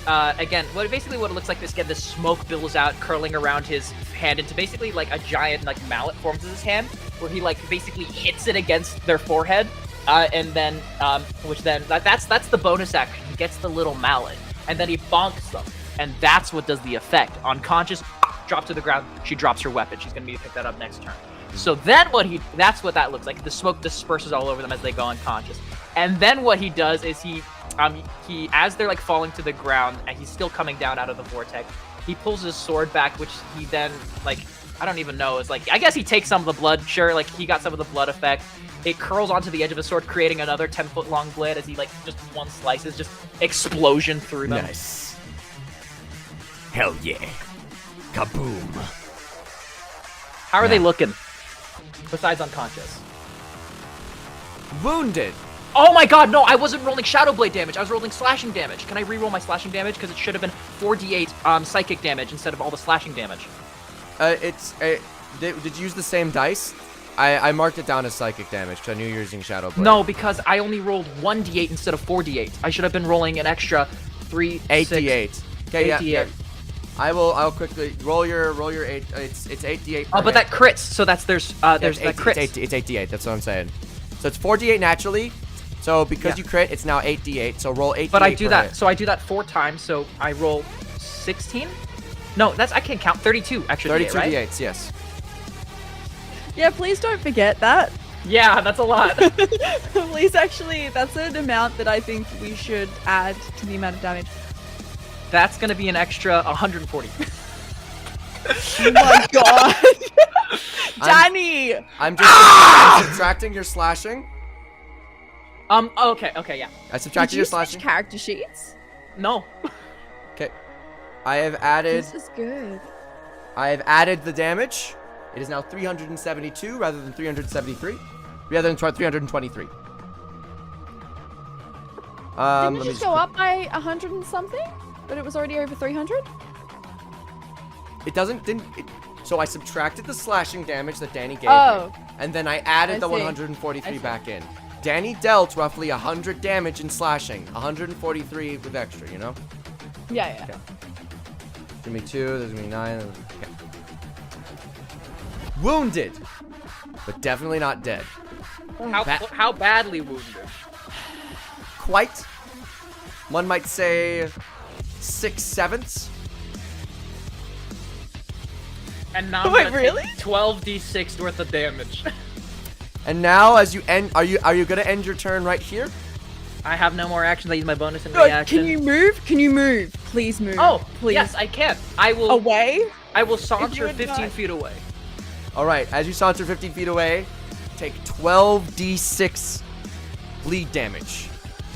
again, what it looks like is this smoke billows out, curling around his hand into basically like a giant like mallet forms in his hand, where he like basically hits it against their forehead, and then that's the bonus action. He gets the little mallet, and then he bonks them, and that's what does the effect. Unconscious, drop to the ground. She drops her weapon. She's gonna need to pick that up next turn. So then that's what that looks like. The smoke disperses all over them as they go unconscious. And then what he does is he as they're like falling to the ground and he's still coming down out of the vortex, he pulls his sword back, which he then like, I don't even know, is like, I guess he takes some of the blood, sure, like he got some of the blood effect. It curls onto the edge of his sword, creating another 10-foot long blade as he like just one slices, just explosion through them. Nice. Hell yeah. Kaboom. How are they looking? Besides unconscious. Wounded. Oh my god, no, I wasn't rolling Shadow Blade damage. I was rolling slashing damage. Can I re-roll my slashing damage? Because it should have been 4d8 psychic damage instead of all the slashing damage. Did you use the same dice? I marked it down as psychic damage because I knew you were using Shadow Blade. No, because I only rolled 1d8 instead of 4d8. I should have been rolling an extra 3, 8 6, d8. Okay, yeah, 8d8. yeah. I'll quickly roll your 8. It's 8 d8. Oh, but that crits. So there's that crits. It's 8 d8. That's what I'm saying. So it's 4 d8 naturally. So because you crit, it's now 8 d8. So roll 8 d8. But I do that. Hit. So I do that 4 times. So I roll 16. No, I can't count. 32 extra 32 d8, right? d8s. Yes. Yeah, please don't forget that. Yeah, that's a lot. Please, actually, that's an amount that I think we should add to the amount of damage. That's gonna be an extra 140. Oh my god! Danny! I'm subtracting your slashing. Okay, yeah. I subtracted Did your you switch slashing. character sheets? No. Okay. I have added. This is good. I have added the damage. It is now 372 rather than 373. Rather than 323. Didn't it just go up by 100 and something? But it was already over 300? It didn't. So I subtracted the slashing damage that Danny gave Oh. me, and then I added I the see. 143 I see. back in. Danny dealt roughly 100 damage in slashing, 143 with extra, you know? Yeah. Okay. Give me 2, there's gonna be 9. Okay. Wounded, but definitely not dead. How badly wounded? Quite. One might say 6/7. And now I'm Wait, gonna really? take 12d6 worth of damage. And now, as you end, are you gonna end your turn right here? I have no more actions. I use my bonus and Good. reaction. Can you move? Can you move? Please move. Oh, please. yes, I can. I will. Away? I will If saunter you would 15 not- feet away. All right. As you saunter 15 feet away, take 12d6 bleed damage.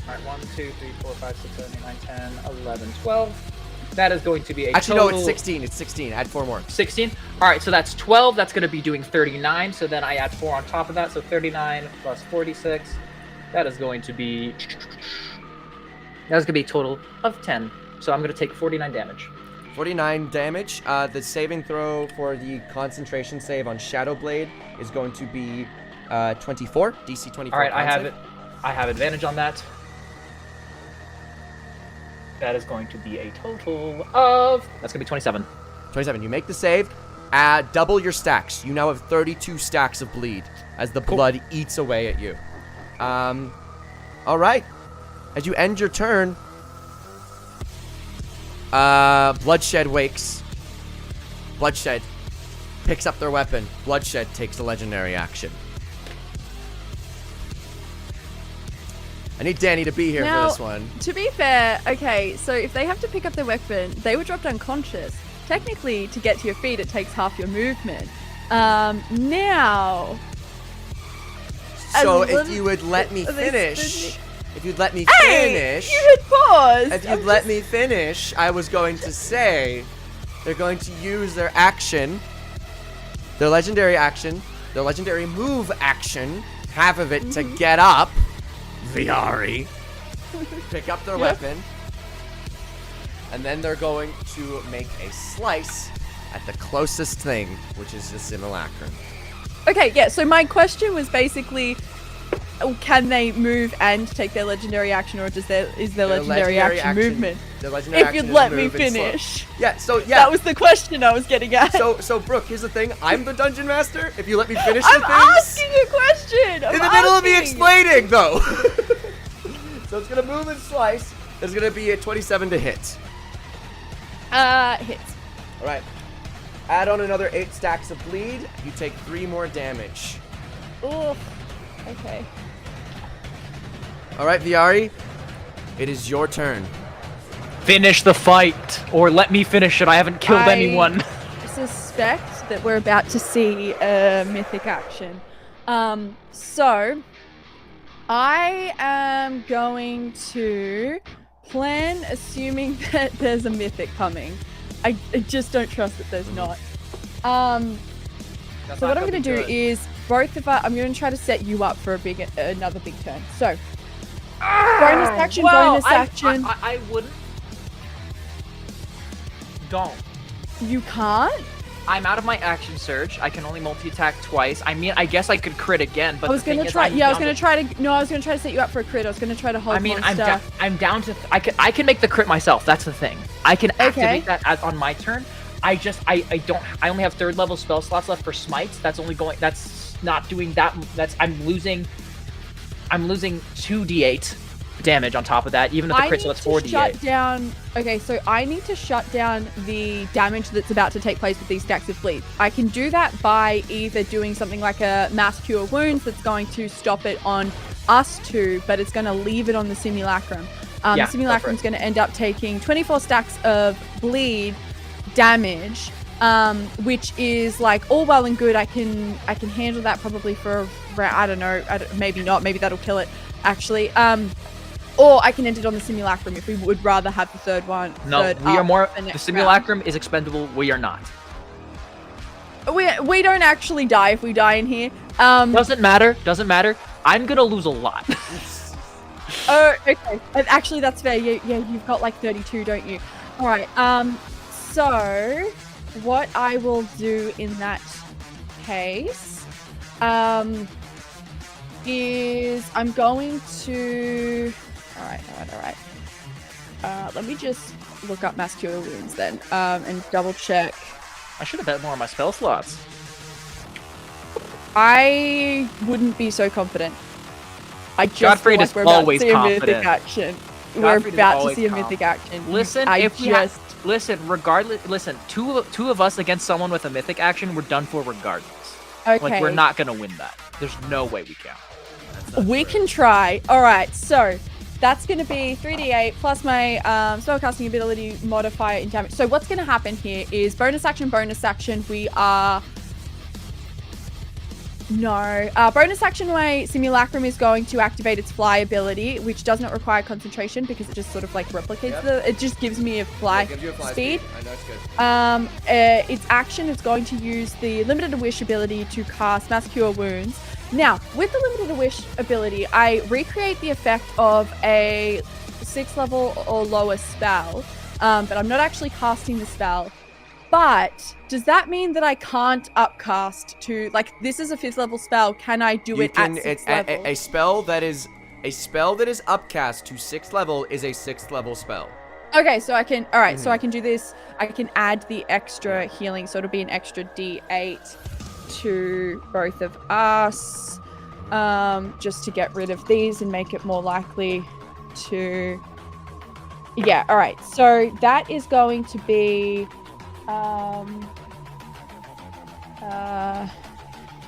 All right, 1, 2, 3, 4, 5, 6, 7, 8, 9, 10, 11, 12. That is going to be a Actually, total... no, it's 16. It's 16. Add 4 more. 16. All right, so that's 12. That's going to be doing 39. So then I add 4 on top of that. So 39 plus 46. That is going to be... That's going to be a total of 10. So I'm going to take 49 damage. 49 damage. The saving throw for the concentration save on Shadow Blade is going to be 24. DC 24. All right, I con have save. it. I have advantage on that. That is going to be a total of... That's going to be 27. 27. You make the save. Double your stacks. You now have 32 stacks of bleed as the blood eats away at you. All right. As you end your turn, Bloodshed wakes. Bloodshed picks up their weapon. Bloodshed takes the legendary action. I need Danny to be here Now, for this one. To be fair, okay, so if they have to pick up their weapon, they were dropped unconscious. Technically, to get to your feet, it takes half your movement. Now... So as if little- you would let me they finish, if you'd let me Hey! finish, You had paused! if you'd let me finish, I was going to say they're going to use their action, their legendary action, their legendary move action, half of it to get up, Viari, pick up their weapon, and then they're going to make a slice at the closest thing, which is the simulacrum. Okay, yeah, so my question was basically, can they move and take their legendary action, or is their legendary action movement? Their legendary If you'd action is let me move and slow. finish. Yeah, so yeah. That was the question I was getting at. So Brooke, here's the thing. I'm the dungeon master. If you let me finish I'm the things asking a question! in the middle of me explaining, though. So it's gonna move and slice. There's gonna be a 27 to hit. Hits. All right. Add on another 8 stacks of bleed. You take 3 more damage. Oof. Okay. All right, Viari. It is your turn. Finish the fight, or let me finish it. I haven't killed anyone. I suspect that we're about to see a mythic action. So I am going to plan, assuming that there's a mythic coming. I just don't trust that there's not. So what I'm going to do is both of us. I'm going to try to set you up for another big turn. So bonus action, bonus action. I wouldn't. Don't. You can't. I'm out of my action surge. I can only multi-attack twice. I mean, I guess I could crit again, but I was the thing gonna is, try. I'm Yeah, I was down gonna to- try to. No, I was gonna try to set you up for a crit. I was gonna try to hold I mean, monster. I'm down to. I can make the crit myself. That's the thing. I can activate that on my turn. I don't. I only have 3rd level spell slots left for smites. That's only going. That's not doing that. I'm losing 2d8 damage on top of that, even if the crit, so that's 4d8. Shut down. Okay, so I need to shut down the damage that's about to take place with these stacks of bleed. I can do that by either doing something like a mass cure wounds that's going to stop it on us two, but it's going to leave it on the simulacrum. The simulacrum's going to end up taking 24 stacks of bleed damage, which is like all well and good. I can handle that probably for I don't know, maybe not. Maybe that'll kill it actually. Or I can end it on the simulacrum if we would rather have the third one. No, we are more. The simulacrum is expendable. We are not. We don't actually die if we die in here. Doesn't matter. Doesn't matter. I'm gonna lose a lot. Oh, okay. Actually, that's fair. Yeah, you've got like 32, don't you? All right. So what I will do in that case, is I'm going to. All right. Let me just look up mass cure wounds then, and double check. I should have bet more on my spell slots. I wouldn't be so confident. I just Godfrey feel is like we're about to always see a mythic confident. action. Godfrey We're is about to always see a mythic action. Listen, regardless, listen, two of us against someone with a mythic action, we're done for regardless. Okay. Like, we're not gonna win that. There's no way we can. We can try. All right, so that's going to be 3d8 plus my spellcasting ability modifier in damage. So what's going to happen here is bonus action. We are... No. Bonus action, my simulacrum is going to activate its fly ability, which does not require concentration because it just sort of like replicates it just gives me a fly, speed. I know it's good. Its action is going to use the limited wish ability to cast mass cure wounds. Now, with the limited wish ability, I recreate the effect of a 6th level or lower spell, but I'm not actually casting the spell. But does that mean that I can't upcast to, like, this is a 5th level spell? Can I do it at 6th level? A spell that is upcast to 6th level is a 6th level spell. Okay, so I can. All right, so I can do this. I can add the extra healing, so it'll be an extra D8 to both of us, just to get rid of these and make it more likely to. Yeah. All right. So that is going to be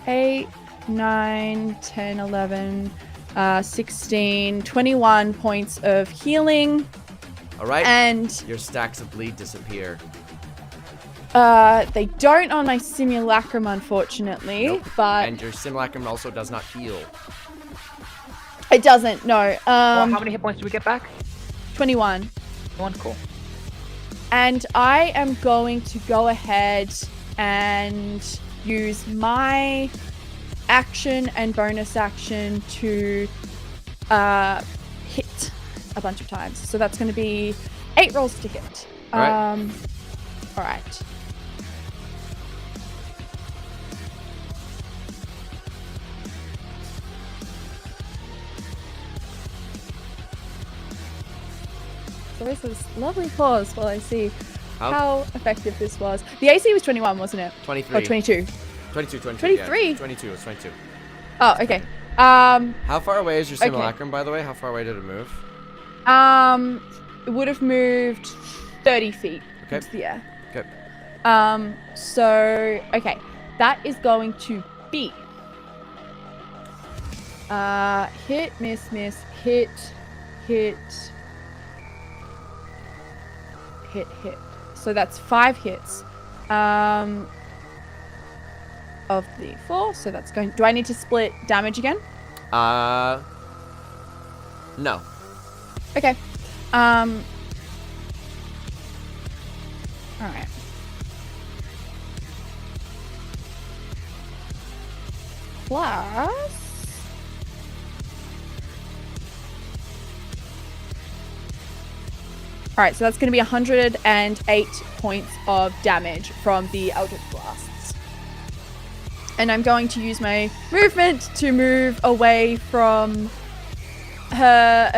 8, 9, 10, 11, 16, 21 points of healing. All right. And your stacks of bleed disappear. they don't on my simulacrum, unfortunately. Nope. But And your simulacrum also does not heal. it doesn't. No. Well, how many hit points do we get back? 21. One, cool. And I am going to go ahead and use my action and bonus action to hit a bunch of times. So that's going to be 8 rolls to hit. All right. All right. So there's this lovely pause while I see how effective this was. The AC was 21, wasn't it? 23. Oh, 22. 22. 23? Yeah. 22. It was 22. Oh, okay. How far away is your Okay. simulacrum, by the way? How far away did it move? It would have moved 30 feet Okay. into the air. Okay. So, okay. That is going to be hit, miss, hit, hit, hit. So that's 5 hits. Of the 4, so that's going. Do I need to split damage again? No. Okay. All right. Plus. All right, so that's going to be 108 points of damage from the Eldritch Blasts. And I'm going to use my movement to move away from her.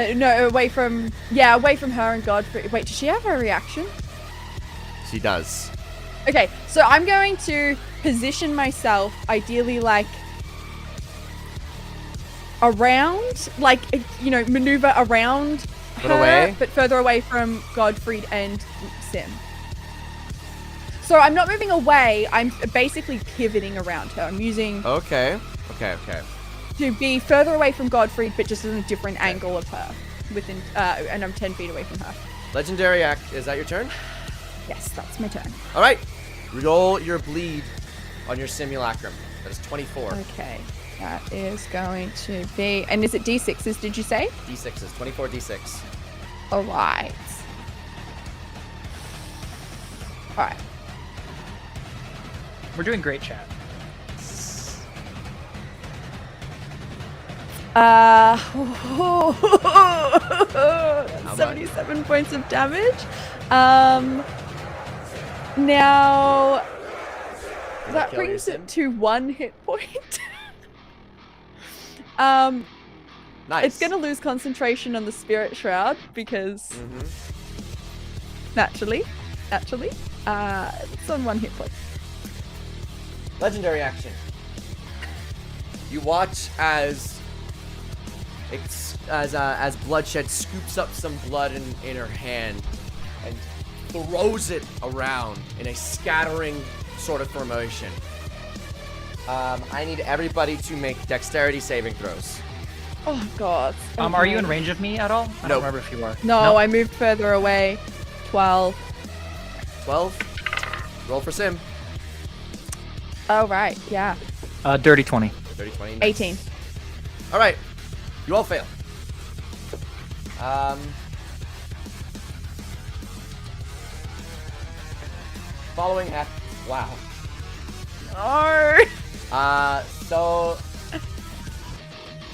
Away from her and Godfrey. Wait, does she have a reaction? She does. Okay, so I'm going to position myself, ideally, like, around, like, maneuver around But her, away? but further away from Godfrey and Sim. So I'm not moving away, I'm basically pivoting around her. I'm using Okay. to be further away from Godfrey, but just in a different angle of her, within, and I'm 10 feet away from her. Legendary act. Is that your turn? Yes, that's my turn. All right. Roll your bleed on your simulacrum. That is 24. Okay, that is going to be, and is it D6s, did you say? D6s. 24 D6. All right. All right. We're doing great, chat. How much? 77 points of damage. Now Does that kill your brings sim? it to 1 hit point. Nice. It's gonna lose concentration on the Spirit Shroud because Mhm. naturally, it's on 1 hit point. Legendary action. You watch as Bloodshed scoops up some blood in her hand and throws it around in a scattering sort of formation. I need everybody to make dexterity saving throws. Oh god. Are you in Okay. range of me at all? I Nope. don't remember if you are. No, I moved further away. 12. 12. Roll for Sim. Oh right, yeah. Dirty 20. 30, 20. Nice. 18. All right. You all fail. Following act. Wow. No. So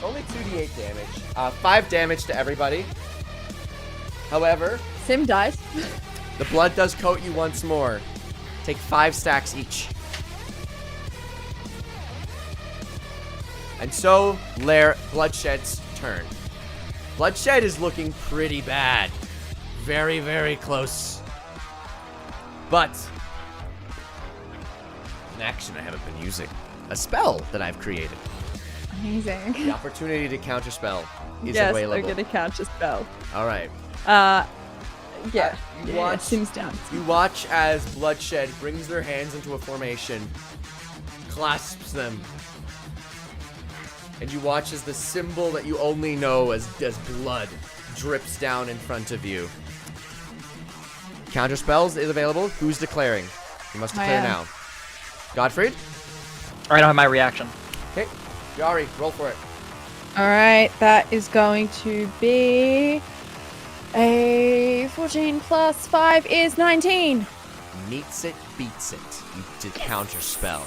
only 2d8 damage. 5 damage to everybody. However, Sim dies. the blood does coat you once more. Take 5 stacks each. And so, Bloodshed's turn. Bloodshed is looking pretty bad. Very, very close. But, an action I haven't been using. A spell that I've created. Amazing. The opportunity to counterspell is Yes, available. I'm gonna counter spell. Alright. Yeah. You Yeah, watch- Sim's down. You watch as Bloodshed brings their hands into a formation, clasps them, and you watch as the symbol that you only know as blood drips down in front of you. Counter spells is available. Who's declaring? You must I declare am. now. Godfried? All right, I have my reaction. Okay. Yari, roll for it. All right, that is going to be a 14 plus 5 is 19. Meets it, beats it. You did counter spell.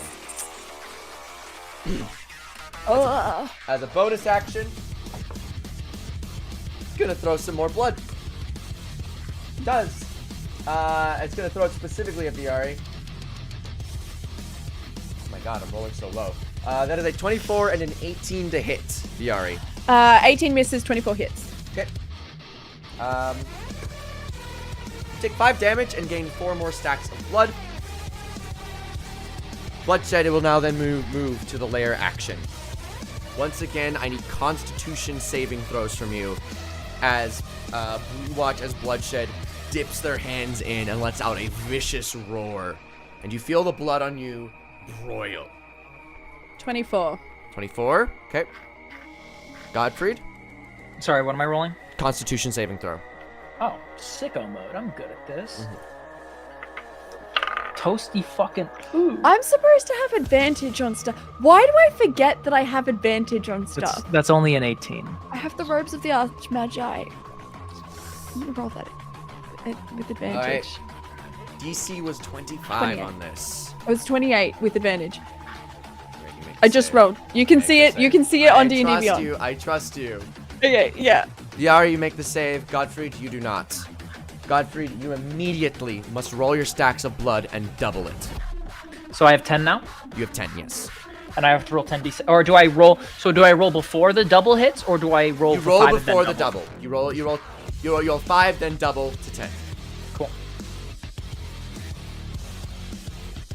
Oh, As a bonus action, gonna throw some more blood. Does. It's gonna throw it specifically at Yari. Oh my god, I'm rolling so low. That is a 24 and an 18 to hit, Yari. 18 misses, 24 hits. Okay. Take 5 damage and gain 4 more stacks of blood. Bloodshed will now then move to the lair action. Once again, I need Constitution saving throws from you as you watch as Bloodshed dips their hands in and lets out a vicious roar. And you feel the blood on you broil. 24. 24. Okay. Godfried, Sorry, what am I rolling? Constitution saving throw. Oh, sicko mode. I'm good at this. Toasty fucking food. I'm supposed to have advantage on stuff. Why do I forget that I have advantage on stuff? That's only an 18. I have the robes of the Archmagi. I'm gonna roll that with advantage. DC was 25 28. on this. Oh, it's 28 with advantage. Alright, you make I the just save. rolled. You can Make see the it. You save. can see it on D&D I trust Beyond. you. I trust you. Okay, yeah. Yari, you make the save. Godfried, you do not. Godfrey, you immediately must roll your stacks of blood and double it. So I have 10 now, You have 10, yes. and I have to roll 10d6. Or do I roll? So do I roll before the double hits, or do I roll? You for roll 5 and then before the double. You roll 5, then double to 10. Cool.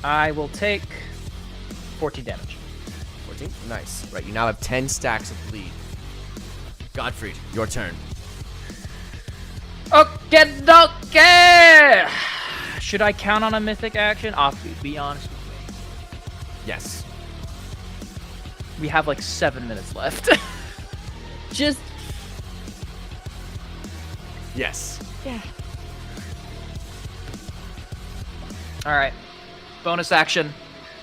I will take 14 damage. 14? Nice. Right, you now have 10 stacks of bleed. Godfrey, your turn. Okay. Should I count on a mythic action? Be honest with me. Yes. We have like 7 minutes left. Just Yes. yeah. All right. Bonus action.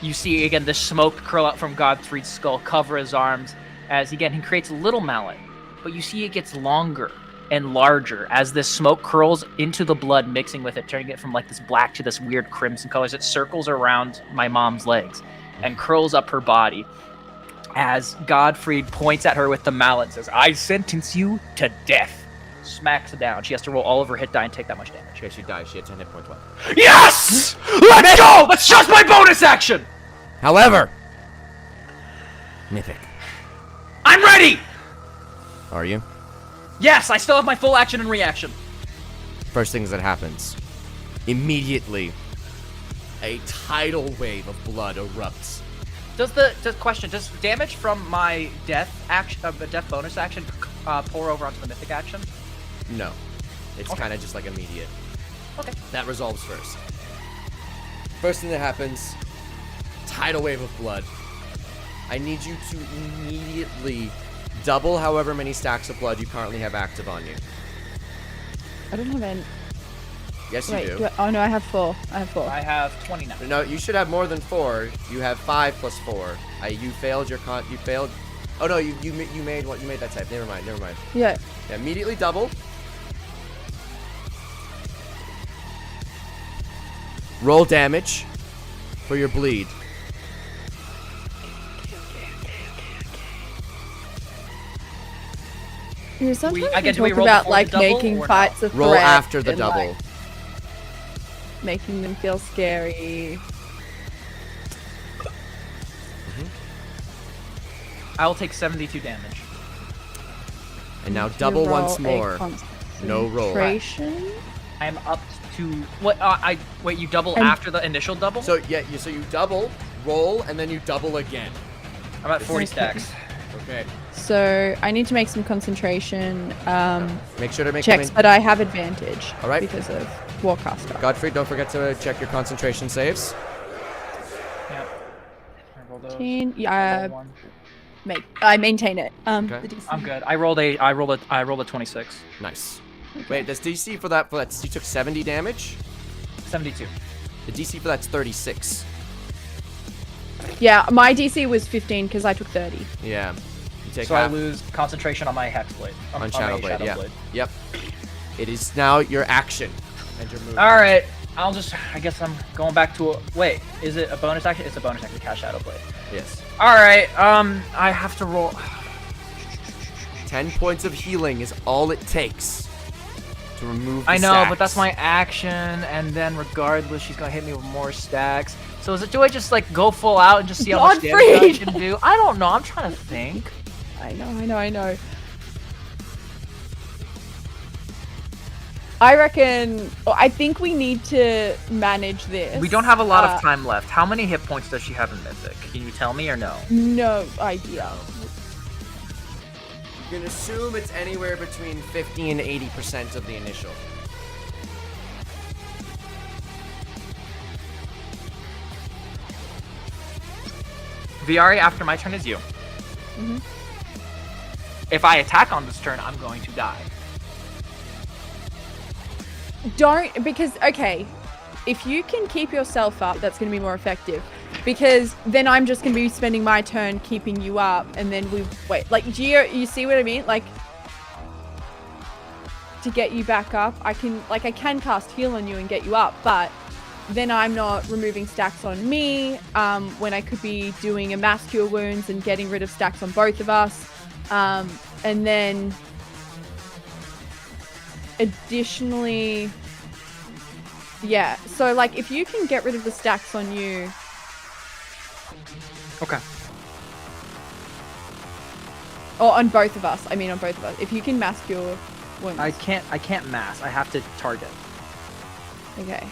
You see again the smoke curl out from Godfrey's skull, cover his arms as again he creates a little mallet, but you see it gets longer and larger as this smoke curls into the blood, mixing with it, turning it from like this black to this weird crimson colors. It circles around my mom's legs and curls up her body as Godfrey points at her with the mallet and says, "I sentence you to death." Smacks it down. She has to roll all of her hit die and take that much damage. Okay, she dies. She had 10 hit points left. Yes! Let's go! Let's just my bonus action! However, Mythic, I'm ready! are you? Yes, I still have my full action and reaction. First things that happens. Immediately, a tidal wave of blood erupts. Does damage from my death action, death bonus action, pour over onto the mythic action? No. It's Okay. kind of just like immediate. Okay. That resolves first. First thing that happens, tidal wave of blood. I need you to immediately double however many stacks of blood you currently have active on you. I don't have any. Yes, Wait, you do. oh no, I have 4. I have 4. I have 20 now. No, you should have more than 4. You have 5 plus 4. You failed your You failed. Oh no, you made what? You made that type. Never mind. Yeah. Yeah, immediately double. Roll damage for your bleed. You know, sometimes again, do we talk roll about before the like double making or no? fights a threat. Roll after the and, double. like, making them feel scary. I will take 72 damage. And now You double roll once a more. No roll. concentration. I am up to what? Wait. You double And- after the initial double? So yeah, so you double, roll, and then you double again. I'm at 40 Okay. stacks. Okay. So I need to make some concentration Make sure to make checks, them but I have advantage. All right. Because of Warcaster. Godfrey, don't forget to check your concentration saves. Yep. I roll those. 10, Roll yeah, one. I maintain it. Okay. The DC. I'm good. I rolled a 26. Nice. Wait, this DC for that you took 70 damage? 72. The DC for that's 36. Yeah, my DC was 15 because I took 30. Yeah. You take So I half lose concentration on my hex blade. on my Shadow Blade, yeah. Blade. Yep. It is now your action and your move. All right. I guess I'm going back to wait, is it a bonus action? It's a bonus action to cast Shadow Blade. Yes. All right. I have to roll. 10 points of healing is all it takes to remove the I know, but that's stacks. my action, and then regardless, she's gonna hit me with more stacks. So do I just like go full out and just see how much damage I Godfrey! can do? I don't know. I'm trying to think. I know. I think we need to manage this. We don't have a lot of time left. How many hit points does she have in Mythic? Can you tell me or no? No idea. You can assume it's anywhere between 50 and 80% of the initial. Viari, after my turn is you. Mhm. If I attack on this turn, I'm going to die. Don't, because, okay, if you can keep yourself up, that's going to be more effective. Because then I'm just going to be spending my turn keeping you up, and then like, do you see what I mean? Like, to get you back up, I can cast heal on you and get you up, but then I'm not removing stacks on me, when I could be doing a mass cure wounds and getting rid of stacks on both of us. And then additionally, Yeah. So like, if you can get rid of the stacks on you. Okay. Or on both of us. I mean, on both of us. If you can mask your wounds. I can't mass. I have to target. Okay.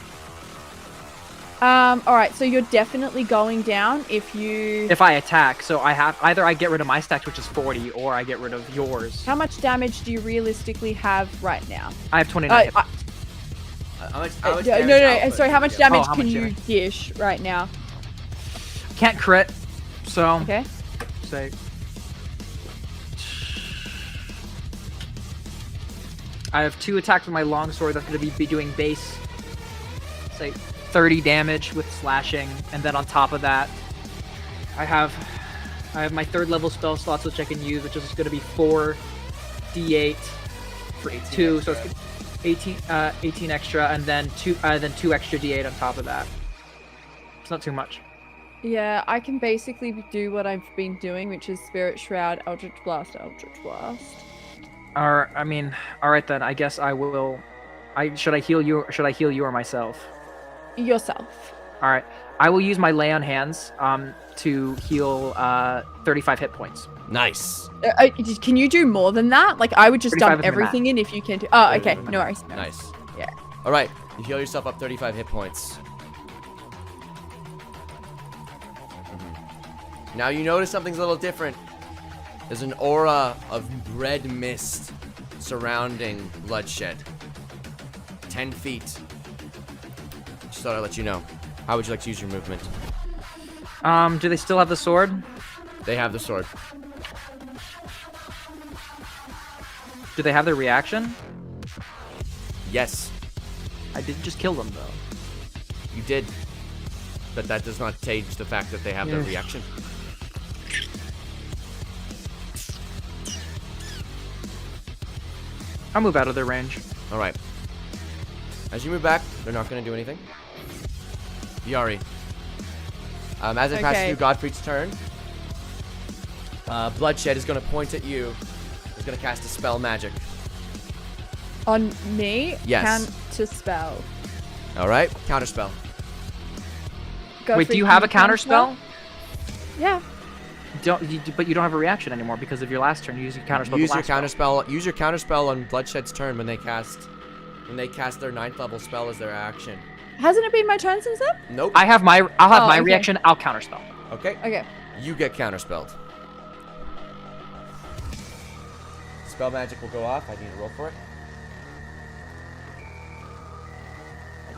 All right. So you're definitely going down if you. If I attack, so I have either I get rid of my stacks, which is 40, or I get rid of yours. How much damage do you realistically have right now? I have 29 hit. How much No. damage output Sorry. do How you much get? damage how can much you damage? dish right now? Can't crit. So Okay. say I have 2 attacks with my longsword. That's going to be doing base, say 30 damage with slashing, and then on top of that, I have my 3rd level spell slots which I can use, which is going to be 4d8 for 2, so it's 18 extra, and then 2 extra d8 on top of that. It's not too much. Yeah, I can basically do what I've been doing, which is Spirit Shroud, Eldritch Blast, Eldritch Blast. Or I mean, all right then. I guess I will. Should I heal you? Or should I heal you or myself? Yourself. All right. I will use my lay on hands to heal 35 hit points. Nice. Can you do more than that? Like, I would just 35 dump is my everything in if you can do. Oh, okay. No worries. Nice. Yeah. All right. You heal yourself up 35 hit points. Now you notice something's a little different. There's an aura of red mist surrounding bloodshed. 10 feet. Just thought I'd let you know. How would you like to use your movement? Do they still have the sword? They have the sword. Do they have their reaction? Yes, I didn't just kill them though. you did. But that does not change the fact that they have their Yes. reaction. I'll move out of their range. All right. As you move back, they're not going to do anything. Yari. As it passes Okay. through Godfrey's turn, Bloodshed is going to point at you. He's going to cast a spell magic. On me? Yes. Counter spell. All right. Counterspell. Wait, do you have a counter spell? Yeah. But you don't have a reaction anymore because of your last turn. You use your counter spell. Use your counterspell. Use your counterspell on Bloodshed's turn when they cast their 9th level spell as their action. Hasn't it been my turn since then? Nope. I'll have my okay. reaction. I'll counterspell. Okay. Okay. You get counterspelled. Spell magic will go off. I need to roll for it.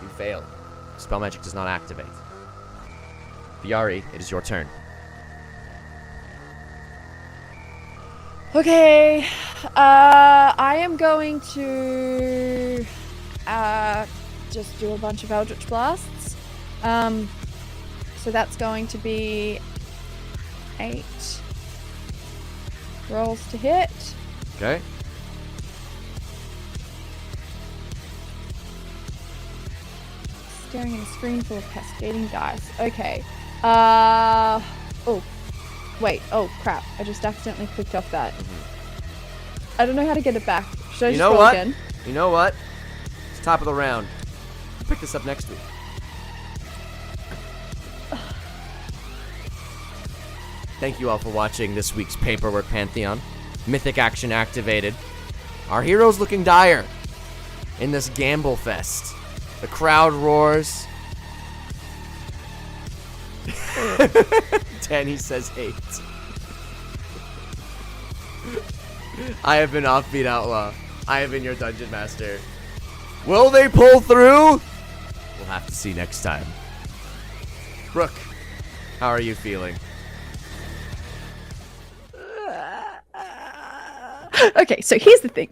You fail. Spell magic does not activate. Yari, it is your turn. Okay. I am going to just do a bunch of Eldritch Blasts. So that's going to be 8 rolls to hit. Okay. Staring at a screen full of cascading dice. Okay. Oh. Wait. Oh, crap. I just accidentally clicked off that. I don't know how to get it back. Should I You just know roll what? again? You know what? It's top of the round. We'll pick this up next week. Thank you all for watching this week's Paperwork Pantheon. Mythic action activated. Our heroes looking dire in this gamble fest. The crowd roars. Danny says hate. I have been Offbeat Outlaw. I have been your Dungeon Master. Will they pull through? We'll have to see next time. Brooke, how are you feeling? Okay, so here's the thing.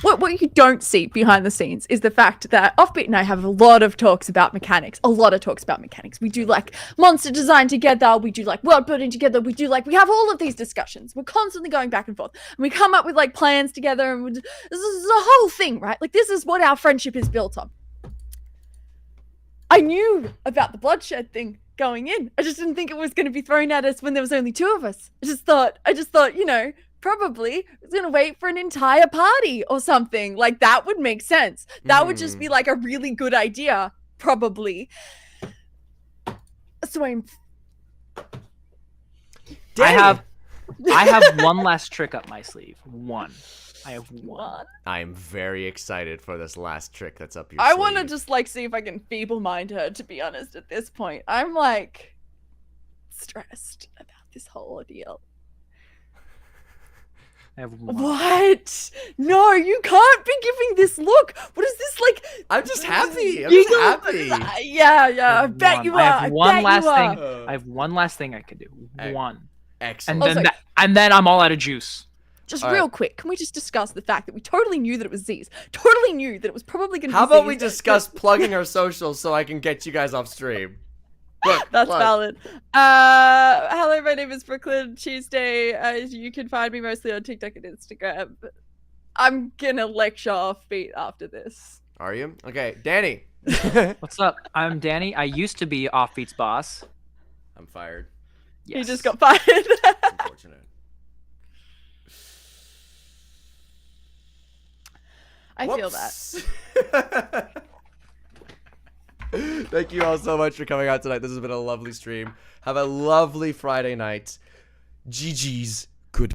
What you don't see behind the scenes is the fact that Offbeat and I have a lot of talks about mechanics. We do like monster design together. We do like world building together. We have all of these discussions. We're constantly going back and forth. And we come up with like plans together. And this is a whole thing, right? Like this is what our friendship is built on. I knew about the bloodshed thing going in. I just didn't think it was going to be thrown at us when there was only 2 of us. I just thought, probably is gonna wait for an entire party or something. Like, that would make sense. That would just be like a really good idea, probably. So I'm I have one last trick up my sleeve. I have one. I'm very excited for this last trick that's up your I sleeve. want to just like see if I can feeble mind her, to be honest. At this point, I'm like stressed about this whole ordeal. I have one. What? No, you can't be giving this look. What is this like? I'm just happy. I'm You just know- happy. Yeah, I bet you are. I have one bet last you are. thing. I have one last thing I can do. One. Excellent. And then Also- and then I'm all out of juice. Just All real right. quick, can we just discuss the fact that we totally knew that it was Z's? Totally knew that it was probably going to be How about we Z's, discuss plugging our socials so I can get you guys off stream? Look, That's plug. valid. Hello, my name is Brooklyn Tuesday. You can find me mostly on TikTok and Instagram. I'm gonna lecture offbeat after this. Are you? Okay, Danny. What's up? I'm Danny. I used to be Offbeat's boss. I'm fired. Yes. He just got fired. Unfortunate. I feel that. Thank you all so much for coming out tonight. This has been a lovely stream. Have a lovely Friday night. GG's.